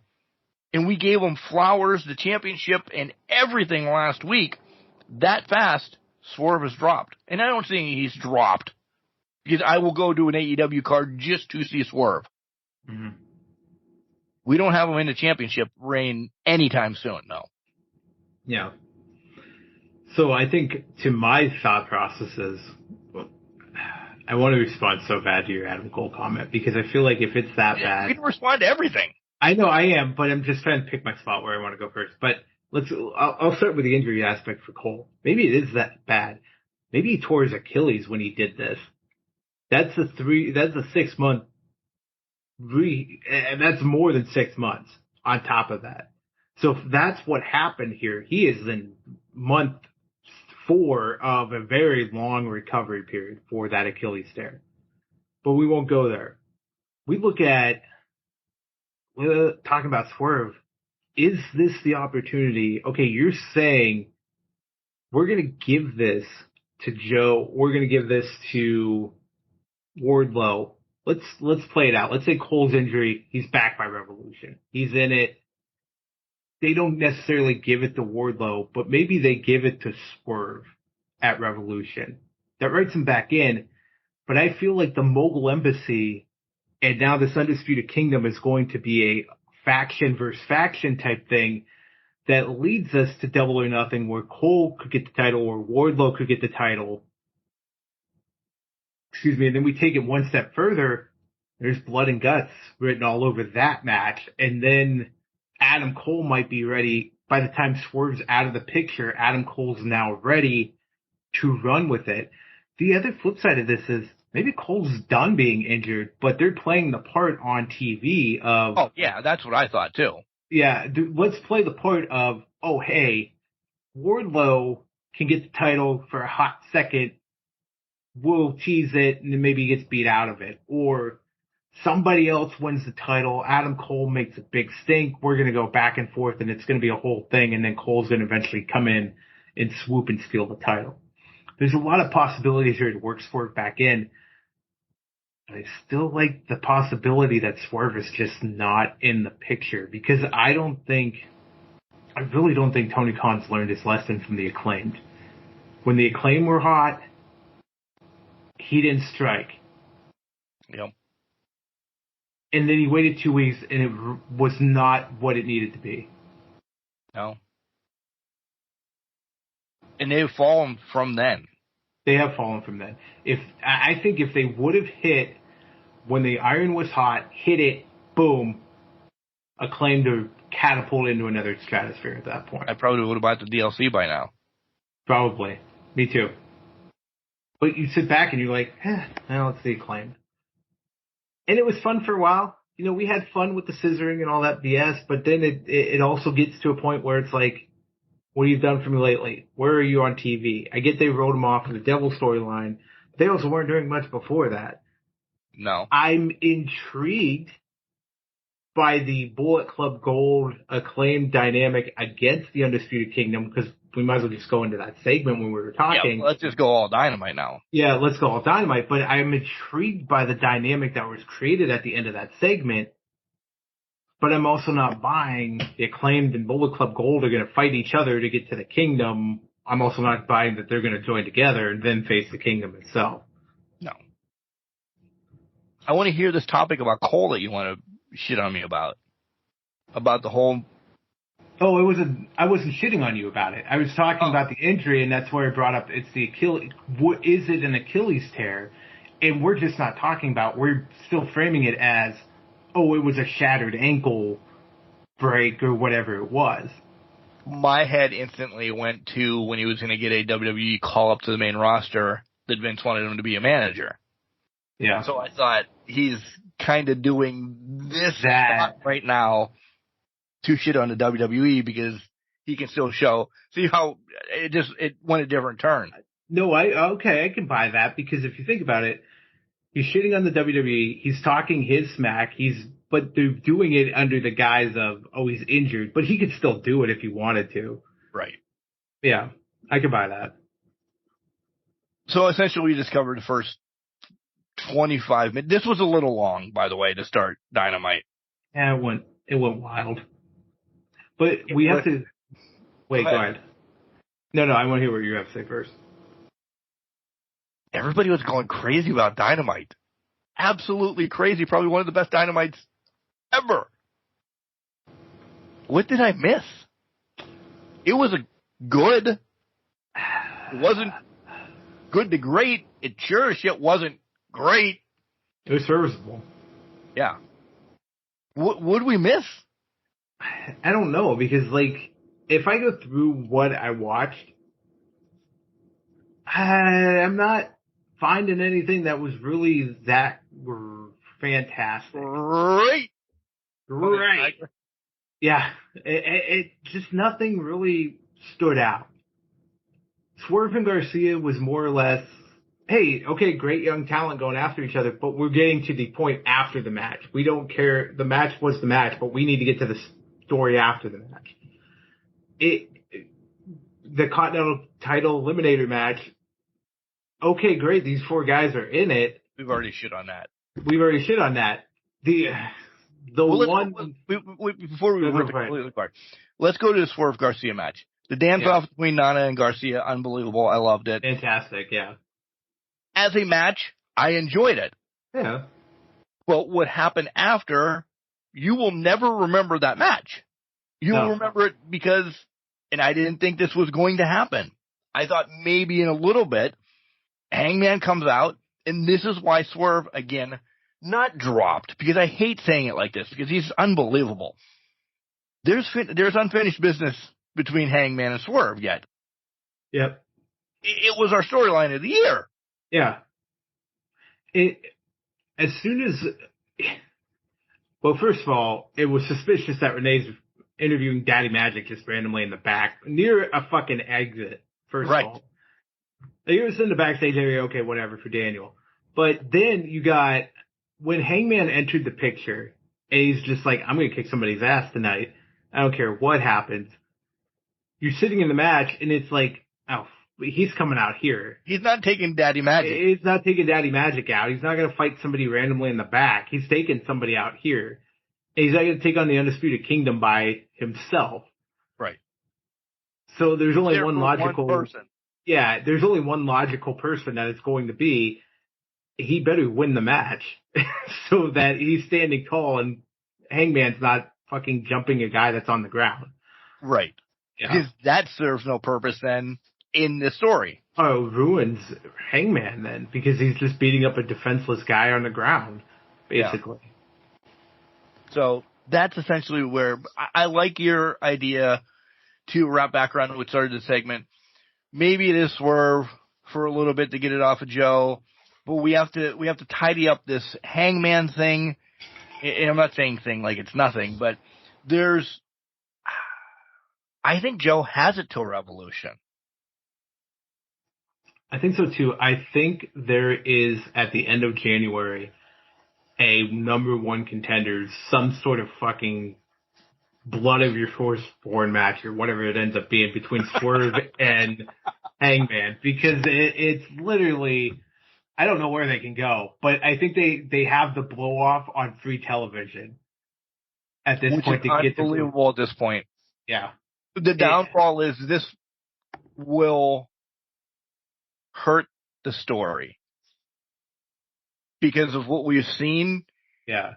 and we gave him flowers, the championship, and everything last week. That fast, Swerve has dropped. And I don't think he's dropped, because I will go to an AEW card just to see Swerve. Mm-hmm. We don't have him in the championship reign anytime soon, no. Yeah. So I think to my thought processes, I want to respond so bad to your Adam Cole comment, because I feel like if it's that bad, you can respond to everything. I know I am, but I'm just trying to pick my spot where I want to go first. But I'll start with the injury aspect for Cole. Maybe it is that bad. Maybe he tore his Achilles when he did this. That's a 6 month, and that's more than 6 months on top of that. So if that's what happened here, he is in month 4 of a very long recovery period for that Achilles tear. But we won't go there. We look at, talking about Swerve, is this the opportunity? Okay, you're saying we're going to give this to Joe. We're going to give this to Wardlow. Let's play it out. Let's say Cole's injury, he's back by Revolution. He's in it. They don't necessarily give it to Wardlow, but maybe they give it to Swerve at Revolution. That writes him back in. But I feel like the Mogul Embassy and now this Undisputed Kingdom is going to be a faction versus faction type thing that leads us to Double or Nothing, where Cole could get the title or Wardlow could get the title. Excuse me. And then we take it one step further. There's blood and guts written all over that match. And then Adam Cole might be ready. By the time Swerve's out of the picture, Adam Cole's now ready to run with it. The other flip side of this is maybe Cole's done being injured, but they're playing the part on TV of... Oh, yeah, that's what I thought, too. Yeah, let's play the part of, oh, hey, Wardlow can get the title for a hot second. We'll tease it, and then maybe he gets beat out of it. Or somebody else wins the title. Adam Cole makes a big stink. We're going to go back and forth, and it's going to be a whole thing, and then Cole's going to eventually come in and swoop and steal the title. There's a lot of possibilities here to work Swerve back in. But I still like the possibility that Swerve is just not in the picture, because I really don't think Tony Khan's learned his lesson from the Acclaimed. When the Acclaimed were hot, he didn't strike. Yep. And then he waited 2 weeks, and it was not what it needed to be. No. And they've fallen from then. They have fallen from then. I think if they would have hit when the iron was hot, hit it, boom, Acclaimed to catapult into another stratosphere at that point. I probably would have bought the DLC by now. Probably. Me too. But you sit back and you're like, well, it's the Acclaimed. And it was fun for a while. You know, we had fun with the scissoring and all that BS, but then it also gets to a point where it's like, what have you done for me lately? Where are you on TV? I get they wrote him off in the Devil storyline, but they also weren't doing much before that. No. I'm intrigued by the Bullet Club Gold Acclaimed dynamic against the Undisputed Kingdom, because we might as well just go into that segment when we were talking. Yeah, let's just go all Dynamite now. Yeah, let's go all Dynamite. But I'm intrigued by the dynamic that was created at the end of that segment. But I'm also not buying the Acclaimed and Bullet Club Gold are going to fight each other to get to the Kingdom I'm also not buying that they're going to join together and then face the Kingdom itself. No. I want to hear this topic about Cole that you want to shit on me about. About the whole... Oh, I wasn't shitting on you about it. I was talking about the injury, and that's where I brought up it's the Achilles. What is it, an Achilles tear? And we're just not talking about, we're still framing it as, oh, it was a shattered ankle break or whatever it was. My head instantly went to when he was going to get a WWE call up to the main roster that Vince wanted him to be a manager. Yeah. So I thought he's kind of doing this spot right now to shit on the WWE because he can still show. See how it went a different turn. No, I can buy that because if you think about it, he's shitting on the WWE. He's talking his smack. But they're doing it under the guise of, oh, he's injured, but he could still do it if he wanted to. Right. Yeah, I could buy that. So essentially, we discovered the first 25 minutes. This was a little long, by the way, to start Dynamite. Yeah, it went wild. But we have to... Wait, go ahead. No, I want to hear what you have to say first. Everybody was going crazy about Dynamite. Absolutely crazy. Probably one of the best Dynamites ever. What did I miss? It was good. It wasn't good to great. It sure as shit wasn't great. It was serviceable. Yeah. What would we miss? I don't know, because, like, if I go through what I watched, I'm not finding anything that was really that fantastic. Right. Yeah. It just nothing really stood out. Swerve and Garcia was more or less, hey, okay, great young talent going after each other, but we're getting to the point after the match. We don't care. The match was the match, but we need to get to the story after the match. The Continental title eliminator match, okay, great, these four guys are in it. We've already shit on that. Before we rip it completely apart, let's go to the Swerve Garcia match. The dance-off between Nana and Garcia, unbelievable. I loved it. Fantastic, yeah. As a match, I enjoyed it. Yeah. But what happened after, you will never remember that match. You will remember it because, and I didn't think this was going to happen. I thought maybe in a little bit, Hangman comes out, and this is why Swerve, again, not dropped, because I hate saying it like this, because he's unbelievable. There's unfinished business between Hangman and Swerve yet. Yep. It was our storyline of the year. Yeah. Well, first of all, it was suspicious that Renee's interviewing Daddy Magic just randomly in the back, near a fucking exit, first of all. He was in the backstage area, okay, whatever, for Daniel. But then you got, when Hangman entered the picture, and he's just like, I'm going to kick somebody's ass tonight. I don't care what happens. You're sitting in the match, and it's like, oh, he's coming out here. He's not taking Daddy Magic. He's not taking Daddy Magic out. He's not going to fight somebody randomly in the back. He's taking somebody out here. And he's not going to take on the Undisputed Kingdom by himself. Right. So there's only one logical person. Yeah, there's only one logical person that it's going to be. He better win the match so that he's standing tall and Hangman's not fucking jumping a guy that's on the ground. Right. Yeah. Because that serves no purpose then in the story. Oh, it ruins Hangman then because he's just beating up a defenseless guy on the ground, basically. Yeah. So that's essentially where I like your idea to wrap back around what started the segment. Maybe it is Swerve for a little bit to get it off of Joe, but we have to tidy up this Hangman thing. And I'm not saying thing like it's nothing, but I think Joe has it till Revolution. I think so too. I think there is at the end of January a number one contender, some sort of fucking blood of your firstborn match or whatever it ends up being between Swerve and Hangman, because it's literally, I don't know where they can go, but I think they have the blow off on free television at this point to get to unbelievable at this point. Yeah. The downfall is this will hurt the story because of what we've seen. Yeah.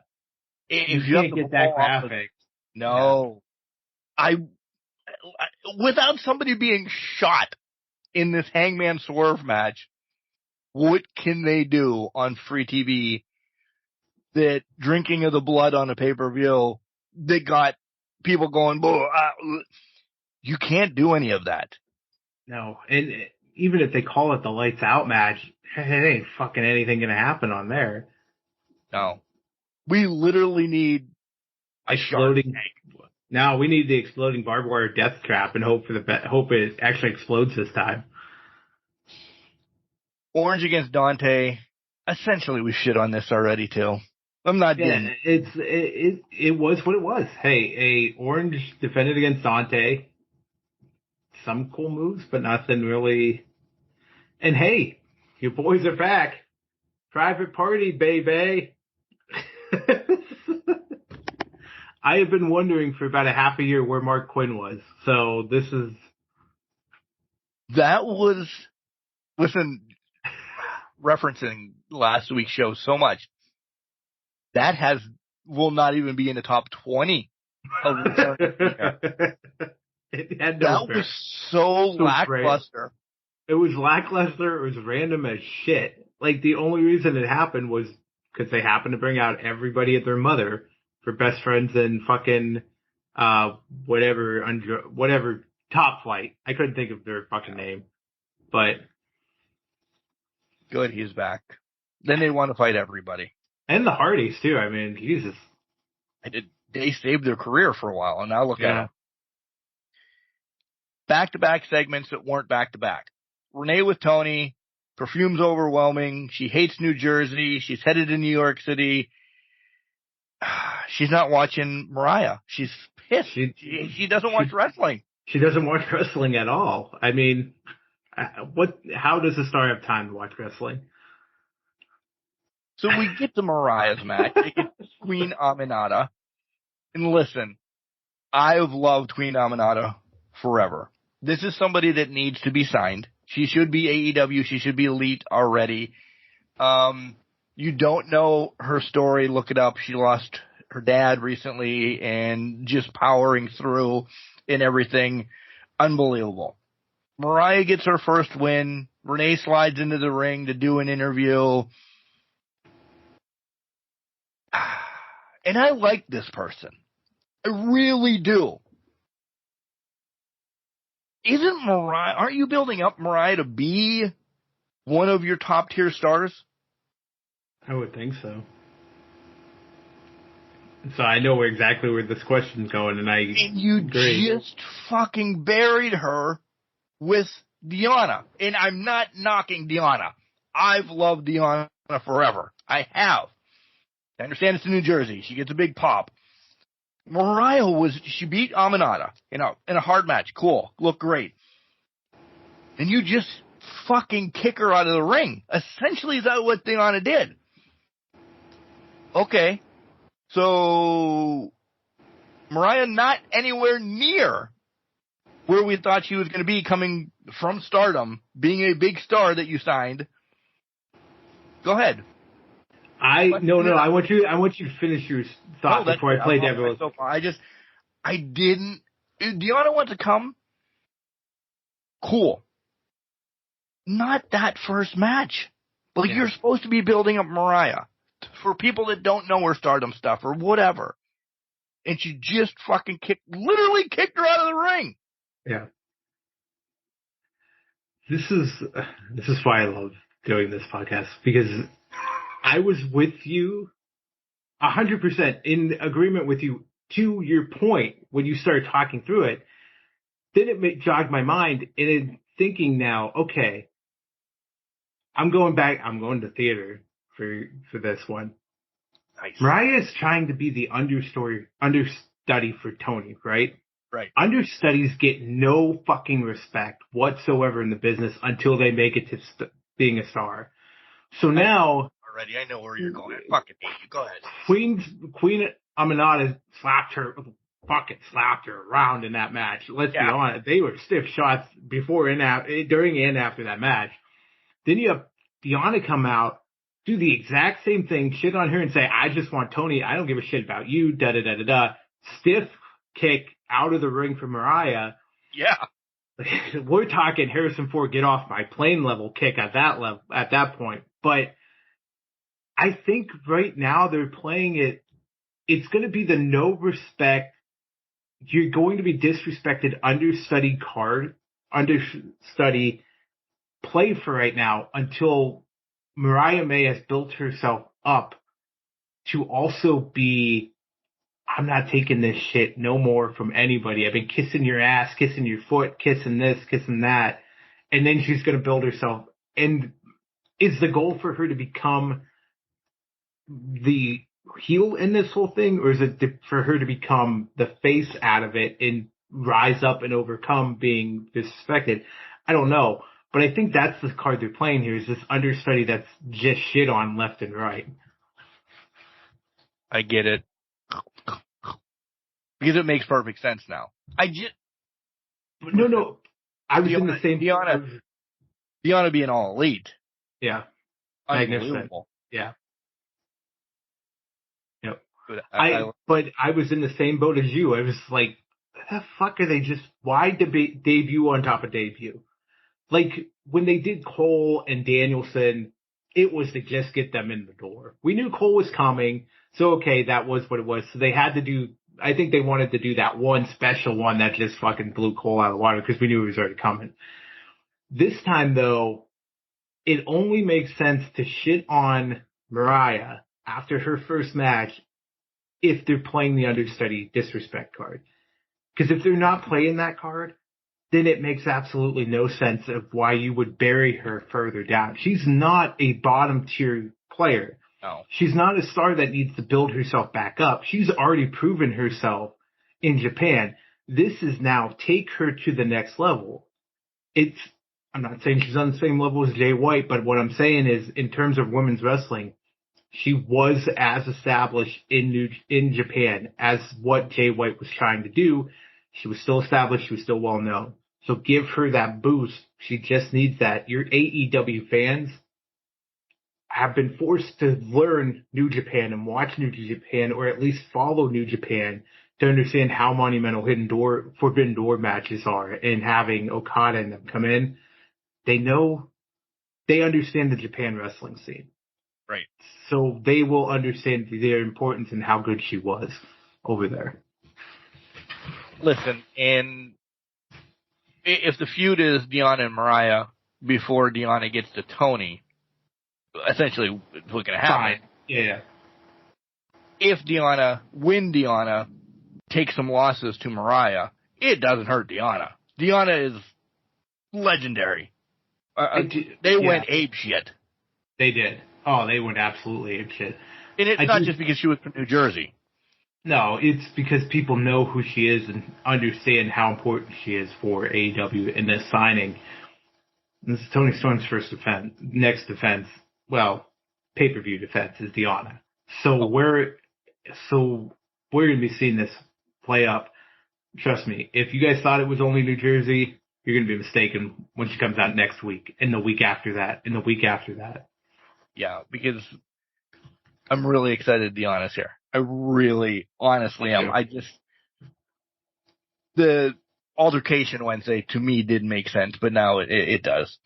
If You have can't to get that pull off graphic. no. I without somebody being shot in this Hangman Swerve match, what can they do on free TV that drinking of the blood on a pay-per-view that got people going, you can't do any of that. No. And even if they call it the lights out match, it ain't fucking anything going to happen on there. No. We literally need a exploding. Now we need the exploding barbed wire death trap and hope it actually explodes this time. Orange against Dante. Essentially, we shit on this already too. I'm not doing it. It was what it was. Hey, Orange defended against Dante. Some cool moves, but nothing really. And hey, your boys are back. Private Party, baby. I have been wondering for about a half a year where Mark Quinn was. So this is. That was, listen, referencing last week's show so much. That will not even be in the top 20 of return. That was so lackluster. It was lackluster. It was random as shit. Like, the only reason it happened was because they happened to bring out everybody at their mother for Best Friends and fucking, whatever Top Flight. I couldn't think of their fucking name. But. Good, he's back. Then they want to fight everybody. And the Hardys, too. I mean, Jesus. They saved their career for a while, and now look at them. Back-to-back segments that weren't back-to-back. Renee with Tony. Perfume's overwhelming. She hates New Jersey. She's headed to New York City. She's not watching Mariah. She's pissed. She doesn't watch wrestling. She doesn't watch wrestling at all. I mean, how does a star have time to watch wrestling? So we get to Mariah's match. It gets Queen Aminata. And listen, I've loved Queen Aminata forever. This is somebody that needs to be signed. She should be AEW. She should be Elite already. You don't know her story. Look it up. She lost her dad recently and just powering through and everything. Unbelievable. Mariah gets her first win. Renee slides into the ring to do an interview. And I like this person. I really do. Aren't you building up Mariah to be one of your top tier stars? I would think so. So I know exactly where this question's going, and you agree. Just fucking buried her with Deonna. And I'm not knocking Deonna. I've loved Deonna forever. I have. I understand it's in New Jersey. She gets a big pop. Mariah she beat Aminata in a hard match. Cool. Looked great. And you just fucking kick her out of the ring. Essentially, is that what Deonna did? Okay. So, Mariah not anywhere near where we thought she was going to be coming from Stardom, being a big star that you signed. Go ahead. I want you to finish your thought before I play devil. So far. Deonna wants to come. Cool. Not that first match. Like, you're supposed to be building up Mariah for people that don't know her Stardom stuff or whatever. And she just fucking literally kicked her out of the ring. Yeah. This is why I love doing this podcast, because I was with you 100% in agreement with you to your point when you started talking through it. Then it jogged my mind and in thinking now, okay, I'm going to theater for this one. Nice. Mariah is trying to be the understudy for Tony, right? Right. Understudies get no fucking respect whatsoever in the business until they make it to being a star. So now, already, I know where you're going. Fucking hate you. Go ahead. Queen Aminata slapped her fucking slapped her around in that match. Let's be honest. They were stiff shots before and during and after that match. Then you have Deonna come out, do the exact same thing, shit on her and say, I just want Tony. I don't give a shit about you. Da-da-da-da-da. Stiff kick out of the ring for Mariah. Yeah. We're talking Harrison Ford get off my plane level kick at that point. But I think right now they're playing it. It's going to be the no respect. You're going to be disrespected understudy play for right now until Mariah May has built herself up to also be, I'm not taking this shit no more from anybody. I've been kissing your ass, kissing your foot, kissing this, kissing that. And then she's going to build herself. And is the goal for her to become the heel in this whole thing? Or is it for her to become the face out of it and rise up and overcome being disrespected? I don't know. But I think that's the card they're playing here, is this understudy that's just shit on left and right. I get it. Because it makes perfect sense now. No. I was in the same... Deonna being all elite. Yeah. Unbelievable. Yeah. Yep. But I was in the same boat as you. I was like, the fuck are they just... Why debut on top of debut? Like, when they did Cole and Danielson, it was to just get them in the door. We knew Cole was coming, so okay, that was what it was. So they had to do... I think they wanted to do that one special one that just fucking blew Cole out of the water because we knew he was already coming. This time, though, it only makes sense to shit on Mariah after her first match if they're playing the understudy disrespect card. Because if they're not playing that card, then it makes absolutely no sense of why you would bury her further down. She's not a bottom tier player. No. She's not a star that needs to build herself back up. She's already proven herself in Japan. This is now take her to the next level. I'm not saying she's on the same level as Jay White, but what I'm saying is in terms of women's wrestling, she was as established in Japan as what Jay White was trying to do. She was still established. She was still well known. So give her that boost. She just needs that. Your AEW fans have been forced to learn New Japan and watch New Japan, or at least follow New Japan to understand how monumental Forbidden Door matches are, and having Okada and them come in. They understand the Japan wrestling scene. Right. So they will understand their importance and how good she was over there. Listen, and if the feud is Deonna and Mariah before Deonna gets to Tony, essentially what's going to happen. Fine. Yeah. When Deonna takes some losses to Mariah, it doesn't hurt Deonna. Deonna is legendary. They went ape shit. They did. Oh, they went absolutely ape shit. And it's not just because she was from New Jersey. No, it's because people know who she is and understand how important she is for AEW in this signing. This is Tony Storm's next defense. Well, pay-per-view defense is Deonna. So we're going to be seeing this play up. Trust me, if you guys thought it was only New Jersey, you're going to be mistaken when she comes out next week, and the week after that, and the week after that. Yeah, because I'm really excited Deonna's here. I really, honestly am. The altercation Wednesday to me didn't make sense, but now it does.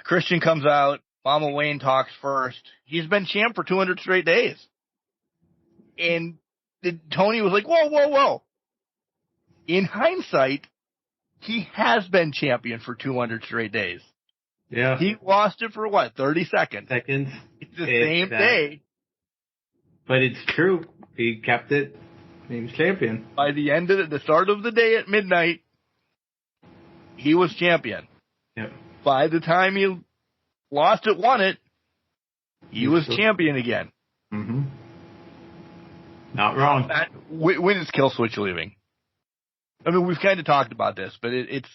Christian comes out. Mama Wayne talks first. He's been champ for 200 straight days. And Tony was like, whoa. In hindsight, he has been champion for 200 straight days. Yeah. He lost it for 30 seconds? It's the same day. But it's true. He kept it. He was champion. By the end of the start of the day at midnight, he was champion. Yep. By the time he lost it, won it, he was champion again. Mm-hmm. Not wrong. When is Killswitch leaving? I mean, we've kind of talked about this, but it's.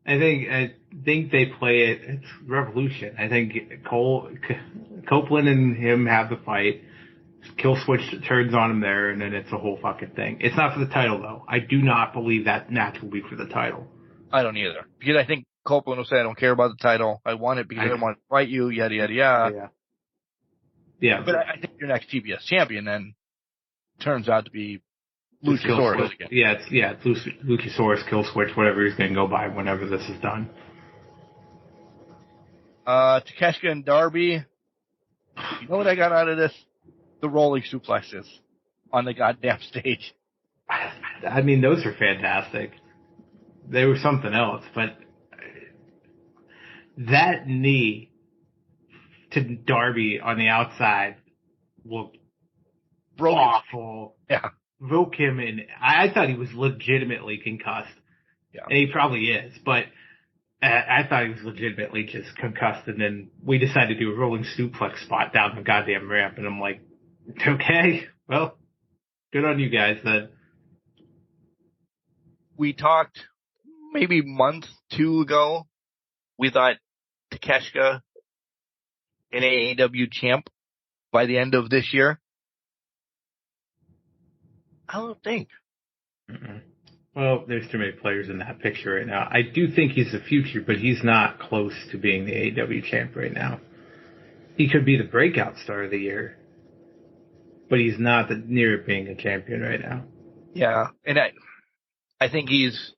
I think they play it. It's Revolution. I think Copeland and him have the fight. Kill switch turns on him there, and then it's a whole fucking thing. It's not for the title, though. I do not believe that match will be for the title. I don't either. Because I think Copeland will say, I don't care about the title. I want it because I want to fight you, yada, yada, yada. Yeah. But I think your next TBS champion then turns out to be Luchasaurus again. It's Luchasaurus, Kill Switch, whatever he's going to go by whenever this is done. Takeshita and Darby. You know what I got out of this? The rolling suplexes on the goddamn stage. I mean, those are fantastic. They were something else, but that knee to Darby on the outside looked awful. Yeah. Broke him in. I thought he was legitimately concussed. Yeah. And he probably is, but I thought he was legitimately just concussed, and then we decided to do a rolling suplex spot down the goddamn ramp, and I'm like, okay, well, good on you guys then. We talked maybe a month, 2 ago. We thought Takeshita an AEW champ by the end of this year. I don't think. Mm-mm. Well, there's too many players in that picture right now. I do think he's the future, but he's not close to being the AEW champ right now. He could be the breakout star of the year, but he's not near being a champion right now. Yeah, and I think he's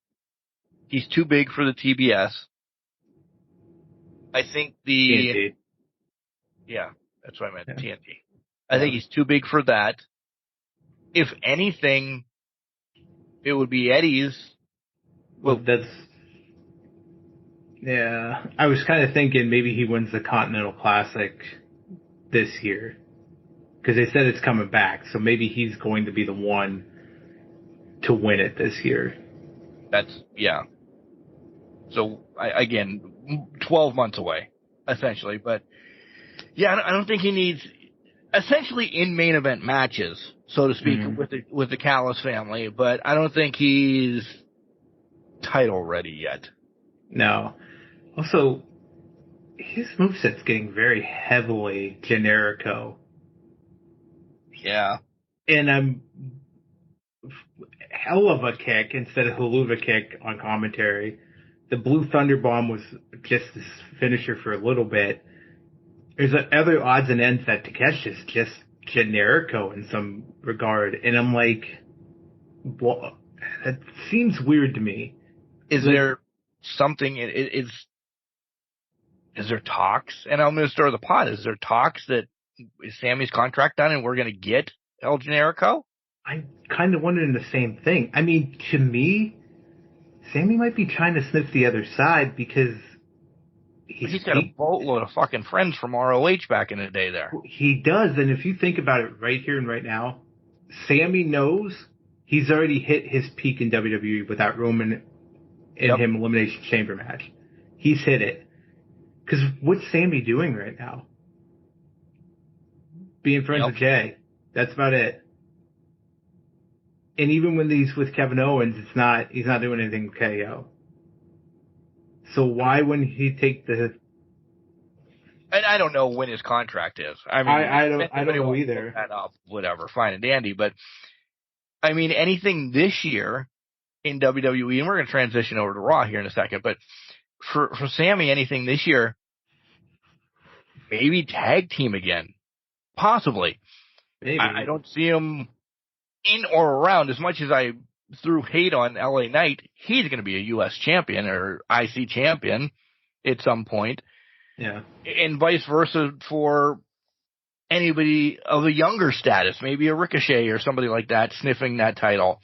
too big for the TBS. I think TNT. Yeah, that's what I meant, Yeah. TNT. I think he's too big for that. If anything, it would be Eddie's. Well, yeah. I was kind of thinking maybe he wins the Continental Classic this year, because they said it's coming back, so maybe he's going to be the one to win it this year. Yeah. So, again, 12 months away, essentially. But, yeah, I don't think he needs, essentially in main event matches, so to speak, with the Callis family, but I don't think he's title ready yet. No. Also, his moveset's getting very heavily generico. Yeah. And I'm hell of a kick instead of haluva kick on commentary. The Blue Thunder Bomb was just his finisher for a little bit. There's other odds and ends that Takeshi's just generico in some regard. And I'm like, well, that seems weird to me. Is there something, is there talks? And I'm going to stir the pot. Is there talks that is Sammy's contract done and we're going to get El Generico? I'm kind of wondering the same thing. I mean, to me, Sammy might be trying to sniff the other side because he's got a boatload of fucking friends from ROH back in the day there. He does, and if you think about it right here and right now, Sammy knows he's already hit his peak in WWE with that Roman and him Elimination Chamber match. He's hit it. Because what's Sammy doing right now? Being friends with Jay. That's about it. And even when he's with Kevin Owens, he's not doing anything with KO. So why wouldn't he take the? And I don't know when his contract is. I mean, I don't know either. That up, whatever, fine and dandy. But I mean, anything this year in WWE, and we're going to transition over to Raw here in a second. But for Sammy, anything this year, maybe tag team again, possibly. Maybe. I don't see him in or around. As much as I threw hate on LA Knight, he's going to be a U.S. champion or IC champion at some point. Yeah. And vice versa for anybody of a younger status, maybe a Ricochet or somebody like that sniffing that title.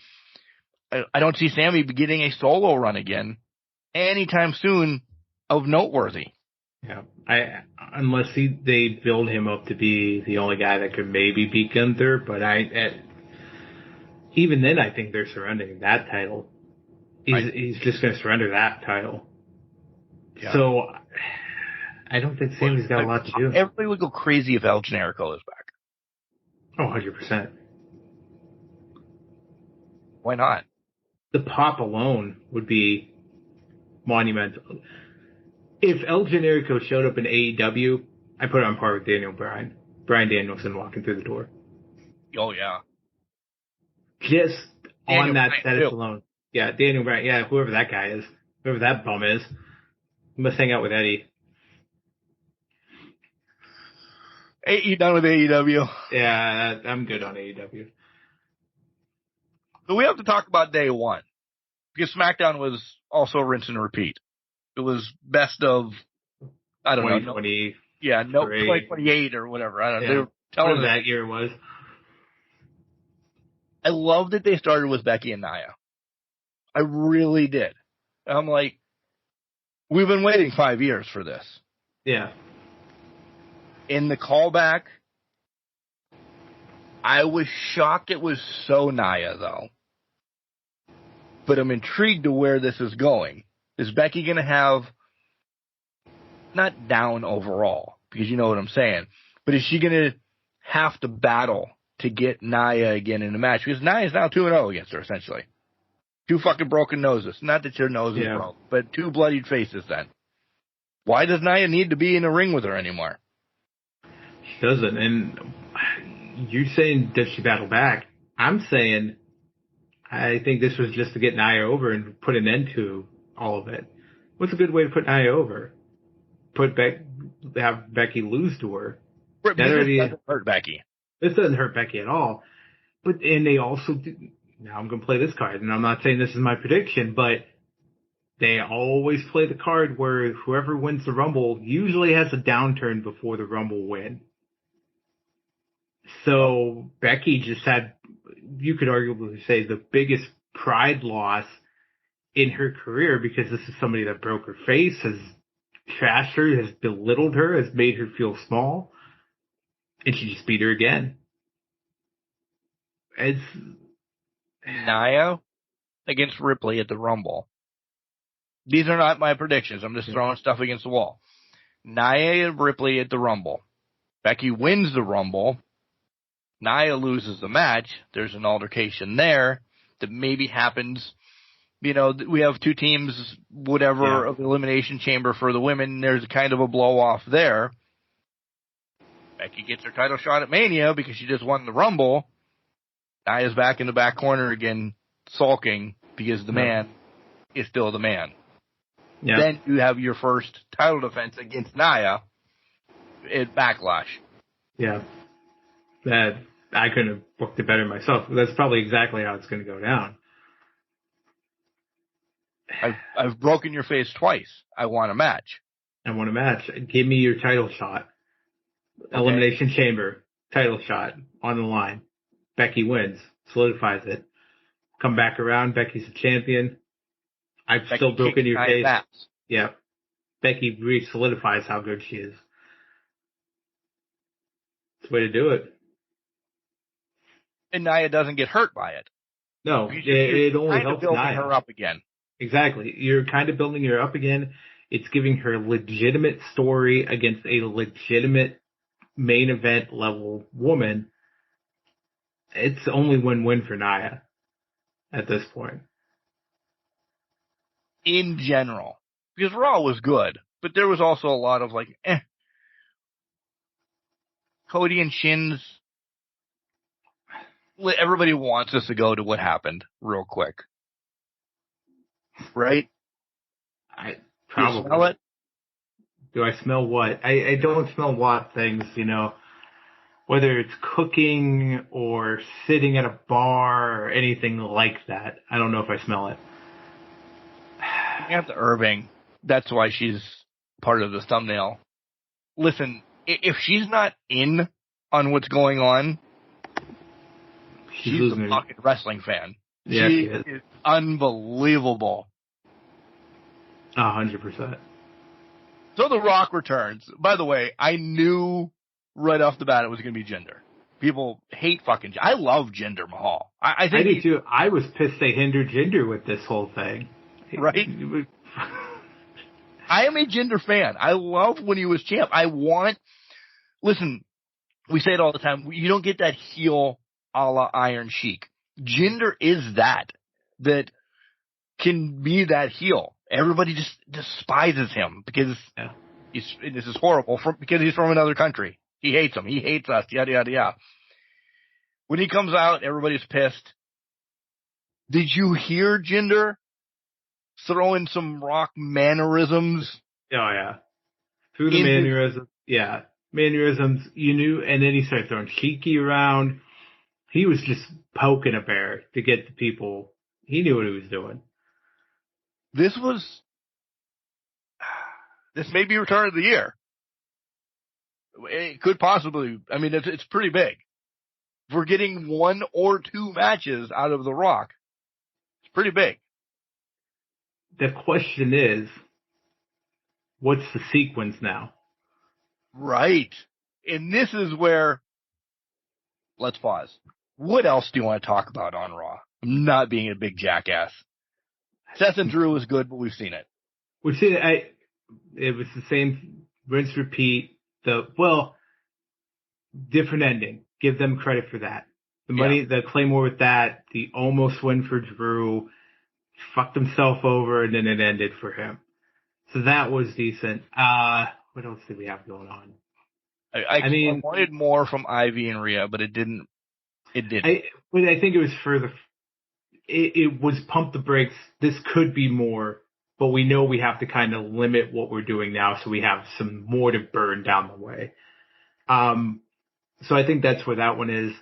I don't see Sammy getting a solo run again anytime soon of noteworthy. Yeah. Unless they build him up to be the only guy that could maybe beat Gunther, but even then, I think they're surrendering that title. He's just going to surrender that title. Yeah. So, I don't think Sammy's got a lot to do. Everybody would go crazy if El Generico is back. Oh, 100%. Why not? The pop alone would be monumental. If El Generico showed up in AEW, I put it on par with Daniel Bryan. Bryan Danielson walking through the door. Oh, yeah. Just Daniel on that Bryan, status too. alone. Yeah, Daniel Bryan. Yeah, whoever that guy is. Whoever that bum is. You must hang out with Eddie. Hey, you done with AEW? Yeah, I'm good on AEW. So we have to talk about day one. Because SmackDown was also rinse and repeat. It was best of, I don't know. 2020. Yeah, 2028 or whatever. I don't know. They Yeah, were telling whatever us. that year was. I love that they started with Becky and Nia. I really did. I'm like, we've been waiting 5 years for this. Yeah. In the callback, I was shocked it was so Nia, though. But I'm intrigued to where this is going. Is Becky going to have, not down overall, because you know what I'm saying, but is she going to have to battle to get Nia again in the match? Because Nia's now 2-0 against her, essentially. 2 fucking broken noses. Not that your nose is broke, but 2 bloodied faces then. Why does Nia need to be in the ring with her anymore? She doesn't. And you're saying, does she battle back? I'm saying, I think this was just to get Nia over and put an end to all of it. What's a good way to put Nia over? Have Becky lose to her. That already doesn't hurt Becky. This doesn't hurt Becky at all. And they also do, now I'm going to play this card, and I'm not saying this is my prediction, but they always play the card where whoever wins the Rumble usually has a downturn before the Rumble win. So Becky just had, you could arguably say, the biggest pride loss in her career, because this is somebody that broke her face, has trashed her, has belittled her, has made her feel small, and she just beat her again. It's Nia against Ripley at the Rumble. These are not my predictions. I'm just throwing stuff against the wall. Nia and Ripley at the Rumble. Becky wins the Rumble. Nia loses the match. There's an altercation there that maybe happens. You know, we have 2 teams, whatever, of the Elimination Chamber for the women. There's kind of a blow-off there. Becky gets her title shot at Mania because she just won the Rumble. Nia's back in the back corner again, sulking because the man is still the man. Yeah. Then you have your first title defense against Nia at Backlash. Yeah. That I couldn't have booked it better myself. That's probably exactly how it's going to go down. I've broken your face twice. I want a match. Give me your title shot. Okay. Elimination Chamber, title shot on the line. Becky wins, solidifies it. Come back around, Becky's a champion. I've still broken your face. Yeah. Becky re-solidifies how good she is. It's the way to do it. And Nia doesn't get hurt by it. No, it only helps building Nia. Her up again. Exactly. You're kind of building her up again. It's giving her a legitimate story against a legitimate main event level woman. It's only win-win for Nia at this point. In general. Because Raw was good, but there was also a lot of Cody and Shin's. Everybody wants us to go to what happened real quick. Right? Probably. Do you smell it? Do I smell what? I don't smell what things, you know. Whether it's cooking or sitting at a bar or anything like that. I don't know if I smell it. You have to Irving. That's why she's part of the thumbnail. Listen, if she's not in on what's going on, she's a fucking wrestling fan. Yeah, she is unbelievable. 100%. So The Rock returns. By the way, I knew right off the bat it was going to be Jinder. People hate fucking Jinder. I love Jinder Mahal. I think I do too. I was pissed they hindered Jinder with this whole thing. Right? I am a Jinder fan. I love when he was champ. Listen, we say it all the time. You don't get that heel a la Iron Sheik. Jinder is that can be that heel. Everybody just despises him because this is horrible because he's from another country. He hates him. He hates us. Yada, yada, yada. When he comes out, everybody's pissed. Did you hear Jinder throw in some Rock mannerisms? Oh, yeah. Through the mannerisms. Yeah. Mannerisms, you knew, and then he started throwing Shiki around. He was just poking a bear to get the people. He knew what he was doing. This may be Return of the Year. It could possibly, I mean, it's pretty big. If we're getting 1 or 2 matches out of The Rock, it's pretty big. The question is, what's the sequence now? Right. And this is where, let's pause. What else do you want to talk about on Raw? I'm not being a big jackass. Seth and Drew was good, but we've seen it. We've seen it. It was the same rinse, repeat. Different ending. Give them credit for that. The Claymore with that, the almost win for Drew, fucked himself over, and then it ended for him. So that was decent. What else did we have going on? I wanted more from Ivy and Rhea, but it didn't. I think it was further. It was pump the brakes. This could be more, but we know we have to kind of limit what we're doing now, so we have some more to burn down the way. So I think that's where that one is.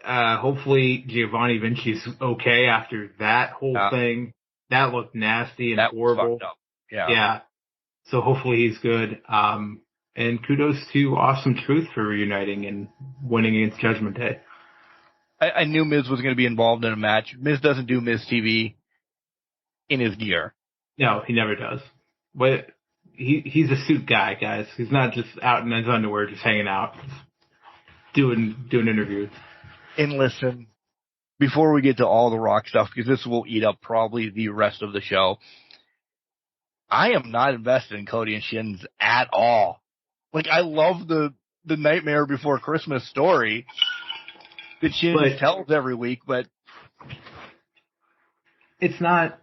Hopefully Giovanni Vinci's okay after that whole thing. That looked nasty and horrible. Fucked up. Yeah. Yeah. So hopefully he's good. And kudos to Awesome Truth for reuniting and winning against Judgment Day. I knew Miz was going to be involved in a match. Miz doesn't do Miz TV in his gear. No, he never does. But he's a suit guy, guys. He's not just out in his underwear, just hanging out, doing interviews. And listen, before we get to all the Rock stuff, because this will eat up probably the rest of the show, I am not invested in Cody and Shins at all. Like, I love the Nightmare Before Christmas story that Shins tells every week, but it's not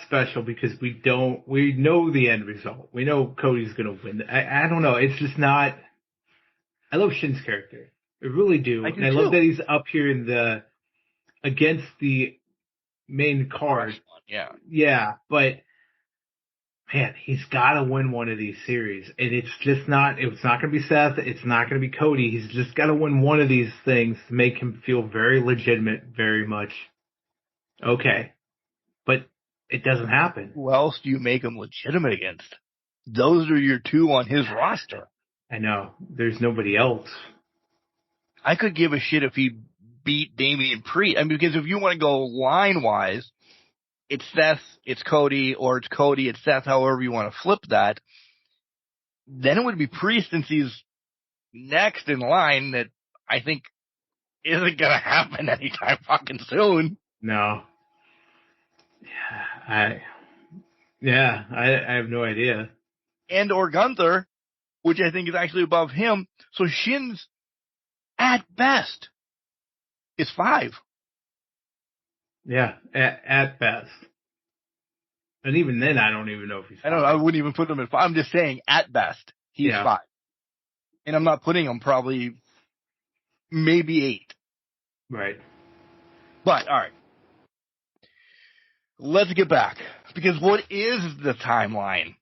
special because we know the end result. We know Cody's going to win. I don't know. It's just not. I love Shin's character. I really do. I I love that he's up here against the main card. Yeah. Yeah, but man, he's got to win one of these series. And it's not going to be Seth. It's not going to be Cody. He's just got to win one of these things to make him feel very legitimate, very much okay. But it doesn't happen. Who else do you make him legitimate against? Those are your 2 on his roster. I know. There's nobody else. I could give a shit if he beat Damian Priest. I mean, because if you want to go line-wise, it's Seth, it's Cody, or it's Cody, it's Seth, however you want to flip that. Then it would be Priest since he's next in line that I think isn't going to happen anytime fucking soon. No. I have no idea. And or Gunther, which I think is actually above him. So Shin's, at best, is 5. Yeah, at best. And even then, I don't even know if he's 5. I wouldn't even put him at 5. I'm just saying, at best, he's 5. And I'm not putting him probably maybe 8. Right. But, all right. Let's get back. Because what is the timeline?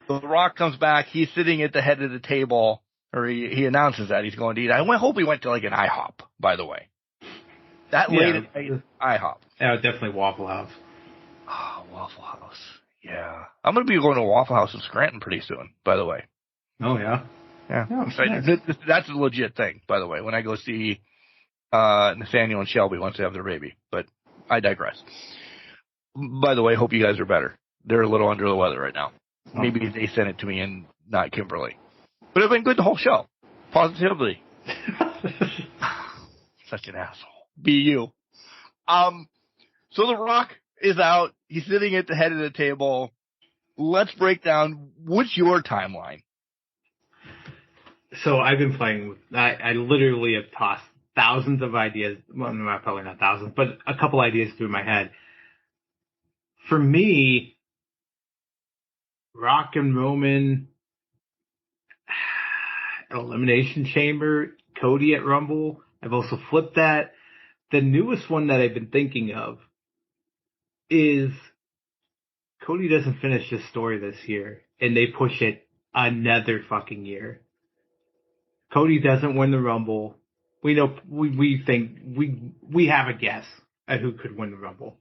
The Rock comes back. He's sitting at the head of the table, or he announces that he's going to eat. I hope he went to like an IHOP, by the way. That late at night, IHOP. Yeah, definitely Waffle House. Oh, Waffle House. Yeah. I'm going to be going to Waffle House in Scranton pretty soon, by the way. Oh, yeah? Yeah. Oh, nice. That's a legit thing, by the way, when I go see Nathaniel and Shelby once they have their baby. But I digress. By the way, hope you guys are better. They're a little under the weather right now. Maybe they sent it to me and not Kimberly. But it's been good the whole show. Positively. Such an asshole. Be you. So The Rock is out. He's sitting at the head of the table. Let's break down, what's your timeline? So I've been playing with, I literally have tossed thousands of ideas. Well, no, probably not thousands, but a couple ideas through my head. For me, Rock and Roman, Elimination Chamber, Cody at Rumble. I've also flipped that. The newest one that I've been thinking of is Cody doesn't finish his story this year, and they push it another fucking year. Cody doesn't win the Rumble. We know, we think, we have a guess at who could win the Rumble.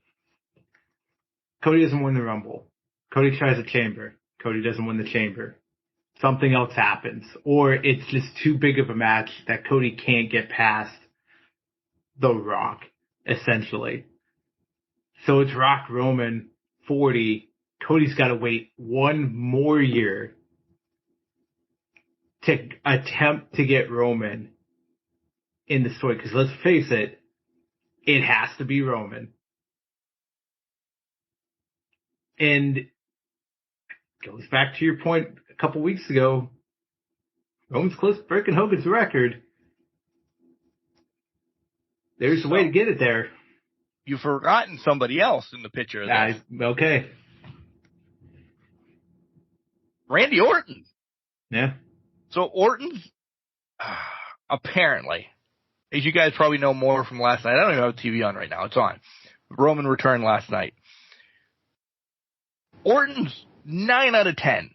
Cody doesn't win the Rumble. Cody tries a Chamber. Cody doesn't win the Chamber. Something else happens. Or it's just too big of a match that Cody can't get past The Rock, essentially. So it's Rock Roman 40. Cody's got to wait one more year to attempt to get Roman in the story. Because let's face it, it has to be Roman. And it goes back to your point a couple weeks ago. Roman's close to breaking Hogan's record. There's a way to get it there. You've forgotten somebody else in the picture of this. Okay. Randy Orton. Yeah. So Orton's, apparently, as you guys probably know more from last night, I don't even have TV on right now. It's on. Roman returned last night. Orton's 9 out of 10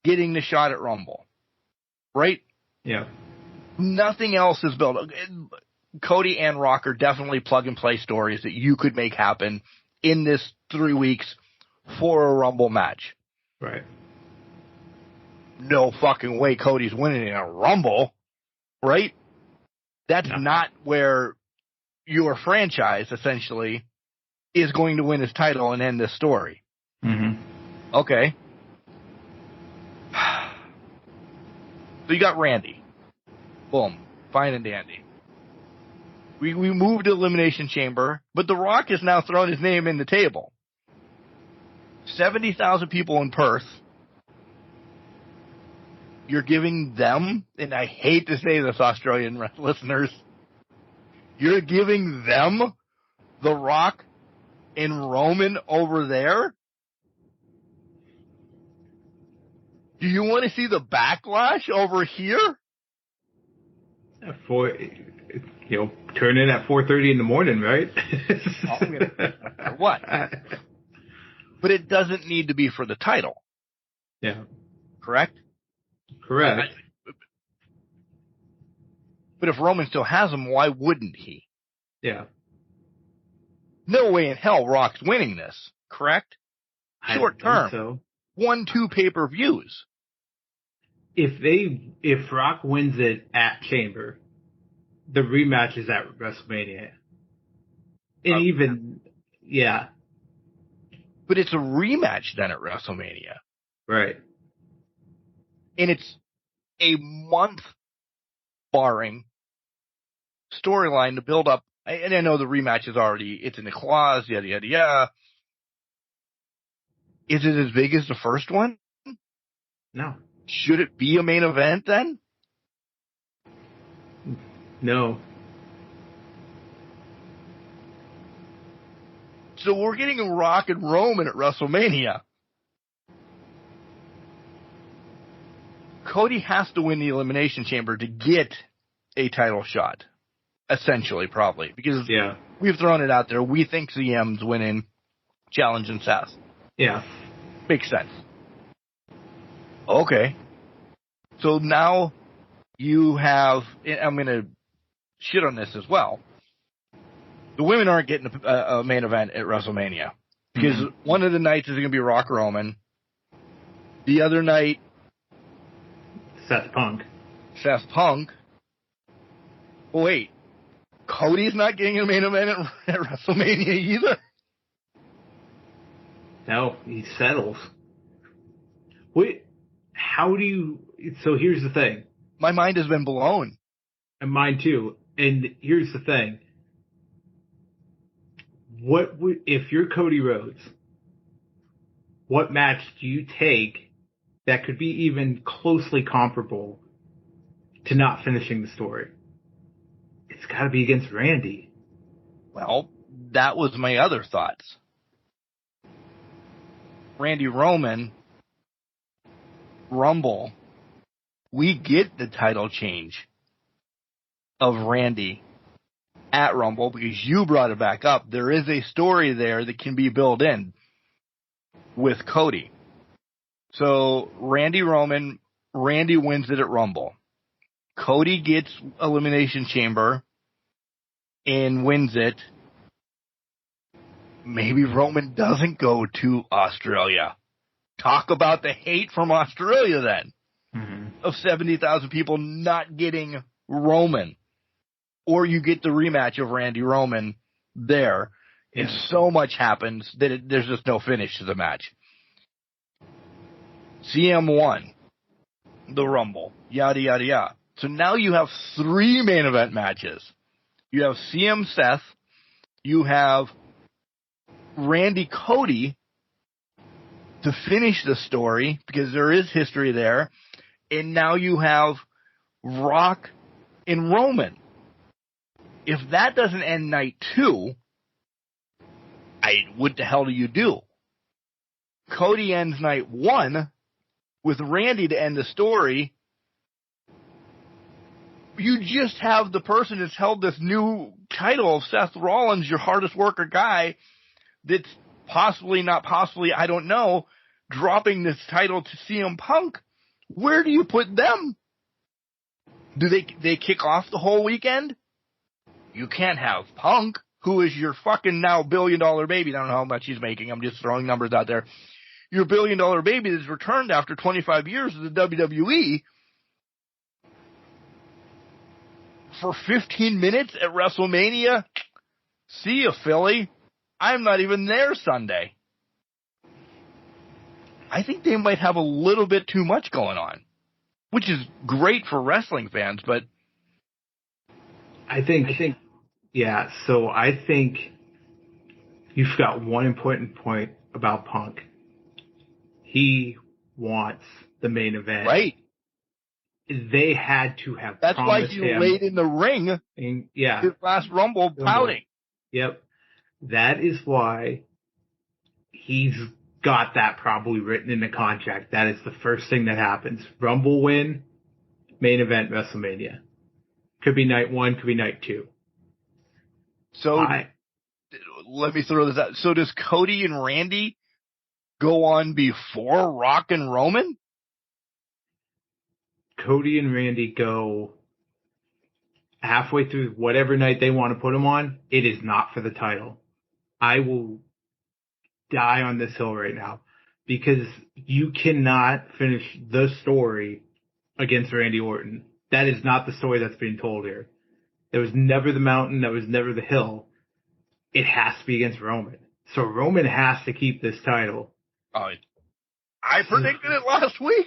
getting the shot at Rumble. Right? Yeah. Nothing else is built. Cody and Rock are definitely plug-and-play stories that you could make happen in this 3 weeks for a Rumble match. Right. No fucking way Cody's winning in a Rumble, right? That's not where your franchise, essentially, is going to win his title and end this story. Mm-hmm. Okay. So you got Randy. Boom. Fine and dandy. We moved to Elimination Chamber, but The Rock has now thrown his name in the table. 70,000 people in Perth. You're giving them, and I hate to say this, Australian listeners, you're giving them The Rock and Roman over there? Do you want to see the backlash over here? Turn in at 4:30 in the morning, right? What? But it doesn't need to be for the title. Yeah. Correct? Correct. But if Roman still has him, why wouldn't he? Yeah. No way in hell Rock's winning this. Correct? Short term. So. 1-2 pay-per-views. If Rock wins it at Chamber, the rematch is at WrestleMania. And yeah. But it's a rematch then at WrestleMania. Right. And it's a month barring storyline to build up. And I know the rematch is it's in the clause, yada, yada, yada. Is it as big as the first one? No. Should it be a main event then? No. So we're getting a Rock and Roman at WrestleMania. Cody has to win the Elimination Chamber to get a title shot. Essentially, probably. Because we've thrown it out there. We think CM's winning, challenging Seth. Yeah. Makes sense. Okay. So now you have, I'm going to shit on this as well. The women aren't getting a main event at WrestleMania. Because one of the nights is going to be Rock Roman. The other night, Seth Punk. Oh, wait. Cody's not getting a main event at WrestleMania either? No, he settles. Wait, so here's the thing. My mind has been blown. And mine too. And here's the thing. If you're Cody Rhodes, what match do you take that could be even closely comparable to not finishing the story? It's got to be against Randy. Well, that was my other thoughts. Randy Roman, Rumble, we get the title change of Randy at Rumble because you brought it back up. There is a story there that can be built in with Cody. So Randy wins it at Rumble. Cody gets Elimination Chamber and wins it. Maybe Roman doesn't go to Australia. Talk about the hate from Australia then. Of 70,000 people not getting Roman. Or you get the rematch of Randy Roman there. And so much happens that there's just no finish to the match. CM won the Rumble. Yada, yada, yada. So now you have 3 main event matches. You have CM Seth. You have Randy Cody to finish the story because there is history there. And now you have Rock and Roman. If that doesn't end night 2, what the hell do you do? Cody ends night 1 with Randy to end the story. You just have the person that's held this new title of Seth Rollins, your hardest worker guy, that's not possibly, I don't know, dropping this title to CM Punk. Where do you put them? Do they kick off the whole weekend? You can't have Punk, who is your fucking now $1 billion baby. I don't know how much he's making. I'm just throwing numbers out there. Your $1 billion baby that's returned after 25 years of the WWE for 15 minutes at WrestleMania. See ya, Philly. I'm not even there Sunday. I think they might have a little bit too much going on, which is great for wrestling fans, but I think you've got one important point about Punk. He wants the main event. Right. They had to have That's why promised he him. laid in the ring his last Rumble pouting. Yep. That is why he's got that probably written in the contract. That is the first thing that happens. Rumble win, main event WrestleMania. Could be night 1, could be night 2. So let me throw this out. So does Cody and Randy go on before Rock and Roman? Cody and Randy go halfway through whatever night they want to put them on. It is not for the title. I will die on this hill right now because you cannot finish the story against Randy Orton. That is not the story that's being told here. There was never the mountain. That was never the hill. It has to be against Roman. So Roman has to keep this title. Oh, I predicted it last week.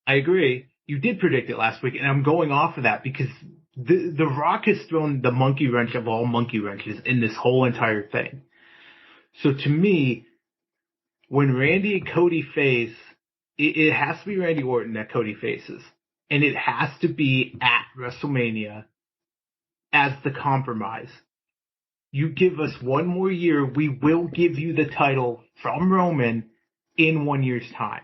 I agree. You did predict it last week, and I'm going off of that because the Rock has thrown the monkey wrench of all monkey wrenches in this whole entire thing. So to me, when Randy and Cody face, it has to be Randy Orton that Cody faces. And it has to be at WrestleMania as the compromise. You give us one more year, we will give you the title from Roman in 1 year's time.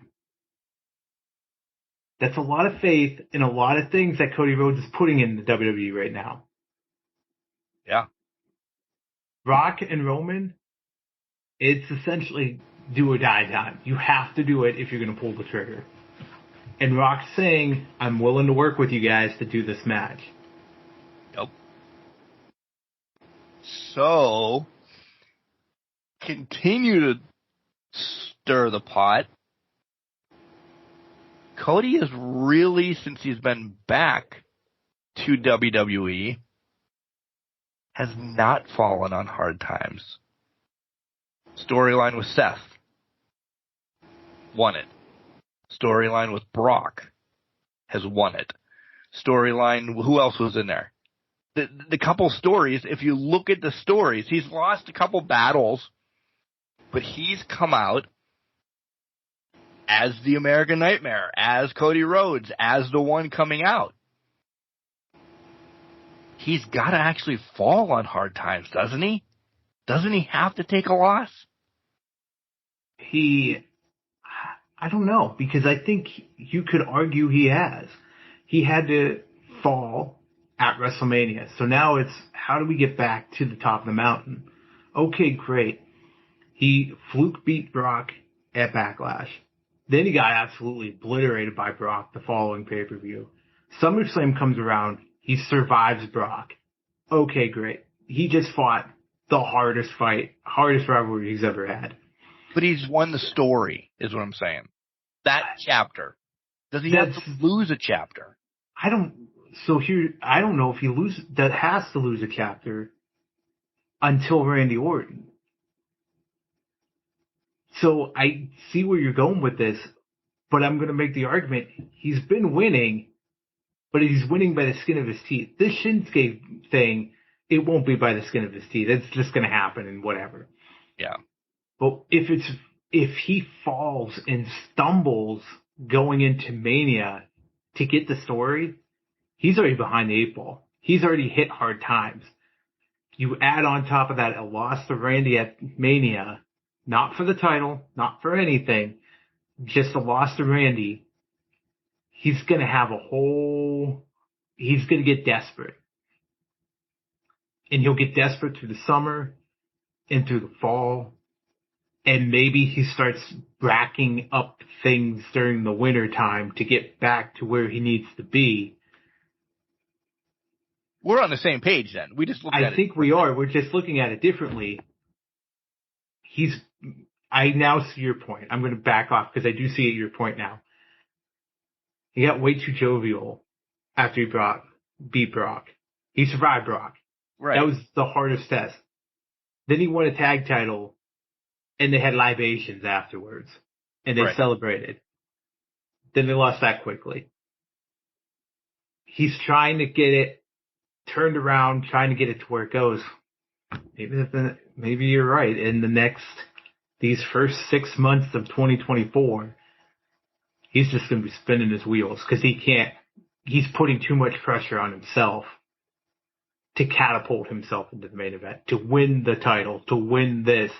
That's a lot of faith and a lot of things that Cody Rhodes is putting in the WWE right now. Yeah. Rock and Roman, it's essentially do or die time. You have to do it if you're going to pull the trigger. And Rock's saying, I'm willing to work with you guys to do this match. Yep. So, continue to stir the pot. Cody has really, since he's been back to WWE, has not fallen on hard times. Storyline with Seth. Won it. Storyline with Brock. Has won it. Storyline, who else was in there? The couple stories, if you look at the stories, he's lost a couple battles, but he's come out as the American Nightmare, as Cody Rhodes, as the one coming out. He's got to actually fall on hard times, doesn't he? Doesn't he have to take a loss? I don't know, because I think you could argue he has. He had to fall at WrestleMania. So now it's, how do we get back to the top of the mountain? Okay, great. He fluke beat Brock at Backlash. Then he got absolutely obliterated by Brock the following pay-per-view. SummerSlam comes around. He survives Brock. Okay, great. He just fought the hardest rivalry he's ever had. But he's won the story, is what I'm saying. That chapter. Does he have to lose a chapter? I don't know if he has to lose a chapter until Randy Orton. So I see where you're going with this, but I'm going to make the argument he's been winning, but he's winning by the skin of his teeth. This Shinsuke thing, it won't be by the skin of his teeth. It's just going to happen and whatever. Yeah. But if he falls and stumbles going into Mania to get the story, he's already behind the 8 ball. He's already hit hard times. You add on top of that a loss to Randy at Mania, not for the title, not for anything, just a loss to Randy. He's going to he's going to get desperate. And he'll get desperate through the summer and through the fall. And maybe he starts racking up things during the winter time to get back to where he needs to be. We're on the same page then. We just looked at it. I think we are. We're just looking at it differently. I now see your point. I'm going to back off because I do see your point now. He got way too jovial after he beat Brock. He survived Brock. Right. That was the hardest test. Then he won a tag title, and they had libations afterwards, and they celebrated. Then they lost that quickly. He's trying to get it turned around, trying to get it to where it goes. Maybe you're right. In these first 6 months of 2024, he's just going to be spinning his wheels because he's putting too much pressure on himself to catapult himself into the main event, to win the title, to win this.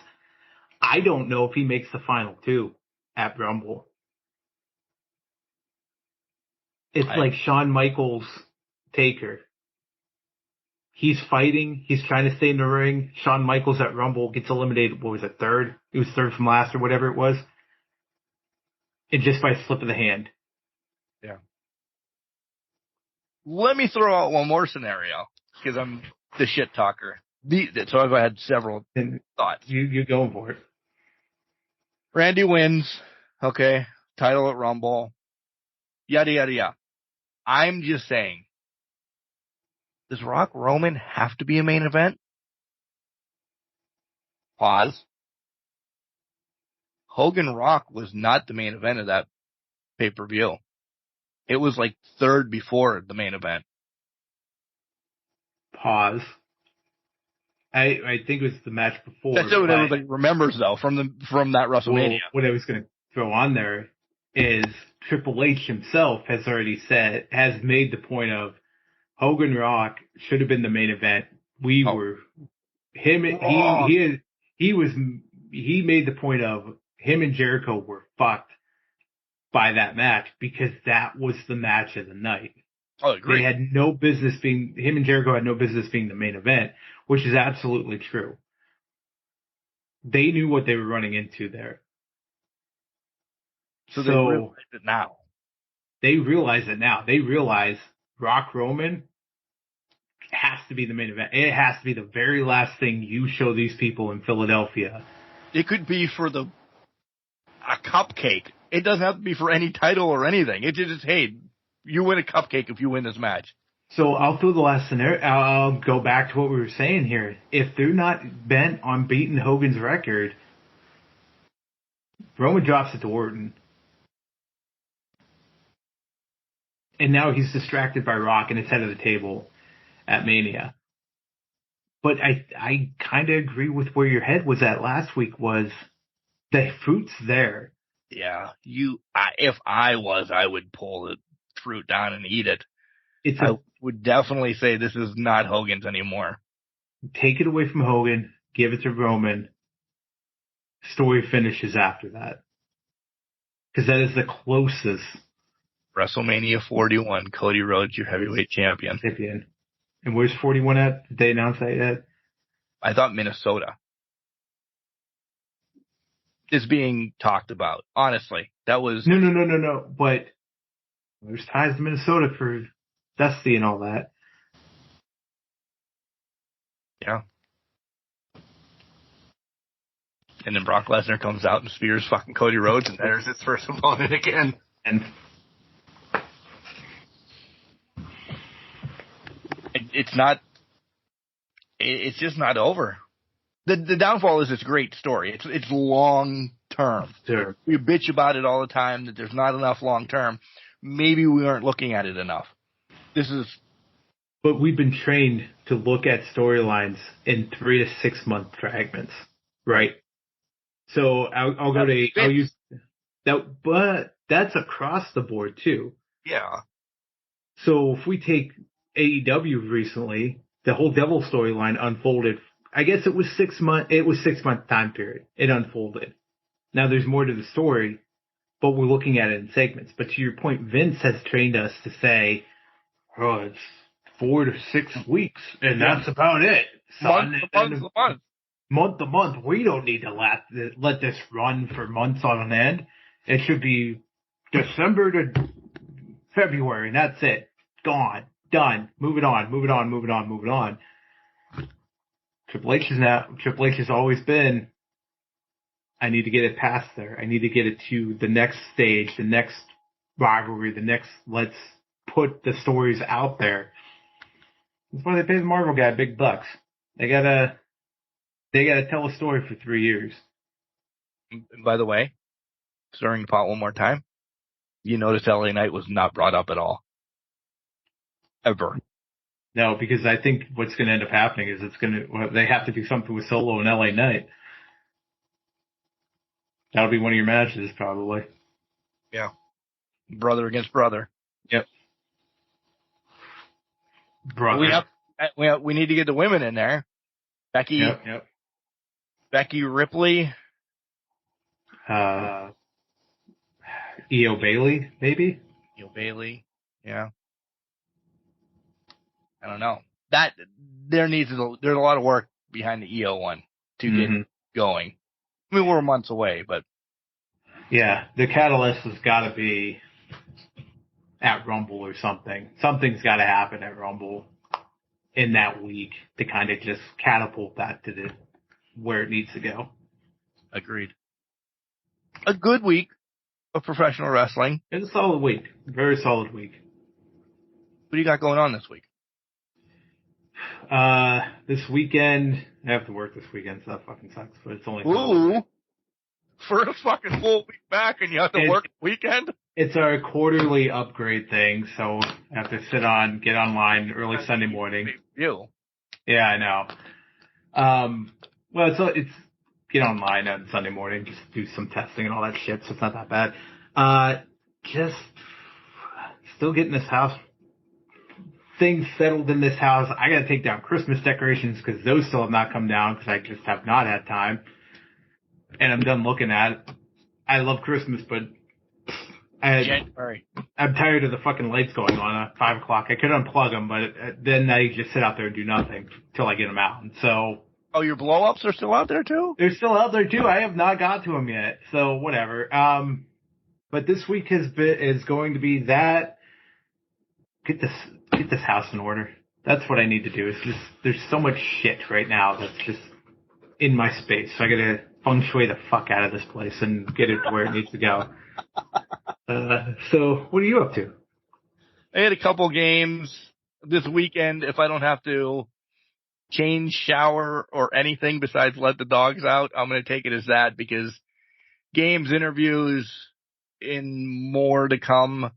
I don't know if he makes the final 2 at Rumble. It's like Shawn Michaels Taker. He's fighting. He's trying to stay in the ring. Shawn Michaels at Rumble gets eliminated. What was it, third? It was third from last or whatever it was. And just by a slip of the hand. Yeah. Let me throw out one more scenario because I'm the shit talker. So I've had several thoughts. You go for it. Randy wins. Okay. Title at Rumble. Yada, yada, yada. I'm just saying. Does Rock Roman have to be a main event? Pause. Hogan Rock was not the main event of that pay-per-view. It was like third before the main event. Pause. I think it was the match before. That's what everybody remembers, though, from that WrestleMania. Well, what I was going to throw on there is Triple H himself has made the point of Hogan Rock should have been the main event. He made the point of him and Jericho were fucked by that match because that was the match of the night. Oh, agree. Him and Jericho had no business being the main event, which is absolutely true. They knew what they were running into there. So they realize it now. They realize it now. They realize Rock Roman has to be the main event. It has to be the very last thing you show these people in Philadelphia. It could be for a cupcake. It doesn't have to be for any title or anything. It's just, hey, you win a cupcake if you win this match. So I'll throw the last scenario. I'll go back to what we were saying here. If they're not bent on beating Hogan's record, Roman drops it to Orton. And now he's distracted by Rock and it's head of the table at Mania. But I kind of agree with where your head was at last week was the fruit's there. Yeah. If I would pull the fruit down and eat it. I would definitely say this is not Hogan's anymore. Take it away from Hogan, give it to Roman. Story finishes after that. Because that is the closest WrestleMania 41, Cody Rhodes, your heavyweight champion. And where's 41 at? Did they announce that yet? I thought Minnesota is being talked about. Honestly, that was... No. But there's ties to Minnesota for Dusty and all that. Yeah. And then Brock Lesnar comes out and spears fucking Cody Rhodes, and there's his first opponent again. And it's just not over. The downfall is it's a great story. It's long term. Sure. We bitch about it all the time that there's not enough long term. Maybe we aren't looking at it enough. But we've been trained to look at storylines in 3 to 6 month fragments, right? So I'll use that, but that's across the board too. Yeah. So if we take AEW recently, the whole Devil storyline unfolded. I guess it was 6 month. It was 6 month time period. It unfolded. Now there's more to the story, but we're looking at it in segments. But to your point, Vince has trained us to say, "Oh, it's 4 to 6 weeks, and that's about it." Month to month. We don't need to let this run for months on end. It should be December to February, and that's it. Gone. Done. Move it on. Triple H has always been, I need to get it past there. I need to get it to the next stage, the next rivalry, let's put the stories out there. That's why they pay the Marvel guy big bucks. They gotta tell a story for 3 years. And by the way, stirring the pot one more time, you notice LA Knight was not brought up at all. Ever. No, because I think what's going to end up happening is they have to do something with Solo and LA Knight. That'll be one of your matches, probably. Yeah. Brother against brother. Yep. Brother. We need to get the women in there. Becky. Yep. Becky Ripley. Io Bailey, maybe? Io Bailey. Yeah. I don't know. There's a lot of work behind the EO one to get going. I mean, we're months away, but. Yeah, the catalyst has got to be at Rumble or something. Something's got to happen at Rumble in that week to kind of just catapult that to where it needs to go. Agreed. A good week of professional wrestling. It's a solid week. Very solid week. What do you got going on this week? This weekend, I have to work this weekend, so that fucking sucks, but it's only... Ooh! For a fucking full week back and you have to work the weekend? It's our quarterly upgrade thing, so I have to get online early Sunday morning. You? Yeah, I know. Well, it's get online on Sunday morning, just do some testing and all that shit, so it's not that bad. Just still getting this house, things settled in this house. I gotta take down Christmas decorations because those still have not come down because I just have not had time. And I'm done looking at it. I love Christmas, but January. I'm tired of the fucking lights going on at 5 o'clock. I could unplug them, but then I just sit out there and do nothing till I get them out. And so. Oh, your blow-ups are still out there too? They're still out there too. I have not got to them yet. So whatever. But this week is going to be that. Get this house in order. That's what I need to do. It's just, there's so much shit right now that's just in my space. So I gotta feng shui the fuck out of this place and get it to where it needs to go. So what are you up to? I had a couple games this weekend. If I don't have to change, shower, or anything besides let the dogs out, I'm going to take it as that because games, interviews, and more to come.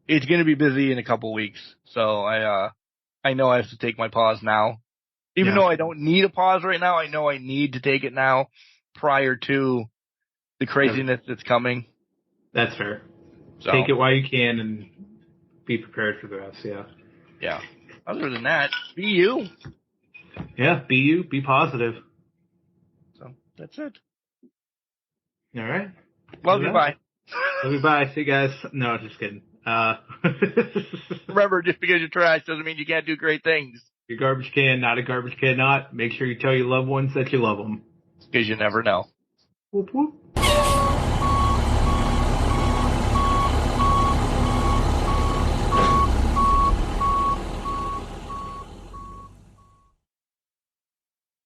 It's going to be busy in a couple weeks. So I know I have to take my pause now. Even though I don't need a pause right now, I know I need to take it now prior to the craziness that's coming. That's fair. So, take it while you can and be prepared for the rest, yeah. Yeah. Other than that, be you. Yeah, be you, be positive. So, that's it. All right. Love you, bye. Love you, bye. See you guys. No, just kidding. Remember, just because you're trash doesn't mean you can't do great things. Your garbage can, not a garbage can, not. Make sure you tell your loved ones that you love them. Because you never know. Whoop, whoop.